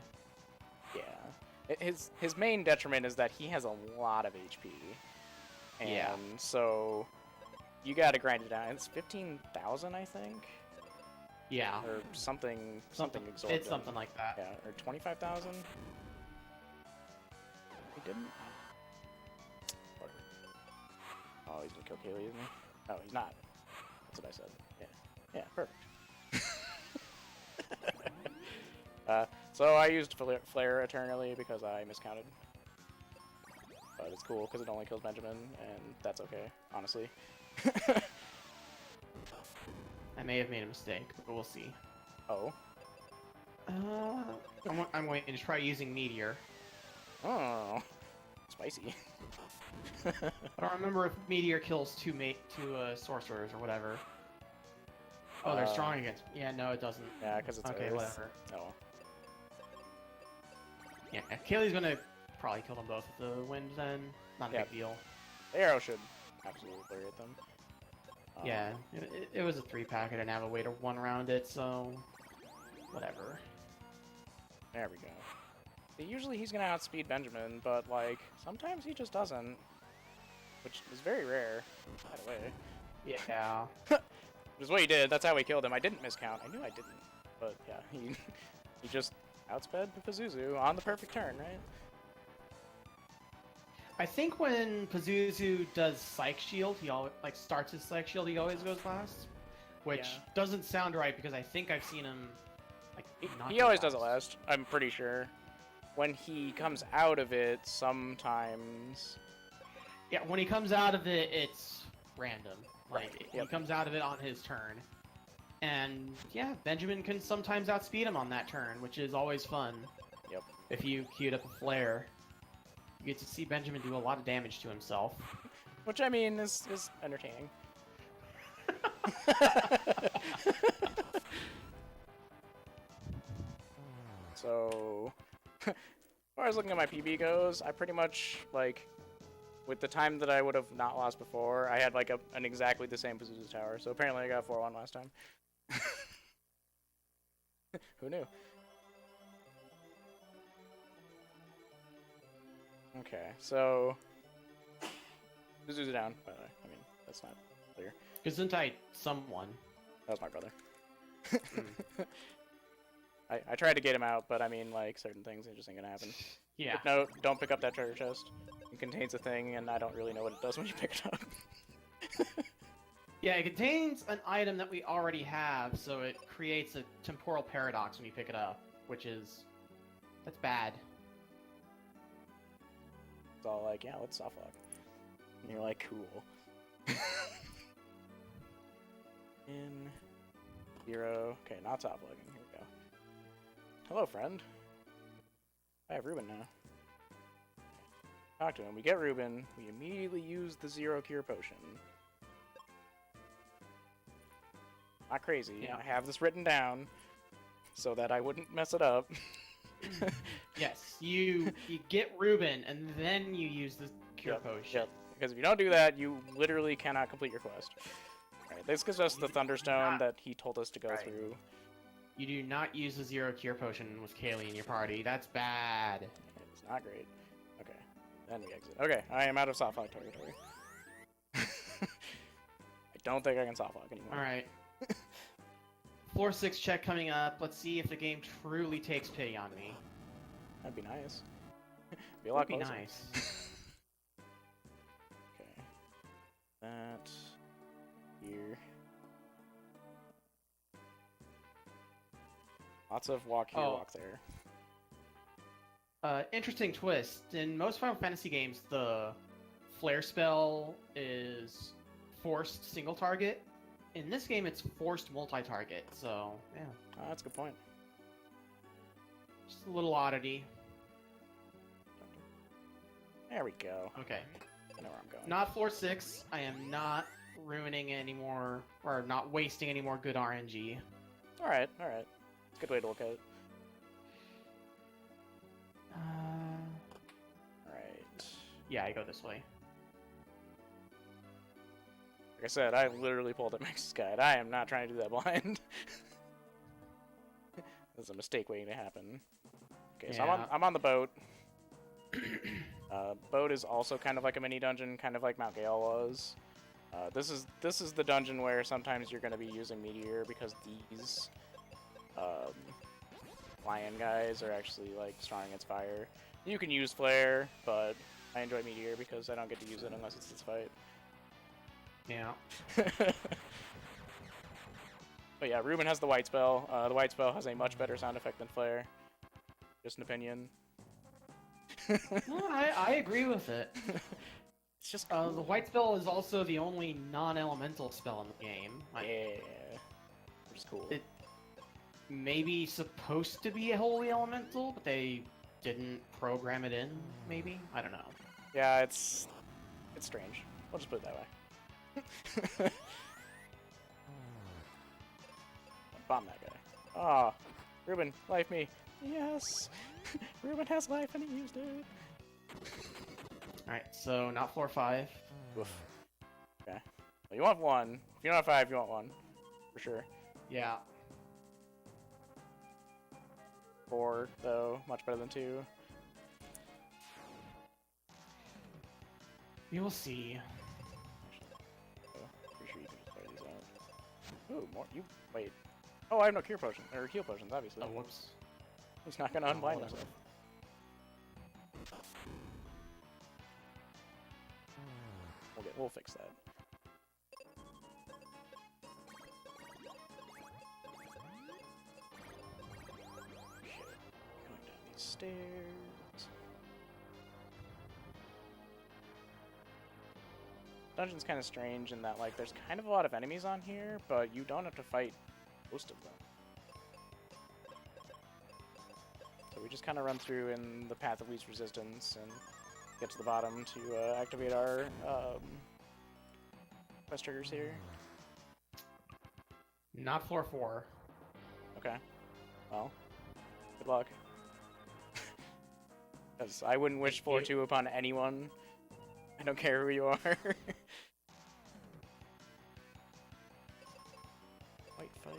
Speaker 3: Yeah. His main detriment is that he has a lot of HP. And
Speaker 2: Yeah.
Speaker 3: so you gotta grind it down. It's 15,000, I think?
Speaker 2: Yeah.
Speaker 3: Or something exorbitant.
Speaker 2: It's something like that.
Speaker 3: Yeah, or 25,000? He didn't? Whatever. Oh, he's gonna kill Kaylee, isn't he? No, he's not. That's what I said. Yeah. Yeah, perfect. So I used Flare eternally because I miscounted. But it's cool because it only kills Benjamin, and that's okay, honestly.
Speaker 2: I may have made a mistake, but we'll see.
Speaker 3: Oh.
Speaker 2: I'm going to try using Meteor.
Speaker 3: Oh. Spicy.
Speaker 2: I don't remember if Meteor kills two sorcerers or whatever. Oh, they're strong against. Yeah, no, it doesn't.
Speaker 3: Yeah, because it's
Speaker 2: okay,
Speaker 3: Earth.
Speaker 2: whatever.
Speaker 3: Oh.
Speaker 2: Yeah, Kaylee's gonna probably kill them both with the wind then. Not a big deal.
Speaker 3: The arrow should absolutely obliterate them.
Speaker 2: Yeah, it was a 3-pack. I didn't have a way to one-round it, so whatever.
Speaker 3: There we go. Usually he's gonna outspeed Benjamin, but like sometimes he just doesn't, which is very rare, by the way.
Speaker 2: Yeah.
Speaker 3: Which is what he did. That's how he killed him. I didn't miscount. I knew I didn't, but yeah, he just outsped Pazuzu on the perfect turn, right?
Speaker 2: I think when Pazuzu does Psych Shield, he always starts his Psych Shield. He always goes last, which doesn't sound right because I think I've seen him
Speaker 3: he always does it last. I'm pretty sure. When he comes out of it, sometimes.
Speaker 2: Yeah, when he comes out of it, it's random. He comes out of it on his turn, and yeah, Benjamin can sometimes outspeed him on that turn, which is always fun.
Speaker 3: Yep.
Speaker 2: If you queued up a flare, you get to see Benjamin do a lot of damage to himself.
Speaker 3: Which, I mean, is entertaining. So, as far as looking at my PB goes, I pretty much, with the time that I would have not lost before, I had, an exactly the same Pazuzu tower. So apparently I got 4-1 last time. Who knew? Okay, so Pazuzu down, by the way. I mean, that's not clear.
Speaker 2: Gesundheit, someone.
Speaker 3: That was my brother. I tried to get him out, but I mean, certain things, it just ain't gonna happen.
Speaker 2: Yeah.
Speaker 3: But no, don't pick up that treasure chest. It contains a thing, and I don't really know what it does when you pick it up.
Speaker 2: Yeah, it contains an item that we already have, so it creates a temporal paradox when you pick it up, that's bad.
Speaker 3: It's all yeah, let's softlock. And you're like, cool. In 0. Okay, not softlogging. Here we go. Hello, friend. I have Ruben now. Talk to him. We get Ruben. We immediately use the 0 cure potion. Not crazy.
Speaker 2: Yeah.
Speaker 3: I have this written down so that I wouldn't mess it up.
Speaker 2: Yes, you get Ruben, and then you use the cure potion.
Speaker 3: Yep. Because if you don't do that, you literally cannot complete your quest. Alright, this gives us the Thunderstone that he told us to go through.
Speaker 2: You do not use the 0 cure potion with Kaylee in your party. That's bad.
Speaker 3: It's not great. Okay, then we exit. Okay, I am out of softlock territory. I don't think I can softlock anymore.
Speaker 2: Alright. Floor 6 check coming up. Let's see if the game truly takes pity on me.
Speaker 3: That'd be nice. Be a lot closer.
Speaker 2: Nice.
Speaker 3: Okay. That here. Lots of walk here, walk there.
Speaker 2: Interesting twist. In most Final Fantasy games, the flare spell is forced single target. In this game, it's forced multi-target, so, yeah.
Speaker 3: That's a good point.
Speaker 2: Just a little oddity.
Speaker 3: There we go.
Speaker 2: Okay.
Speaker 3: I know where I'm going.
Speaker 2: Not floor 6. I am not ruining any more, or not wasting any more good RNG.
Speaker 3: Alright, alright. It's a good way to look at it.
Speaker 2: Alright. Yeah, I go this way.
Speaker 3: Like I said, I literally pulled up Max's guide. I am not trying to do that blind. There's a mistake waiting to happen. Okay, so I'm on the boat. Boat is also kind of like a mini dungeon, kind of like Mount Gale was. This is the dungeon where sometimes you're going to be using Meteor because these lion guys are actually like strong against fire. You can use Flare, but I enjoy Meteor because I don't get to use it unless it's this fight.
Speaker 2: Yeah.
Speaker 3: But yeah, Ruben has the white spell. The white spell has a much better sound effect than Flare. Just an opinion.
Speaker 2: No, I agree with it.
Speaker 3: It's just
Speaker 2: the white spell is also the only non-elemental spell in the game.
Speaker 3: yeah, which is cool.
Speaker 2: It may be supposed to be a holy elemental, but they didn't program it in. Maybe, I don't know.
Speaker 3: Yeah, it's strange. I'll just put it that way. Bomb that guy. Ah, Ruben, life me. Yes, Ruben has life and he used it.
Speaker 2: Alright, so not 4 or 5.
Speaker 3: Oof. Okay. Well, you want 1. If you don't have 5, you want 1. For sure.
Speaker 2: Yeah.
Speaker 3: 4, though. Much better than 2.
Speaker 2: We will see.
Speaker 3: Pretty sure you can just fire these out. Ooh, more. You. Wait. Oh, I have no cure potion. Or heal potions, obviously.
Speaker 2: Oh, whoops.
Speaker 3: He's not gonna unblind
Speaker 2: whatever.
Speaker 3: himself. We'll fix that. Okay, going down these stairs. Dungeon's kind of strange in that, like, there's kind of a lot of enemies on here, but you don't have to fight most of them. So we just kind of run through in the path of least resistance and get to the bottom to activate our quest triggers here.
Speaker 2: Not floor 4.
Speaker 3: Okay. Well, good luck. Because I wouldn't wish floor 2 upon anyone. I don't care who you are. White fight.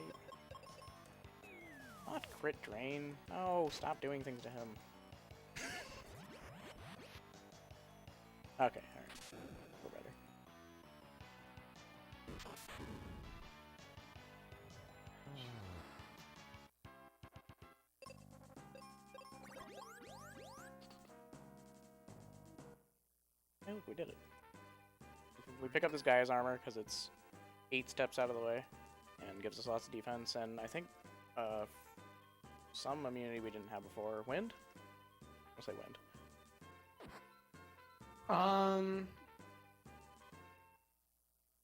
Speaker 3: Not crit drain. No, stop doing things to him. Okay, alright. We're better. Oh, we did it. We pick up this guy's armor because it's 8 steps out of the way and gives us lots of defense, and I think some immunity we didn't have before. Wind? I'll say wind. I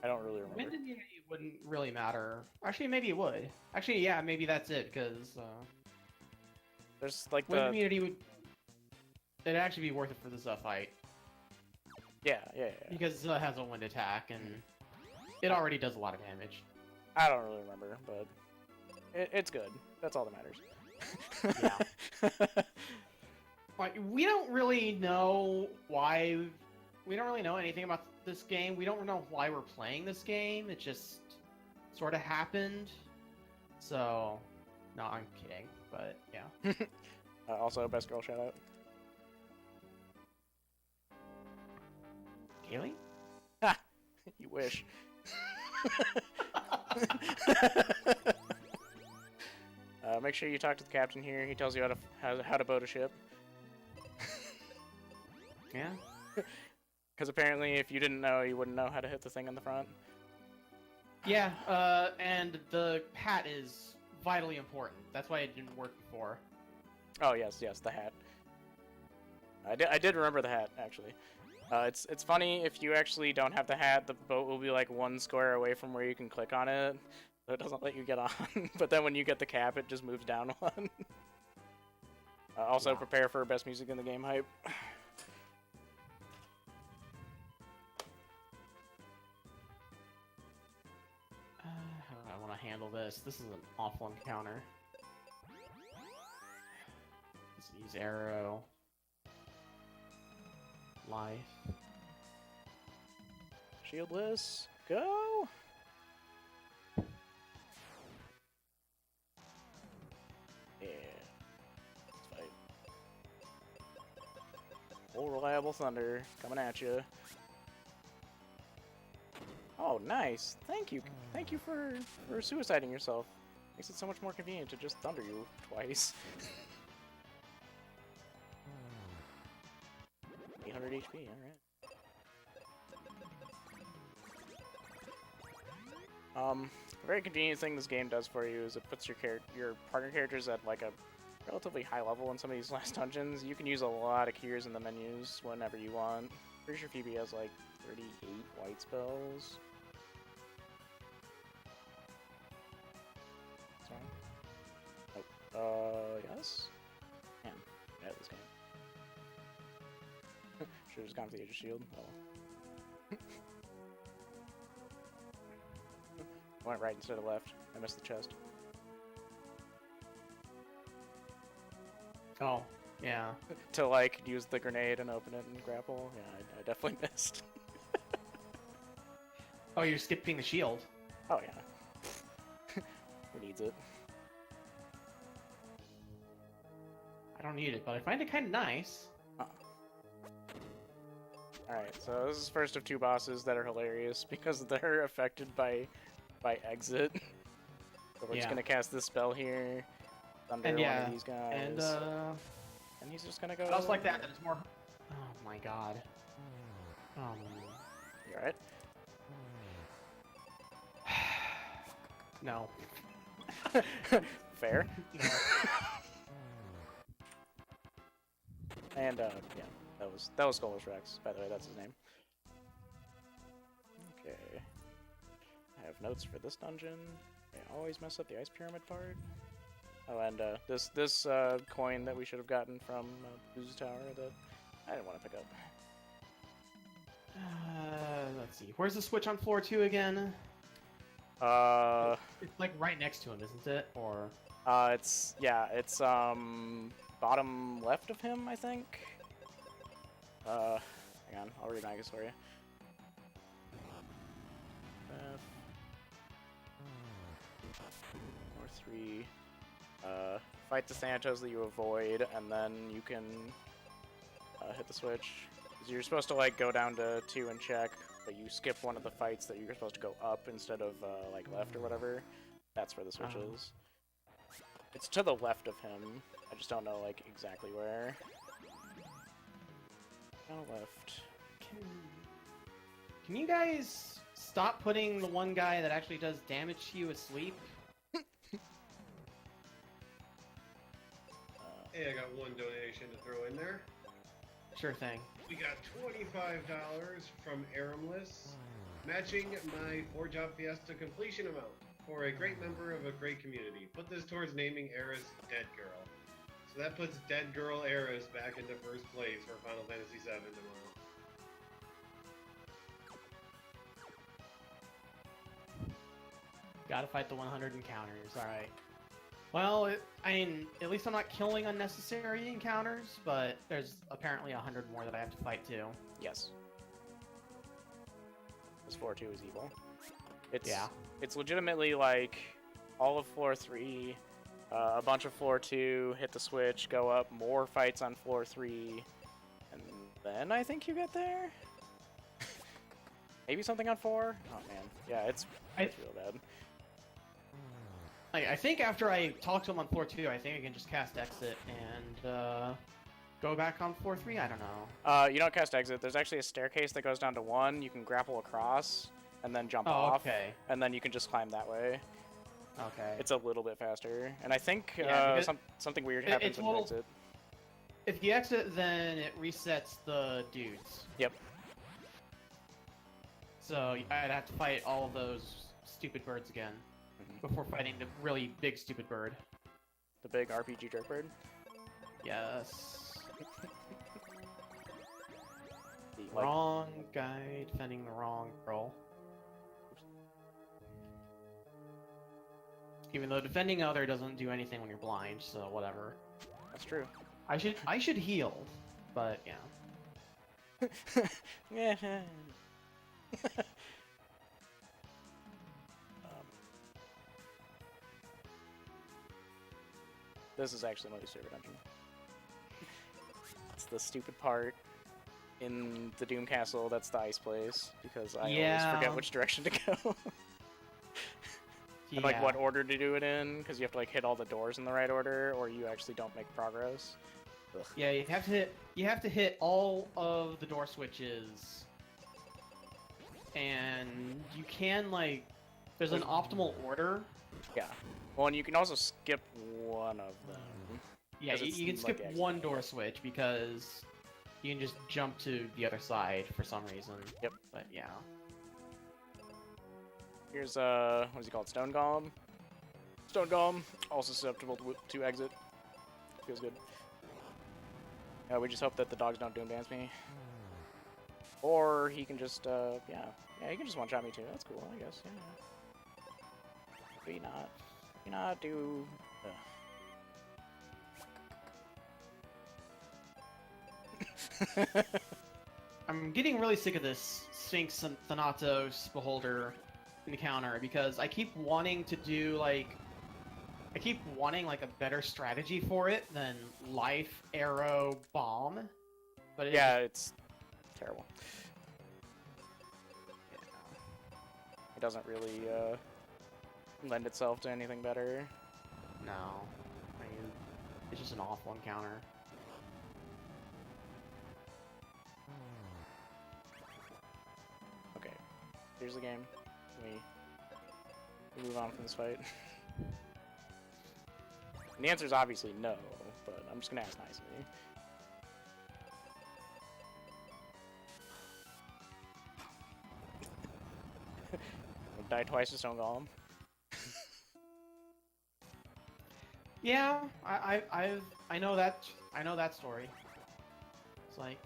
Speaker 3: don't really remember.
Speaker 2: Wind immunity wouldn't really matter. Actually, maybe it would. Actually, yeah, maybe that's it, because
Speaker 3: There's like
Speaker 2: wind
Speaker 3: the
Speaker 2: immunity would... It'd actually be worth it for this fight.
Speaker 3: yeah.
Speaker 2: Because it has a wind attack, and it already does a lot of damage.
Speaker 3: I don't really remember, but it's good. That's all that matters.
Speaker 2: Yeah. Like, we don't really know why... We don't really know anything about this game. We don't know why we're playing this game. It just sort of happened. So, no, I'm kidding. But, yeah.
Speaker 3: Also, best girl shout out.
Speaker 2: Kaylee?
Speaker 3: Ha! You wish. Make sure you talk to the captain here. He tells you how to boat a ship.
Speaker 2: Yeah?
Speaker 3: Because apparently, if you didn't know, you wouldn't know how to hit the thing on the front.
Speaker 2: Yeah, and the hat is vitally important. That's why it didn't work before.
Speaker 3: Oh yes, the hat. I did remember the hat actually. It's funny if you actually don't have the hat, the boat will be like 1 square away from where you can click on it, so it doesn't let you get on. But then when you get the cap, it just moves down 1. Also,
Speaker 2: Yeah.
Speaker 3: prepare for best music in the game hype.
Speaker 2: How do I want to handle this? This is an awful encounter. Let's use arrow. Life.
Speaker 3: Shieldless. go. Yeah. Let's fight. Old reliable thunder coming at you. Oh, nice. Thank you. Thank you for suiciding yourself. Makes it so much more convenient to just thunder you twice. 800 HP, alright. A very convenient thing this game does for you is it puts your partner characters at like a relatively high level in some of these last dungeons. You can use a lot of keys in the menus whenever you want. Pretty sure Phoebe has like 38 white spells. Yes? Man, yeah, this game. Should've just gone for the Aegis Shield. Oh. Went right instead of left. I missed the chest.
Speaker 2: Oh, yeah.
Speaker 3: To, like, use the grenade and open it and grapple. Yeah, I definitely missed.
Speaker 2: Oh, you're skipping the shield.
Speaker 3: Oh, yeah. Who needs it?
Speaker 2: I don't need it, but I find it kind of nice.
Speaker 3: Alright, so this is first of two bosses that are hilarious because they're affected by exit. So we're just gonna cast this spell here, thunder one of these guys, and he's just gonna go.
Speaker 2: Spells like that is more. Oh my god.
Speaker 3: You alright?
Speaker 2: No.
Speaker 3: Fair.
Speaker 2: No.
Speaker 3: And yeah, that was Skullers Rex, by the way, that's his name. Okay. I have notes for this dungeon. I always mess up the ice pyramid part. Oh, and this coin that we should have gotten from Boo's Tower that I didn't want to pick up.
Speaker 2: Let's see. Where's the switch on floor 2 again? It's like right next to him, isn't it? Or
Speaker 3: it's bottom left of him, I think. Hang on, I'll read Magus for you. Or 3. Fight the Thanatos that you avoid, and then you can hit the switch. So you're supposed to like go down to 2 and check, but you skip one of the fights that you're supposed to go up instead of like left or whatever. That's where the switch is. It's to the left of him. I just don't know like exactly where. Left.
Speaker 2: Can you guys stop putting the one guy that actually does damage to you asleep?
Speaker 1: Hey, I got one donation to throw in there.
Speaker 2: Sure thing.
Speaker 1: We got $25 from Aramless, matching my 4-job fiesta completion amount for a great member of a great community. Put this towards naming Aerith Dead Girl. So that puts Dead Girl Aerith back into first place for Final Fantasy VII tomorrow.
Speaker 2: Gotta fight the 100 encounters, alright. Well, I mean, at least I'm not killing unnecessary encounters, but there's apparently 100 more that I have to fight too.
Speaker 3: Yes. This floor 2 is evil. It's legitimately like all of floor 3, a bunch of floor 2, hit the switch, go up, more fights on floor 3, and then I think you get there? Maybe something on 4? Oh man, yeah, it's real bad.
Speaker 2: I think after I talk to him on floor 2, I think I can just cast exit and go back on floor 3. I don't know.
Speaker 3: You don't cast exit. There's actually a staircase that goes down to 1. You can grapple across and then jump off.
Speaker 2: Okay.
Speaker 3: And then you can just climb that way.
Speaker 2: Okay.
Speaker 3: It's a little bit faster. And I think something weird happens when you exit.
Speaker 2: If you exit, then it resets the dudes.
Speaker 3: Yep.
Speaker 2: So I'd have to fight all of those stupid birds again. Before fighting the really big stupid bird.
Speaker 3: The big RPG jerk bird?
Speaker 2: Yes. Wrong guy defending the wrong girl. Even though defending other doesn't do anything when you're blind, so whatever.
Speaker 3: That's true.
Speaker 2: I should heal, but yeah.
Speaker 3: Yeah. This is actually my least favorite dungeon. It's the stupid part in the Doom Castle that's the ice place, because I always forget which direction to go. And like what order to do it in, because you have to like hit all the doors in the right order, or you actually don't make progress. Ugh.
Speaker 2: Yeah, you have to hit all of the door switches, and you can like there's an optimal order.
Speaker 3: Yeah. Well, and you can also skip one of them.
Speaker 2: Yeah, you can skip one door switch because you can just jump to the other side for some reason.
Speaker 3: Yep.
Speaker 2: But yeah.
Speaker 3: Here's what is he called? Stone Golem. Stone Golem, also susceptible to exit. Feels good. We just hope that the dogs don't doom dance me. Or he can just yeah, he can just one shot me too. That's cool, I guess. Yeah. Maybe not. Maybe not do.
Speaker 2: I'm getting really sick of this Sphinx and Thanatos Beholder encounter because I keep wanting to do like a better strategy for it than life, arrow, bomb. But
Speaker 3: yeah, it's terrible.
Speaker 2: Yeah.
Speaker 3: It doesn't really lend itself to anything better.
Speaker 2: No, I mean it's just an awful encounter.
Speaker 3: Okay, here's the game. We move on from this fight. And the answer is obviously no, but I'm just gonna ask nicely. I'll die twice to Stone Golem.
Speaker 2: Yeah, I know that story. It's like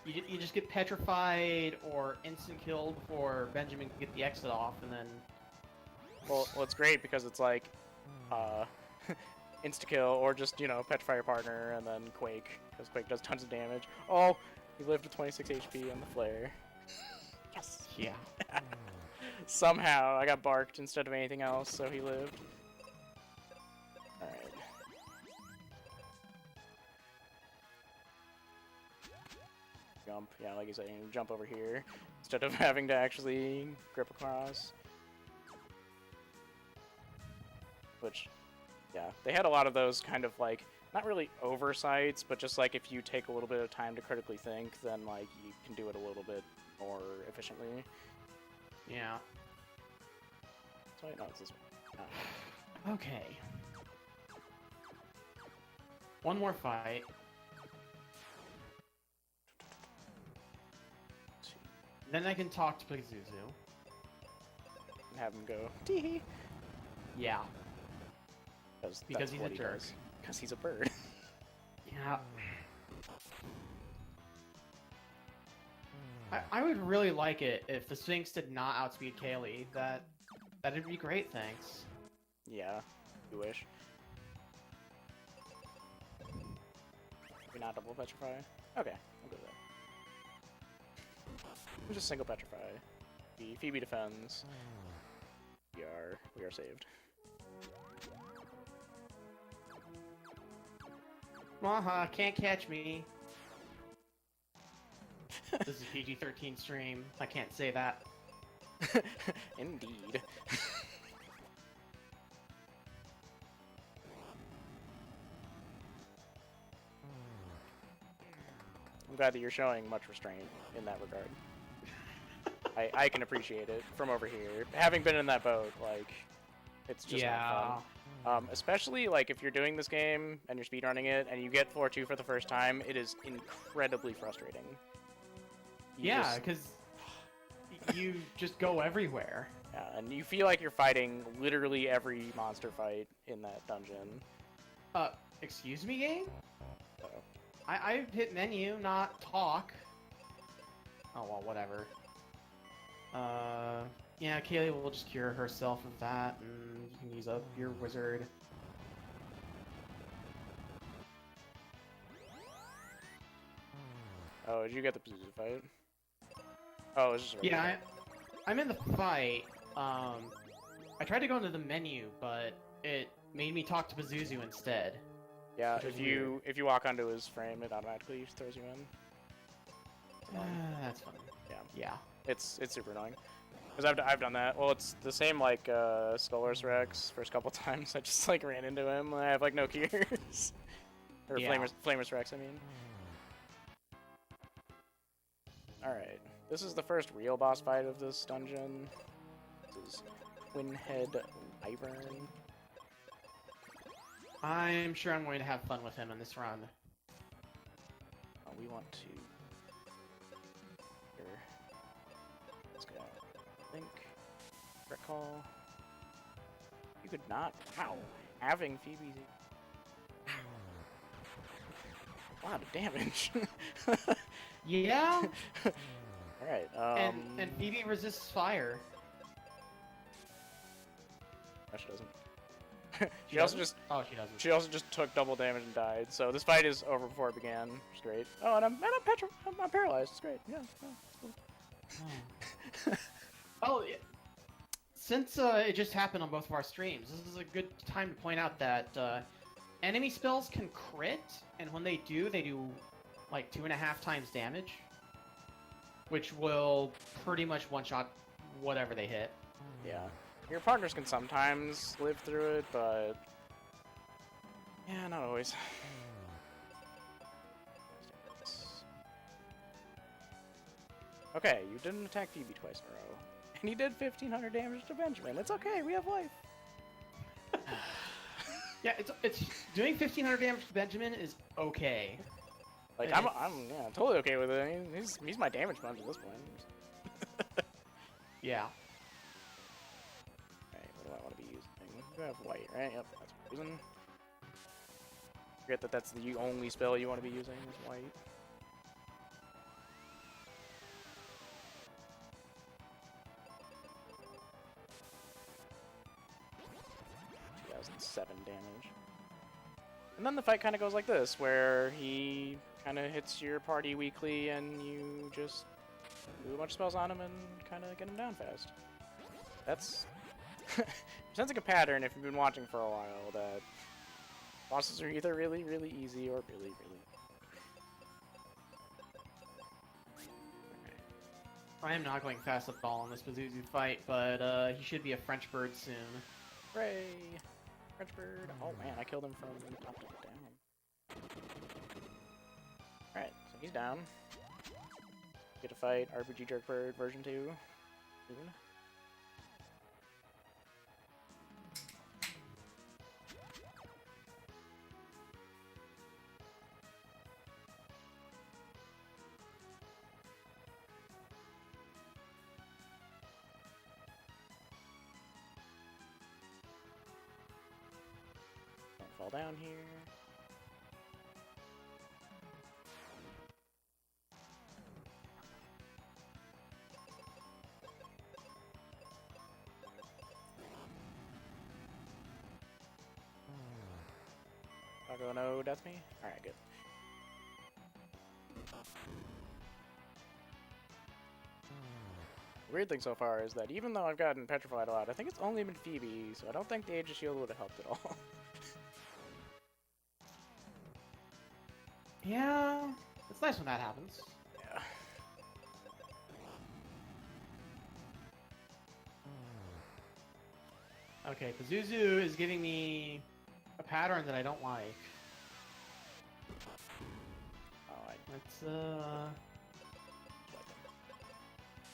Speaker 2: you just get petrified or instant killed before Benjamin can get the exit off, and then.
Speaker 3: Well, it's great because it's like, insta-kill, or just, you know, petrify your partner, and then Quake, because Quake does tons of damage. Oh, he lived with 26 HP on the flare. Yes!
Speaker 2: Yeah.
Speaker 3: Somehow, I got barked instead of anything else, so he lived. Alright. Jump, yeah, like you said, you jump over here, instead of having to actually grip across. Which, yeah, they had a lot of those kind of like, not really oversights, but just like if you take a little bit of time to critically think, then like you can do it a little bit more efficiently.
Speaker 2: Yeah.
Speaker 3: So no, it's this one. Oh.
Speaker 2: Okay. One more fight. Then I can talk to Pazuzu.
Speaker 3: And have him go, tee-hee.
Speaker 2: Yeah.
Speaker 3: Because
Speaker 2: he's a jerk.
Speaker 3: Because he's a bird.
Speaker 2: Yeah. I would really like it if the Sphinx did not outspeed Kaylee. That'd be great, thanks.
Speaker 3: Yeah, you wish. Maybe not double petrify? Okay, I'll go with that. We'll just single petrify. Phoebe defends. We are saved.
Speaker 2: Haha, can't catch me. This is a PG-13 stream. I can't say that.
Speaker 3: Indeed. I'm glad that you're showing much restraint in that regard. I can appreciate it from over here. Having been in that boat, like, it's just not fun. Especially, like, if you're doing this game and you're speedrunning it and you get floor 2 for the first time, it is incredibly frustrating.
Speaker 2: Yeah, because you just go everywhere.
Speaker 3: Yeah, and you feel like you're fighting literally every monster fight in that dungeon.
Speaker 2: Excuse me, game?
Speaker 3: So.
Speaker 2: I hit menu, not talk. Oh, well, whatever. Yeah, Kaylee will just cure herself of that, and you can use up your wizard.
Speaker 3: Oh, did you get the Pazuzu fight? Oh, it was just a
Speaker 2: Yeah, I'm in the fight. I tried to go into the menu, but it made me talk to Pazuzu instead.
Speaker 3: Yeah,
Speaker 2: Which is
Speaker 3: if you walk onto his frame, it automatically throws you in.
Speaker 2: That's fun.
Speaker 3: Yeah.
Speaker 2: Yeah.
Speaker 3: It's super annoying. Because I've done that. Well, it's the same like Skullers Rex first couple times. I just like ran into him. I have like no gears. Or
Speaker 2: Yeah.
Speaker 3: Flamers Rex, I mean. Alright. This is the first real boss fight of this dungeon. This is Twin Head Wyvern.
Speaker 2: I'm sure I'm going to have fun with him in this run.
Speaker 3: We want to... Here. Let's go. Think. Recall. You could not... Wow. Having Phoebe's... A lot of damage.
Speaker 2: Yeah.
Speaker 3: Alright,
Speaker 2: And Phoebe resists fire.
Speaker 3: No, she doesn't. She also just...
Speaker 2: Oh, she doesn't.
Speaker 3: She also just took double damage and died. So this fight is over before it began. Which is great. Oh, and I'm paralyzed. It's great. Yeah. Oh, it's cool.
Speaker 2: Oh, since it just happened on both of our streams, this is a good time to point out that enemy spells can crit, and when they do like 2.5 times damage, which will pretty much one-shot whatever they hit.
Speaker 3: Yeah. Your partners can sometimes live through it, but... Yeah, not always. Okay, you didn't attack Phoebe twice in a row. And he did 1,500 damage to Benjamin. It's okay, we have life.
Speaker 2: Yeah, it's doing 1,500 damage to Benjamin is okay.
Speaker 3: Like, I'm yeah, totally okay with it. I mean, he's my damage sponge at this point.
Speaker 2: Yeah.
Speaker 3: Alright, what do I want to be using? You have white, right? Yep, that's what I'm using. Forget that that's the only spell you want to be using is white. $2,007 damage. And then the fight kind of goes like this, where he kind of hits your party weakly and you just do a bunch of spells on him and kind of get him down fast. That's... sounds like a pattern if you've been watching for a while, that bosses are either really, really easy or really, really...
Speaker 2: I am not going fast at all in this Pazuzu fight, but he should be a French bird soon.
Speaker 3: Hooray! French bird. Oh man, I killed him from top to down. Alright, so he's down. Get to fight RPG Jerk Bird version 2 soon. Don't fall down here. Doggo, no death me? Alright, good. The weird thing so far is that even though I've gotten petrified a lot, I think it's only been Phoebe, so I don't think the Age of Shield would have helped at all.
Speaker 2: Yeah, it's nice when that happens.
Speaker 3: Yeah.
Speaker 2: Okay, Pazuzu is giving me a pattern that I don't like.
Speaker 3: Oh,
Speaker 2: Let's,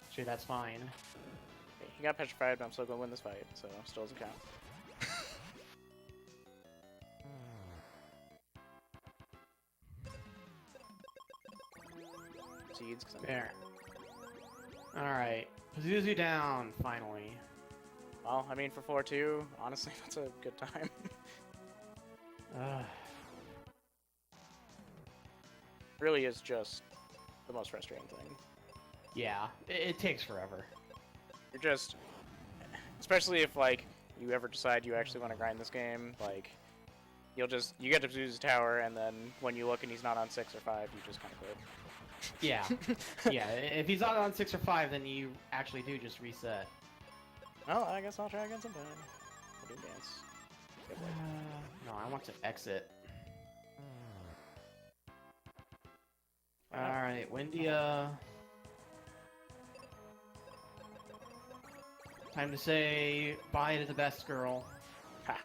Speaker 2: Actually, that's fine.
Speaker 3: okay, he got petrified, but I'm still gonna win this fight, so still doesn't count. Seeds, cause I'm
Speaker 2: There. Alright, Pazuzu down, finally.
Speaker 3: well, I mean, for floor 2, honestly, that's a good time. Really is just the most frustrating thing.
Speaker 2: Yeah, it takes forever.
Speaker 3: You're just, especially if like you ever decide you actually want to grind this game, like you get to Pazuzu's tower, and then when you look and he's not on 6 or 5, you just kind of quit.
Speaker 2: Yeah, yeah. If he's not on 6 or 5, then you actually do just reset.
Speaker 3: Well, I guess I'll try again sometime. We'll do dance. Good boy.
Speaker 2: No, I want to exit. Alright, Windia. Time to say bye to the best girl.
Speaker 3: Ha.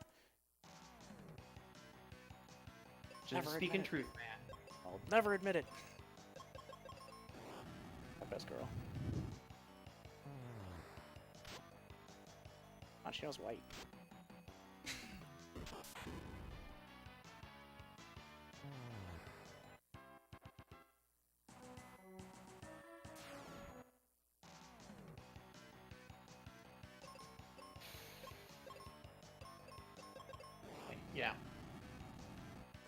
Speaker 2: Just
Speaker 3: Never
Speaker 2: speaking
Speaker 3: admit it.
Speaker 2: truth, man.
Speaker 3: I'll never admit it. My best girl. Oh, she knows white.
Speaker 2: Yeah.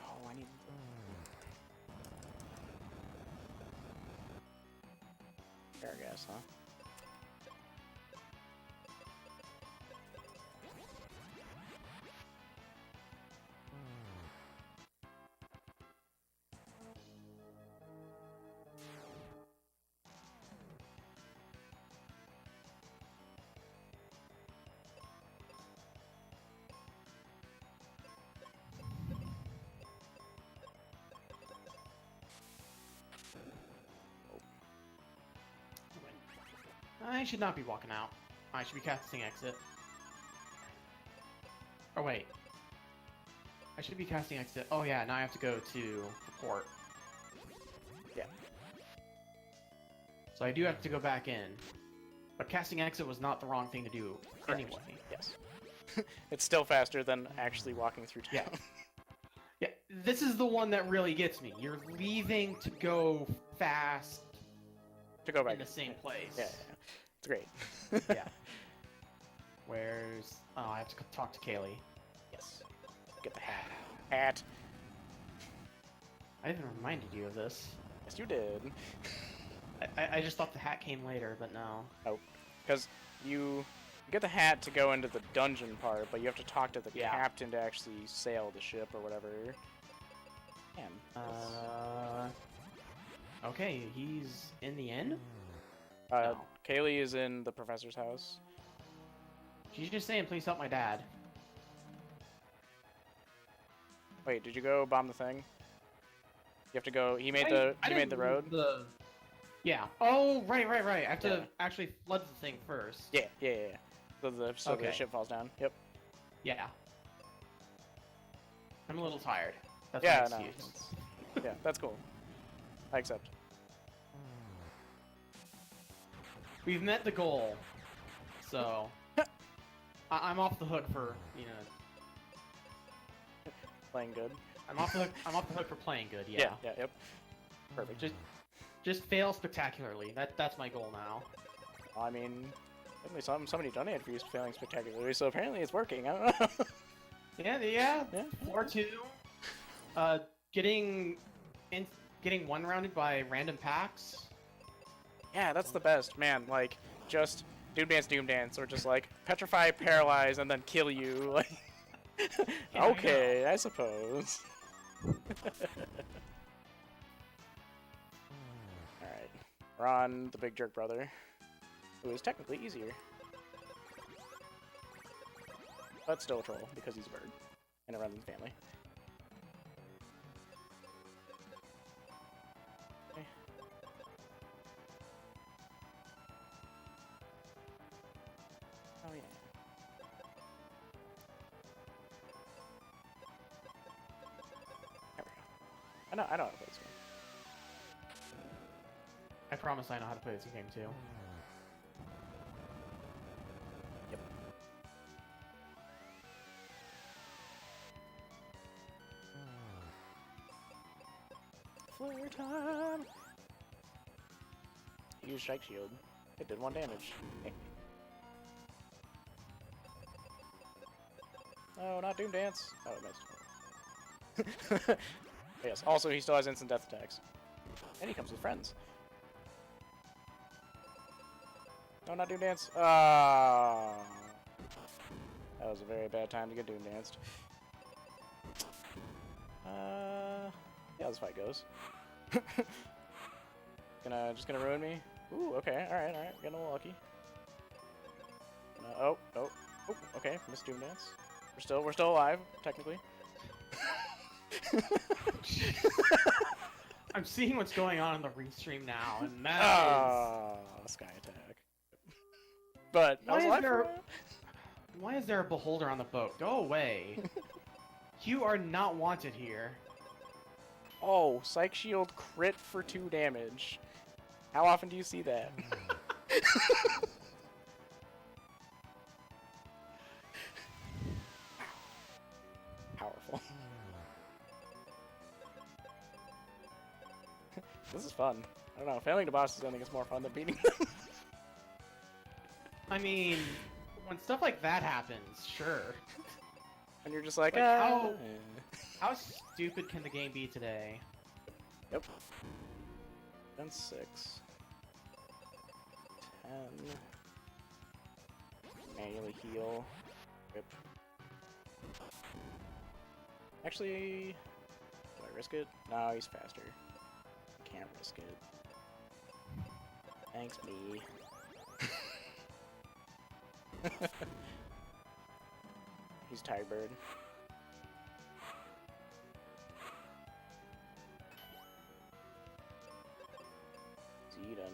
Speaker 3: Oh, I need. Air gas, huh?
Speaker 2: I should not be walking out. I should be casting exit. Oh wait. I should be casting exit. Oh yeah, now I have to go to the port.
Speaker 3: Yeah.
Speaker 2: So I do have to go back in. But casting exit was not the wrong thing to do
Speaker 3: Correct.
Speaker 2: anyway.
Speaker 3: Yes. It's still faster than actually walking through town.
Speaker 2: Yeah. Yeah, this is the one that really gets me. You're leaving to go fast
Speaker 3: To go back
Speaker 2: in the same place.
Speaker 3: Yeah, yeah. It's great.
Speaker 2: Yeah. Where's... Oh, I have to talk to Kaylee.
Speaker 3: Yes. Get the hat. Hat.
Speaker 2: I even reminded you of this.
Speaker 3: Yes, you did.
Speaker 2: I just thought the hat came later, but no.
Speaker 3: Oh, because you get the hat to go into the dungeon part, but you have to talk to the
Speaker 2: Yeah.
Speaker 3: captain to actually sail the ship or whatever. Man.
Speaker 2: Okay, he's in the inn?
Speaker 3: Uh,
Speaker 2: no.
Speaker 3: Kaylee is in the professor's house.
Speaker 2: She's just saying, please help my dad.
Speaker 3: Wait, did you go bomb the thing? You have to go. He made the road.
Speaker 2: Yeah. Oh, right. I have
Speaker 3: Yeah.
Speaker 2: to actually flood the thing first.
Speaker 3: Yeah. So the
Speaker 2: Okay.
Speaker 3: ship falls down. Yep.
Speaker 2: Yeah. I'm a little tired. That's
Speaker 3: Yeah,
Speaker 2: my
Speaker 3: no.
Speaker 2: excuse.
Speaker 3: Yeah, that's cool. I accept.
Speaker 2: We've met the goal, so I'm off the hook for
Speaker 3: Playing good.
Speaker 2: I'm off the hook for playing good.
Speaker 3: Yeah. Yep. Perfect.
Speaker 2: Just fail spectacularly. That's my goal now.
Speaker 3: I mean, somebody donated for you failing spectacularly, so apparently it's working. I don't know.
Speaker 2: Yeah.
Speaker 3: Yeah.
Speaker 2: 4-2. Getting one rounded by random packs.
Speaker 3: Yeah, that's the best, man. Like, just Doom Dance, or just like petrify, paralyze, and then kill you. Like,
Speaker 2: Yeah,
Speaker 3: okay, I suppose. Alright. We're on the Big Jerk Brother, who is technically easier. But still a troll, because he's a bird. And it runs in his family. Okay. Oh yeah. There we go. I know how to play this game.
Speaker 2: I promise I know how to play this game too.
Speaker 3: Yep. Flare time! Use Strike Shield. It did 1 damage. Oh, not Doom Dance! Oh, it missed. Yes, also he still has instant death attacks. And he comes with friends. No, not Doom Dance! Ah, that was a very bad time to get Doom Danced. Yeah, this fight goes. Just gonna ruin me? Ooh, okay, alright, getting a little lucky. Oh, okay, missed Doom Dance. We're still alive, technically.
Speaker 2: I'm seeing what's going on in the restream now, and that
Speaker 3: Sky attack. But I was alive for it.
Speaker 2: why is there a beholder on the boat? Go away. You are not wanted here.
Speaker 3: Oh, Psych Shield crit for 2 damage. How often do you see that? Powerful. This is fun. I don't know, failing the bosses I think is more fun than beating them.
Speaker 2: I mean, when stuff like that happens, sure.
Speaker 3: And you're just like,
Speaker 2: Like,
Speaker 3: ah.
Speaker 2: How stupid can the game be today?
Speaker 3: Yep. Then 6. 10. Manually heal. Rip. Actually, do I risk it? No, he's faster. Can't risk it. Thanks, me. He's Tired Bird. So you done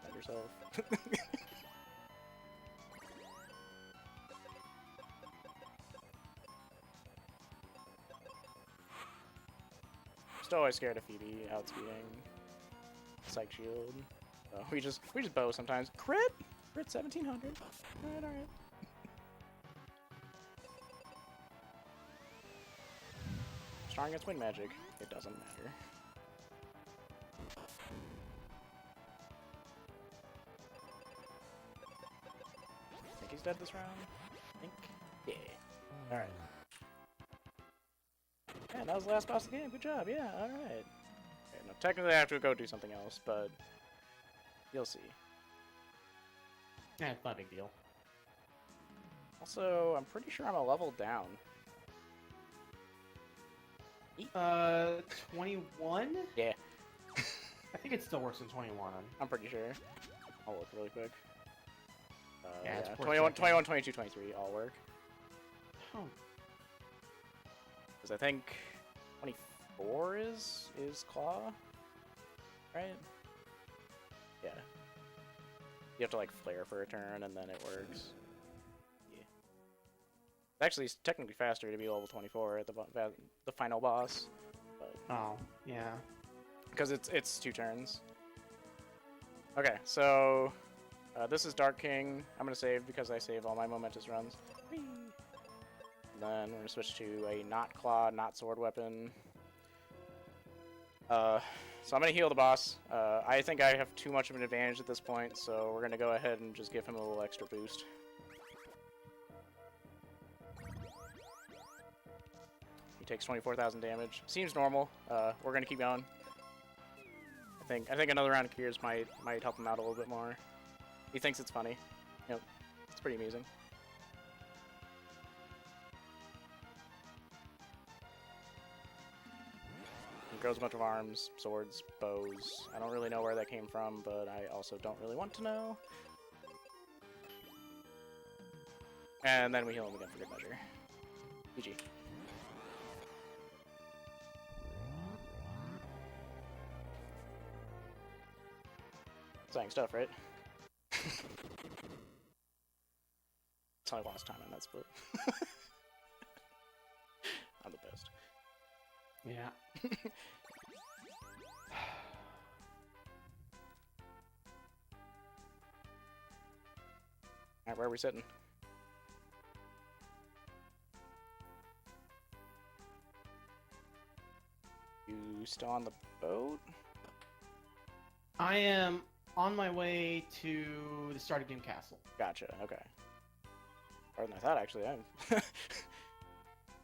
Speaker 3: find yourself. Still always scared of Phoebe outspeeding Psych Shield. So we just bow sometimes. Crit 1700. Alright. Strong against wind magic. It doesn't matter. I think he's dead this round. I think. Yeah. Alright. Yeah, that was the last boss of the game. Good job. Yeah, alright. Okay, now technically I have to go do something else, but you'll see.
Speaker 2: Yeah, it's not a big deal.
Speaker 3: Also, I'm pretty sure I'm a level down.
Speaker 2: 21?
Speaker 3: Yeah.
Speaker 2: I think it still works in 21.
Speaker 3: I'm pretty sure. I'll look really quick.
Speaker 2: Yeah, it's worth
Speaker 3: 21,
Speaker 2: checking.
Speaker 3: 21, 22, 23 all work.
Speaker 2: Oh.
Speaker 3: Because I think 24 is Claw, right? Yeah. You have to like flare for a turn and then it works. Yeah. Actually, it's technically faster to be level 24 at the final boss. But
Speaker 2: Oh, yeah.
Speaker 3: because it's 2 turns. Okay, so this is Dark King. I'm gonna save because I save all my momentous runs. Whee! And then we're gonna switch to a not claw, not sword weapon. So I'm gonna heal the boss. I think I have too much of an advantage at this point, so we're gonna go ahead and just give him a little extra boost. He takes 24,000 damage. Seems normal. We're gonna keep going. I think another round of cures might help him out a little bit more. He thinks it's funny. Yep, it's pretty amusing. He grows a bunch of arms, swords, bows. I don't really know where that came from, but I also don't really want to know. And then we heal him again for good measure. GG. Exciting stuff, right? So I lost time on that split. I'm the best.
Speaker 2: Yeah.
Speaker 3: Alright, where are we sitting? You still on the boat?
Speaker 2: I am on my way to the Started Game Castle.
Speaker 3: Gotcha, okay. Farther than I thought, actually. I'm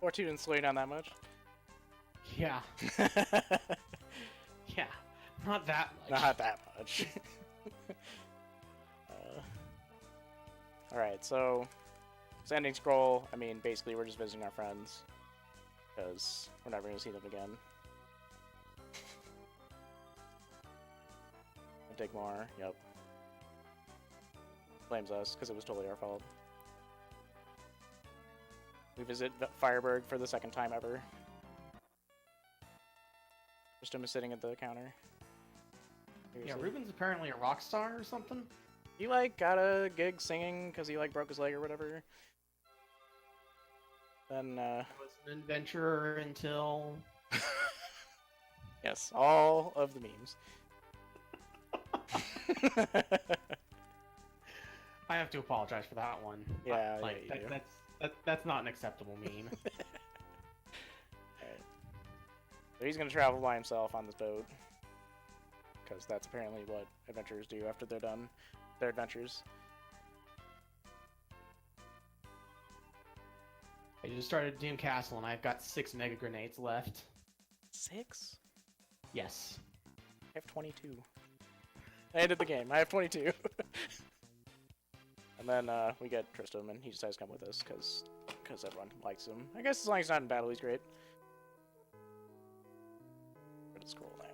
Speaker 3: 4-2 didn't slow you down that much.
Speaker 2: Yeah. Yeah. Not that much.
Speaker 3: Not that much. Alright, so ending scroll, I mean, basically we're just visiting our friends. Because we're never going to see them again. Take more, yep. Blames us, because it was totally our fault. We visit Fireburg for the second time ever. Tristram is sitting at the counter.
Speaker 2: Yeah, Ruben's apparently a rock star or something.
Speaker 3: He like got a gig singing because he like broke his leg or whatever. Then
Speaker 2: He was an adventurer until.
Speaker 3: yes, all of the memes.
Speaker 2: I have to apologize for that one.
Speaker 3: Yeah,
Speaker 2: like
Speaker 3: yeah, you do.
Speaker 2: that's not an acceptable meme.
Speaker 3: Alright. So he's gonna travel by himself on this boat. Because that's apparently what adventurers do after they're done their adventures.
Speaker 2: I just started Doom Castle and I've got 6 mega grenades left.
Speaker 3: 6?
Speaker 2: Yes.
Speaker 3: I have 22. I ended the game. I have 22. And then we get Tristram, and he decides to come with us because everyone likes him. I guess as long as he's not in battle, he's great. Where to scroll now?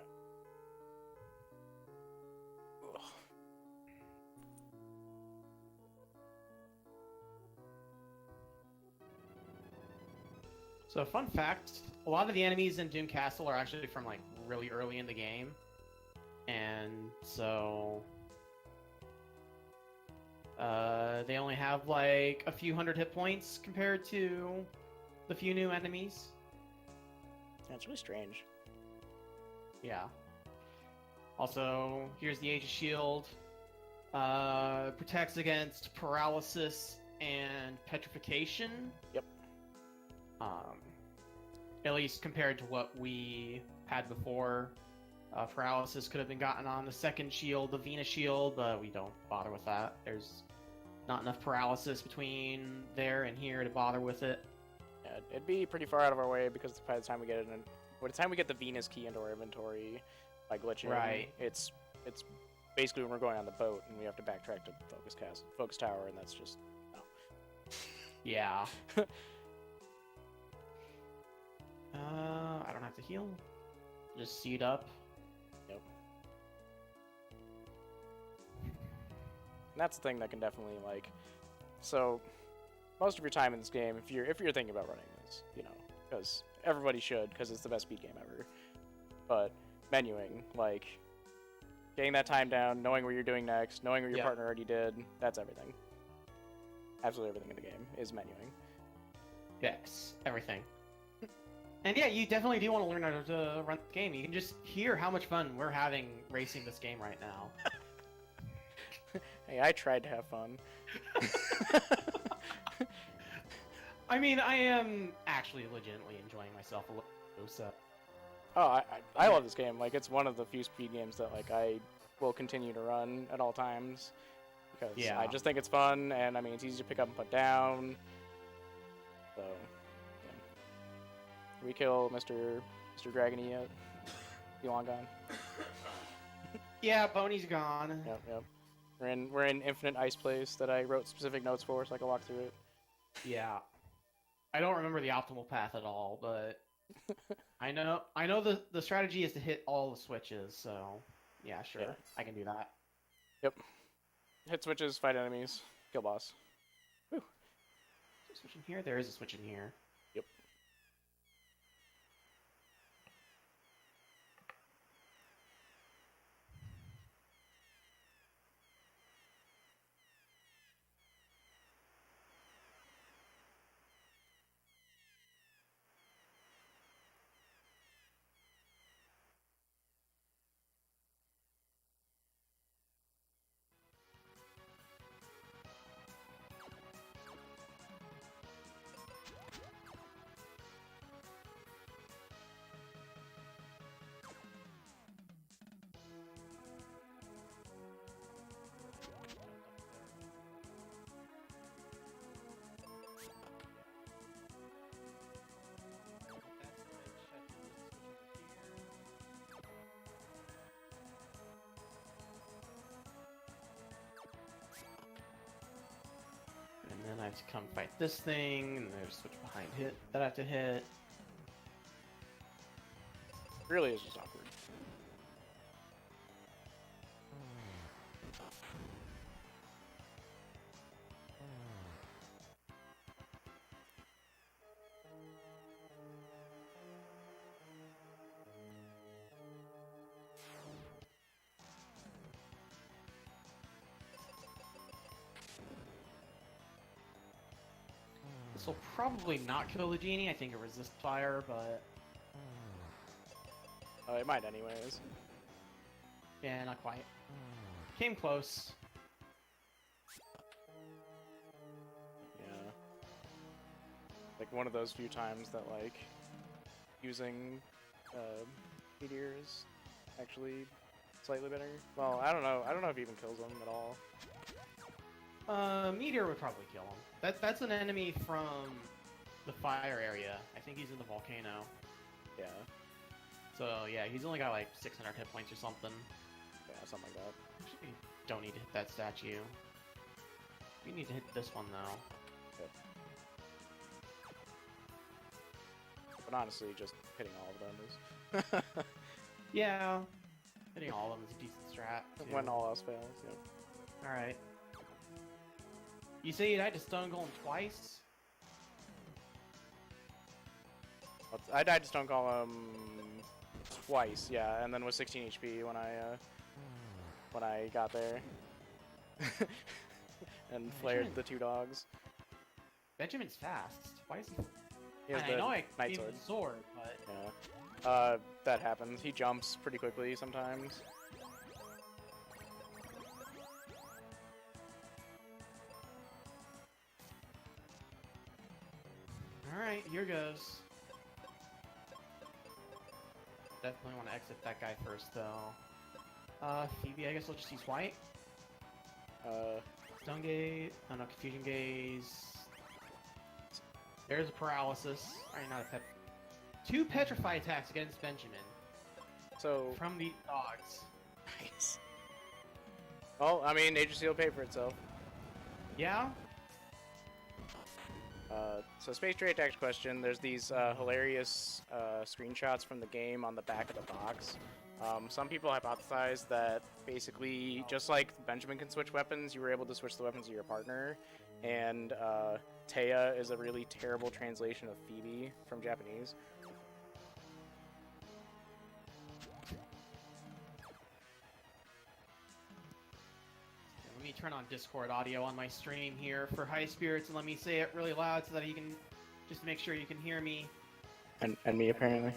Speaker 3: Ugh.
Speaker 2: So fun fact, a lot of the enemies in Doom Castle are actually from like really early in the game. And so they only have like a few hundred hit points compared to the few new enemies.
Speaker 3: That's really strange.
Speaker 2: Yeah. Also, here's the Age of Shield. Protects against paralysis and petrification.
Speaker 3: Yep.
Speaker 2: At least compared to what we had before. Paralysis could have been gotten on the second shield, the Venus shield, but we don't bother with that. There's not enough paralysis between there and here to bother with it.
Speaker 3: Yeah, it'd be pretty far out of our way because by the time we get it, by the time we get the Venus key into our inventory by glitching,
Speaker 2: Right.
Speaker 3: It's basically when we're going on the boat and we have to backtrack to Focus Tower, and that's just no.
Speaker 2: Yeah. I don't have to heal. Just seed up.
Speaker 3: Yep. And that's the thing that can definitely like. So, most of your time in this game, if you're thinking about running this, you know, because everybody should, because it's the best speed game ever. But menuing, like, getting that time down, knowing what you're doing next, knowing what your partner already did, that's everything. Absolutely everything in the game is menuing.
Speaker 2: Yes, everything. And yeah, you definitely do want to learn how to run the game. You can just hear how much fun we're having racing this game right now.
Speaker 3: Hey, I tried to have fun.
Speaker 2: I mean, I am actually legitimately enjoying myself a little, so...
Speaker 3: Oh, I love this game. Like, it's one of the few speed games that, like, I will continue to run at all times. Because I just think it's fun, and, I mean, it's easy to pick up and put down. So, yeah. Did we kill Mr. Dragony yet? He long gone?
Speaker 2: Yeah, Boney's gone.
Speaker 3: Yep. We're in Infinite Ice Place that I wrote specific notes for so I can walk through it.
Speaker 2: Yeah. I don't remember the optimal path at all, but I know the strategy is to hit all the switches, so yeah, sure.
Speaker 3: Yeah.
Speaker 2: I can do that.
Speaker 3: Yep. Hit switches, fight enemies, kill boss. Whew.
Speaker 2: Is there a switch in here? There is a switch in here.
Speaker 3: Yep.
Speaker 2: And then I have to come fight this thing, and there's a switch behind it that I have to hit.
Speaker 3: Really is just awkward.
Speaker 2: This will probably not kill the genie. I think it resists fire, but
Speaker 3: It might anyways.
Speaker 2: yeah, not quite. Came close.
Speaker 3: Yeah. Like one of those few times that like using meteors actually slightly better. Well, I don't know. I don't know if it even kills them at all.
Speaker 2: Meteor would probably kill him. That's an enemy from the fire area. I think he's in the volcano.
Speaker 3: Yeah.
Speaker 2: So yeah, he's only got like 600 hit points or something.
Speaker 3: Yeah, something like that.
Speaker 2: Actually, don't need to hit that statue. We need to hit this one though.
Speaker 3: Good. But honestly, just hitting all of them is
Speaker 2: Yeah, hitting all of them is a decent strat. Too.
Speaker 3: when all else fails. Yep.
Speaker 2: All right. You say you died to Stone Golem twice?
Speaker 3: I died to Stone Golem twice, yeah, and then with 16 HP when I got there, and flared the two dogs.
Speaker 2: Benjamin's fast. Why is he?
Speaker 3: He has
Speaker 2: I
Speaker 3: the
Speaker 2: know I
Speaker 3: Night
Speaker 2: gave him
Speaker 3: Sword.
Speaker 2: the sword, but
Speaker 3: Yeah. That happens. He jumps pretty quickly sometimes.
Speaker 2: all right, here goes. Definitely want to exit that guy first, though. Phoebe, I guess I'll just use white. Stone Gaze. Oh no, Confusion Gaze. There's a paralysis. Alright, not a pet. 2 petrify attacks against Benjamin
Speaker 3: So
Speaker 2: from the dogs.
Speaker 3: nice. Well, I mean, Age of Steel paid for itself.
Speaker 2: Yeah?
Speaker 3: So Space Trade Attacks question, there's these hilarious screenshots from the game on the back of the box. Some people hypothesize that basically, just like Benjamin can switch weapons, you were able to switch the weapons of your partner, and Taya is a really terrible translation of Phoebe from Japanese.
Speaker 2: Let me turn on Discord audio on my stream here for High Spirits, and let me say it really loud so that he can just make sure you can hear me.
Speaker 3: And me, apparently.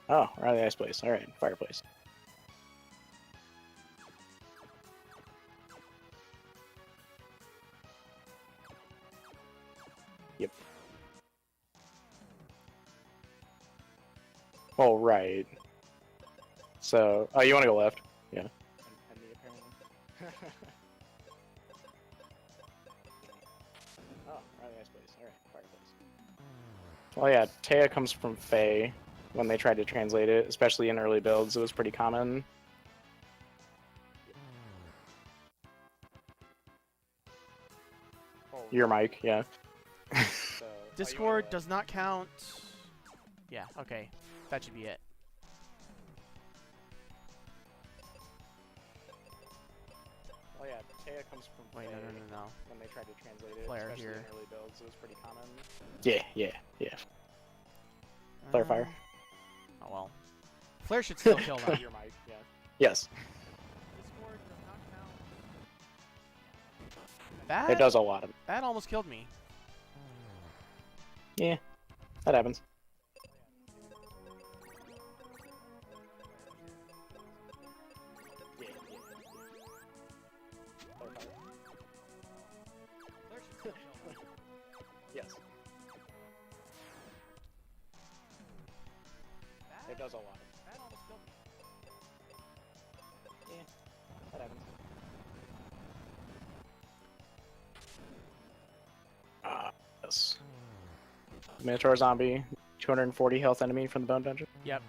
Speaker 3: Oh, we're out of the ice place. Alright, fireplace. Yep. Oh, right. So, oh, you want to go left? Yeah. And me, apparently. Oh, we're out of the ice place. Alright, fireplace. Well, yeah, Taya comes from Fae. When they tried to translate it, especially in early builds, it was pretty common. Your mic, yeah.
Speaker 2: Discord does not count. Yeah, okay. That should be it.
Speaker 3: Oh yeah, Taya comes from
Speaker 2: Wait,
Speaker 3: Fae.
Speaker 2: no.
Speaker 3: When they tried to translate it,
Speaker 2: Flare
Speaker 3: especially
Speaker 2: here.
Speaker 3: in early builds, it was pretty common. Yeah. Flare fire.
Speaker 2: Oh well. Flare should still kill them.
Speaker 3: Your mic, yeah. Yes.
Speaker 2: Discord does not count.
Speaker 3: It does a lot of.
Speaker 2: That almost killed me.
Speaker 3: Yeah, that happens. Yes. It does a lot.
Speaker 2: That almost killed me.
Speaker 3: Yeah, that happens. Yes. Minotaur zombie, 240 health enemy from the Bone Dungeon.
Speaker 2: Yep.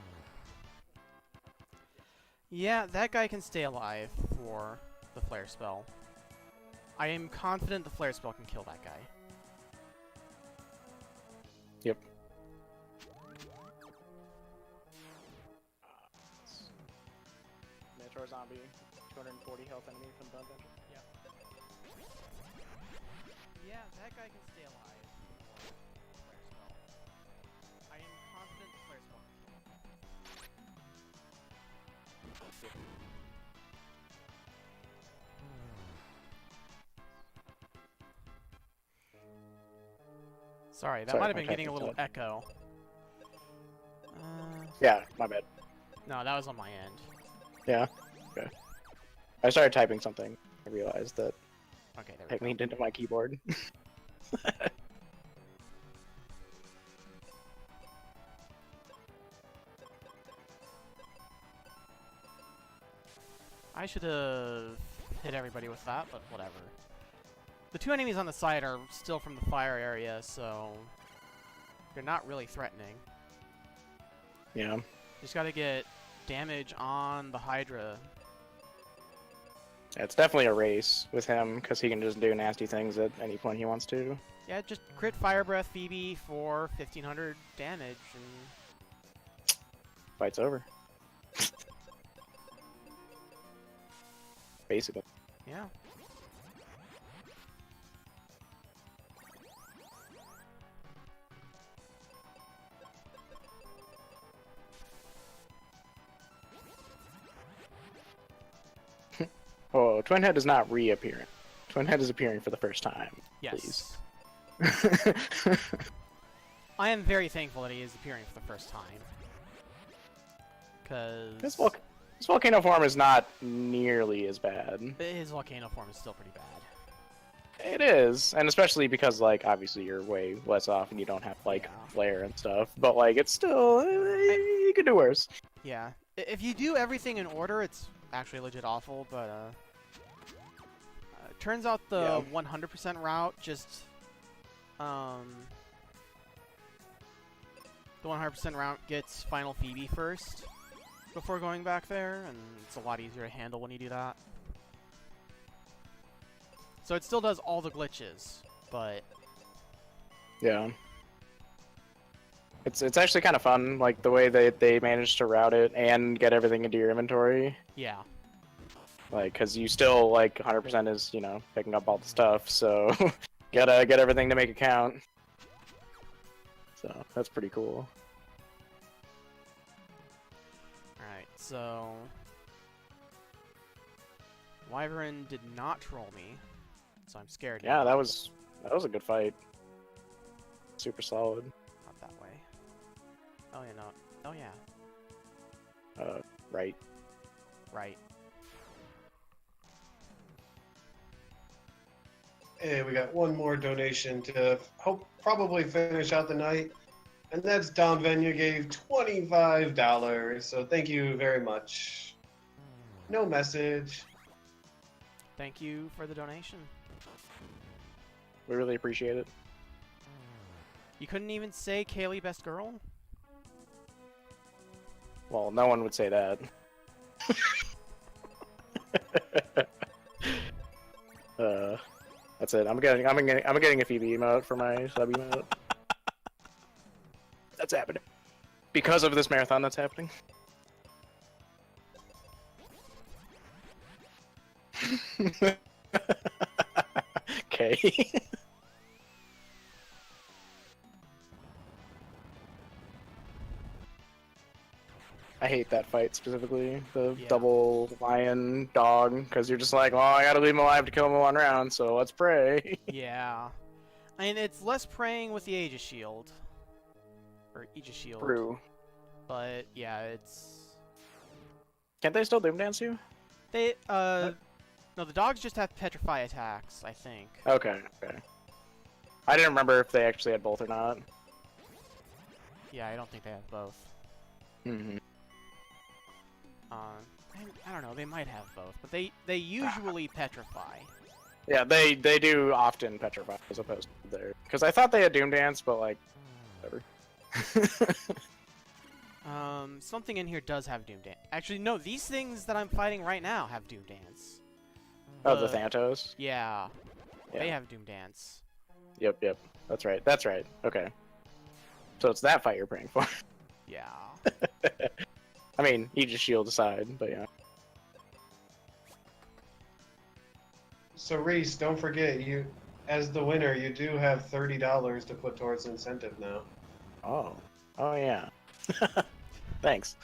Speaker 2: Yeah, that guy can stay alive for the flare spell. I am confident the flare spell can kill that guy.
Speaker 3: Yep. Minotaur zombie, 240 health enemy from the Bone Dungeon.
Speaker 2: Yep. Yeah, that guy can stay alive for the flare spell. I am confident the flare spell can kill him. Sorry, that
Speaker 3: Sorry,
Speaker 2: might have
Speaker 3: my
Speaker 2: been getting a
Speaker 3: typing's
Speaker 2: little
Speaker 3: bad.
Speaker 2: echo.
Speaker 3: Yeah, my bad.
Speaker 2: No, that was on my end.
Speaker 3: Yeah. Okay. I started typing something. I realized that
Speaker 2: Okay, there
Speaker 3: I
Speaker 2: we go.
Speaker 3: leaned into my keyboard.
Speaker 2: I should have hit everybody with that, but whatever. The two enemies on the side are still from the fire area, so they're not really threatening.
Speaker 3: Yeah.
Speaker 2: Just gotta get damage on the Hydra.
Speaker 3: It's definitely a race with him, because he can just do nasty things at any point he wants to.
Speaker 2: Yeah, just crit Fire Breath Phoebe for 1500 damage, and
Speaker 3: Fight's over. Basically.
Speaker 2: yeah.
Speaker 3: Oh, Twin Head is not reappearing. Twin Head is appearing for the first time.
Speaker 2: Yes.
Speaker 3: Please.
Speaker 2: I am very thankful that he is appearing for the first time. Because
Speaker 3: His volcano form is not nearly as bad.
Speaker 2: his volcano form is still pretty bad.
Speaker 3: It is, and especially because, like, obviously you're way less off and you don't have, like,
Speaker 2: Yeah.
Speaker 3: flare and stuff. But, like, it's still... you could do worse.
Speaker 2: Yeah. If you do everything in order, it's actually legit awful, but, turns out the 100% route just, the 100% route gets Final Phoebe first before going back there, and it's a lot easier to handle when you do that. So it still does all the glitches, but
Speaker 3: Yeah. It's actually kind of fun, like, the way they managed to route it and get everything into your inventory.
Speaker 2: yeah.
Speaker 3: Like, because you still, like, 100% is, you know, picking up all the stuff, so gotta get everything to make it count. So, that's pretty cool.
Speaker 2: Alright, so Wyvern did not troll me, so I'm scared
Speaker 3: Yeah,
Speaker 2: now.
Speaker 3: that was a good fight. Super solid.
Speaker 2: Not that way. Oh yeah, no. Oh yeah.
Speaker 3: Right.
Speaker 2: Right.
Speaker 1: Hey, we got one more donation to probably finish out the night. And that's Don Venya gave $25. So thank you very much. No message.
Speaker 2: Thank you for the donation.
Speaker 3: We really appreciate it.
Speaker 2: You couldn't even say Kaylee best girl?
Speaker 3: Well, no one would say that. That's it. I'm getting a Phoebe emote for my sub emote. That's happening. Because of this marathon that's happening. Okay. I hate that fight specifically, the
Speaker 2: Yeah.
Speaker 3: double lion dog, because you're just like, well, I gotta leave him alive to kill him in one round, so let's pray.
Speaker 2: Yeah. I mean, it's less praying with the Aegis Shield. Or Aegis Shield.
Speaker 3: True.
Speaker 2: But, yeah, it's...
Speaker 3: Can't they still Doom Dance you?
Speaker 2: They, no, the dogs just have Petrify attacks, I think.
Speaker 3: Okay, okay. I didn't remember if they actually had both or not.
Speaker 2: Yeah, I don't think they have both.
Speaker 3: Mm-hmm.
Speaker 2: I don't know, they might have both, but they usually Petrify.
Speaker 3: Yeah, they do often petrify as opposed to their... Because I thought they had Doom Dance, but, like, whatever.
Speaker 2: Something in here does have Doom Dance. Actually, no, these things that I'm fighting right now have Doom Dance.
Speaker 3: Oh, the Thanatos?
Speaker 2: Yeah,
Speaker 3: Yeah.
Speaker 2: they have Doom Dance.
Speaker 3: Yep. That's right. Okay. So it's that fight you're praying for.
Speaker 2: Yeah.
Speaker 3: I mean, Aegis Shield aside, but yeah.
Speaker 1: So Reese, don't forget, you, as the winner, you do have $30 to put towards incentive now.
Speaker 3: Oh yeah. Thanks.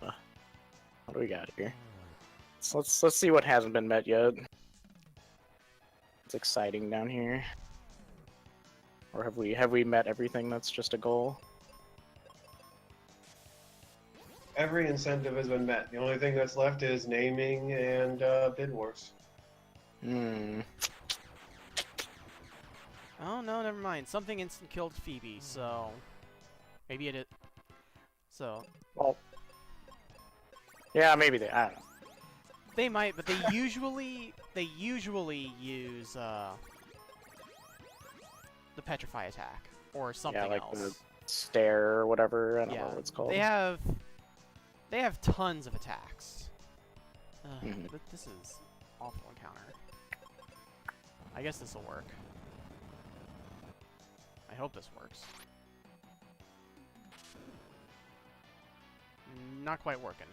Speaker 3: What do we got here? Let's see what hasn't been met yet. It's exciting down here. Or have we met everything that's just a goal?
Speaker 1: Every incentive has been met. The only thing that's left is naming and bid wars.
Speaker 3: Hmm.
Speaker 2: Oh no, never mind. Something instant killed Phoebe, so maybe it. So
Speaker 3: Well. Yeah, maybe they. I don't know.
Speaker 2: they might, but they usually use the petrify attack or something
Speaker 3: Yeah, like
Speaker 2: else.
Speaker 3: the stare or whatever. I don't know
Speaker 2: Yeah,
Speaker 3: what it's called.
Speaker 2: they have tons of attacks. But this is awful encounter. I guess this will work. I hope this works. Not quite working.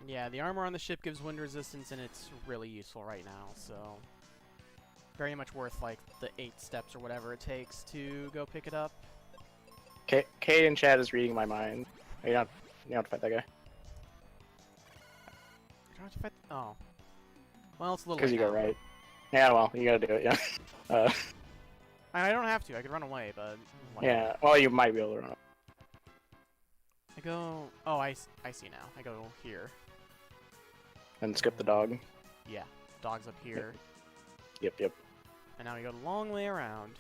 Speaker 2: Yeah, the armor on the ship gives wind resistance, and it's really useful right now, so very much worth, like, the 8 steps or whatever it takes to go pick it up.
Speaker 3: Kate in chat is reading my mind. You don't have to fight that guy.
Speaker 2: I don't have to fight. Oh. Well, it's a little
Speaker 3: Because
Speaker 2: late
Speaker 3: you go
Speaker 2: now.
Speaker 3: right. Yeah, well, you gotta do it, yeah.
Speaker 2: I don't have to. I could run away, but...
Speaker 3: Yeah, well, you might be able to run.
Speaker 2: I go... Oh, I see now. I go here.
Speaker 3: And skip the dog.
Speaker 2: Yeah. Dog's up here.
Speaker 3: Yep.
Speaker 2: And now we go the long way around.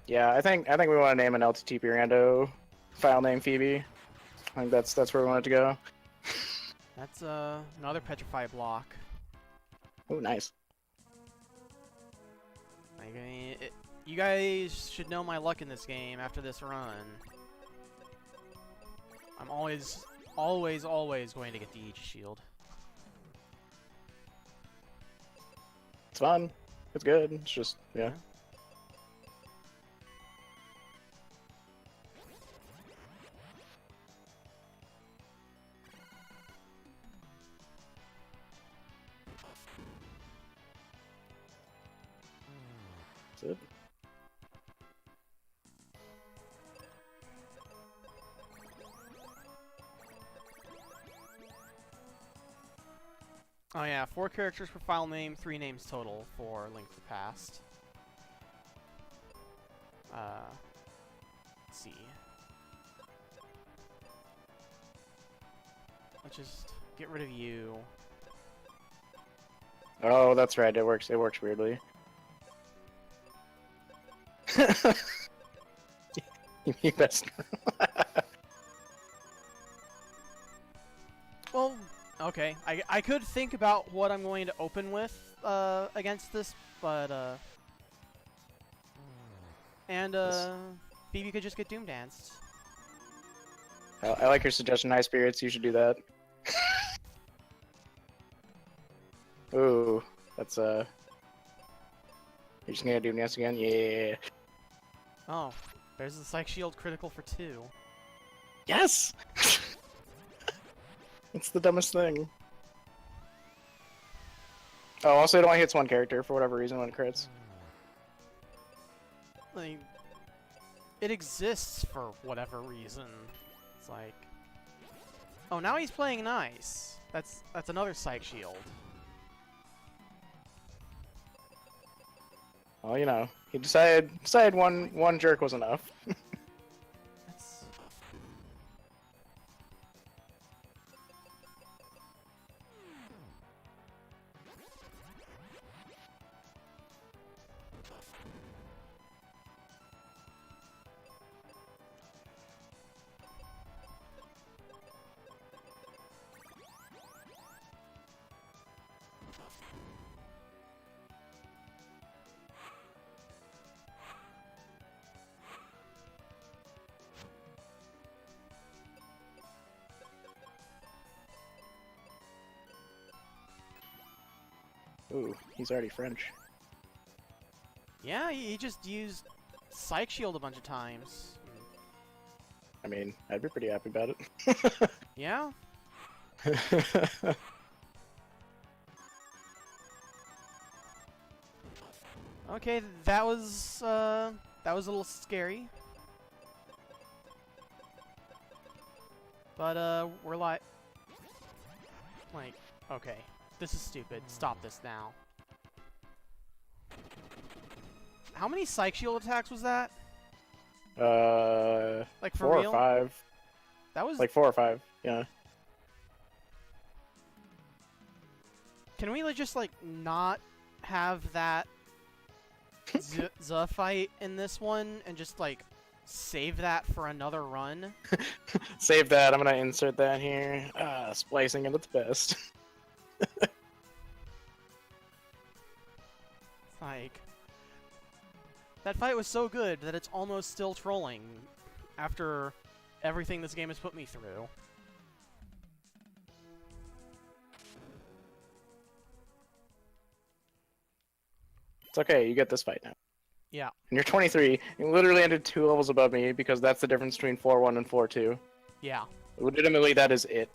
Speaker 3: Yeah, I think we want to name an LTTP rando file name Phoebe. I think that's where we want it to go.
Speaker 2: That's another petrify block.
Speaker 3: Oh, nice.
Speaker 2: Like, I mean, you guys should know my luck in this game after this run. I'm always going to get the Aegis Shield.
Speaker 3: It's fun. It's good. It's just, yeah. That's it.
Speaker 2: Oh yeah, 4 characters per file name, 3 names total for Link to the Past. Let's see. Let's just get rid of you.
Speaker 3: Oh, that's right. It works weirdly. You best.
Speaker 2: Well, okay. I could think about what I'm going to open with against this, but Phoebe could just get Doom Danced.
Speaker 3: I like your suggestion, High Spirits. You should do that. Ooh, that's You're just gonna do Dance again? Yeah.
Speaker 2: Oh, there's the Psych Shield critical for 2.
Speaker 3: Yes! It's the dumbest thing. Oh, also it only hits one character for whatever reason when it crits.
Speaker 2: Like, it exists for whatever reason. It's like, oh, now he's playing nice. That's another Psych Shield.
Speaker 3: Well, you know, he decided one jerk was enough.
Speaker 2: That's...
Speaker 3: Ooh, he's already French.
Speaker 2: Yeah, he just used Psych Shield a bunch of times.
Speaker 3: I mean, I'd be pretty happy about it.
Speaker 2: Yeah? Okay, that was a little scary. But, we're like, okay, this is stupid. Stop this now. How many Psych Shield attacks was that?
Speaker 3: Like
Speaker 2: for
Speaker 3: 4
Speaker 2: real?
Speaker 3: or 5.
Speaker 2: That was...
Speaker 3: Like 4 or 5, yeah.
Speaker 2: Can we, just, not have that Z fight in this one and just, save that for another run?
Speaker 3: Save that, I'm gonna insert that here. Splicing at its best.
Speaker 2: That fight was so good that it's almost still trolling after everything this game has put me through.
Speaker 3: It's okay, you get this fight now.
Speaker 2: Yeah.
Speaker 3: And you're 23, you literally ended 2 levels above me because that's the difference between 4-1 and 4-2.
Speaker 2: Yeah.
Speaker 3: Legitimately, that is it.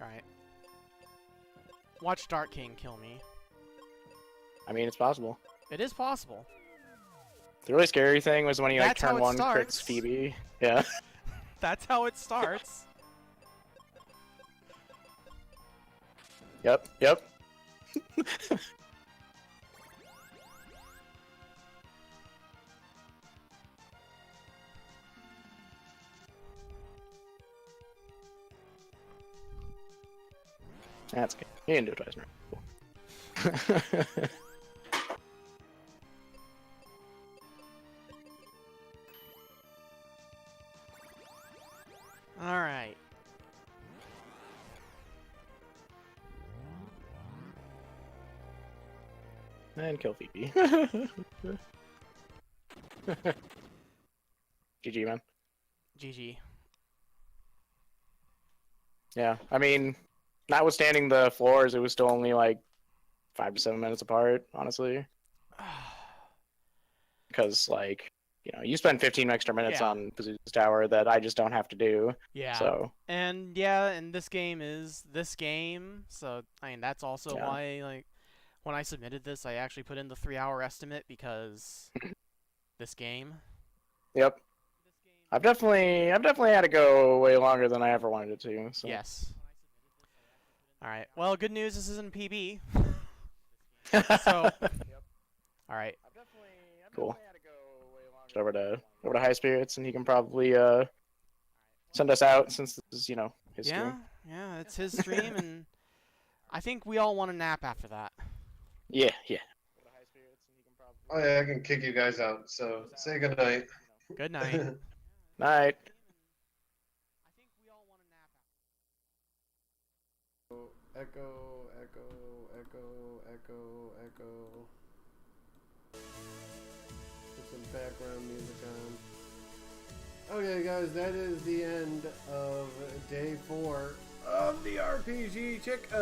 Speaker 2: Alright. Watch Dark King kill me.
Speaker 3: I mean, it's possible.
Speaker 2: It is possible.
Speaker 3: The really scary thing was when he
Speaker 2: That's how
Speaker 3: turn
Speaker 2: it
Speaker 3: 1
Speaker 2: starts.
Speaker 3: crits Phoebe. Yeah.
Speaker 2: That's how it starts.
Speaker 3: Yep. That's okay. You didn't do it twice, right? Cool.
Speaker 2: Alright.
Speaker 3: And kill Phoebe. GG, man.
Speaker 2: GG.
Speaker 3: Yeah, I mean, notwithstanding the floors, it was still only like 5 to 7 minutes apart, honestly. Because, you spend 15 extra minutes
Speaker 2: Yeah.
Speaker 3: on Pazuzu's Tower that I just don't have to do.
Speaker 2: Yeah.
Speaker 3: So,
Speaker 2: And this game is this game, so I mean that's also
Speaker 3: Yeah.
Speaker 2: why when I submitted this I actually put in the 3-hour estimate because this game.
Speaker 3: yep. I've definitely had to go way longer than I ever wanted it to. So.
Speaker 2: Yes. Alright. Well, good news, this isn't PB. So alright.
Speaker 3: Cool. Over to High Spirits, and he can probably send us out since this is his stream.
Speaker 2: Yeah, it's his stream, and I think we all want a nap after that.
Speaker 3: Yeah.
Speaker 1: Oh yeah, I can kick you guys out. So say goodnight.
Speaker 2: Good night.
Speaker 3: Night.
Speaker 1: Echo, echo, echo, echo, echo. Put some background music on. Okay, guys, that is the end of day 4 of the RPG Chick-a-thon.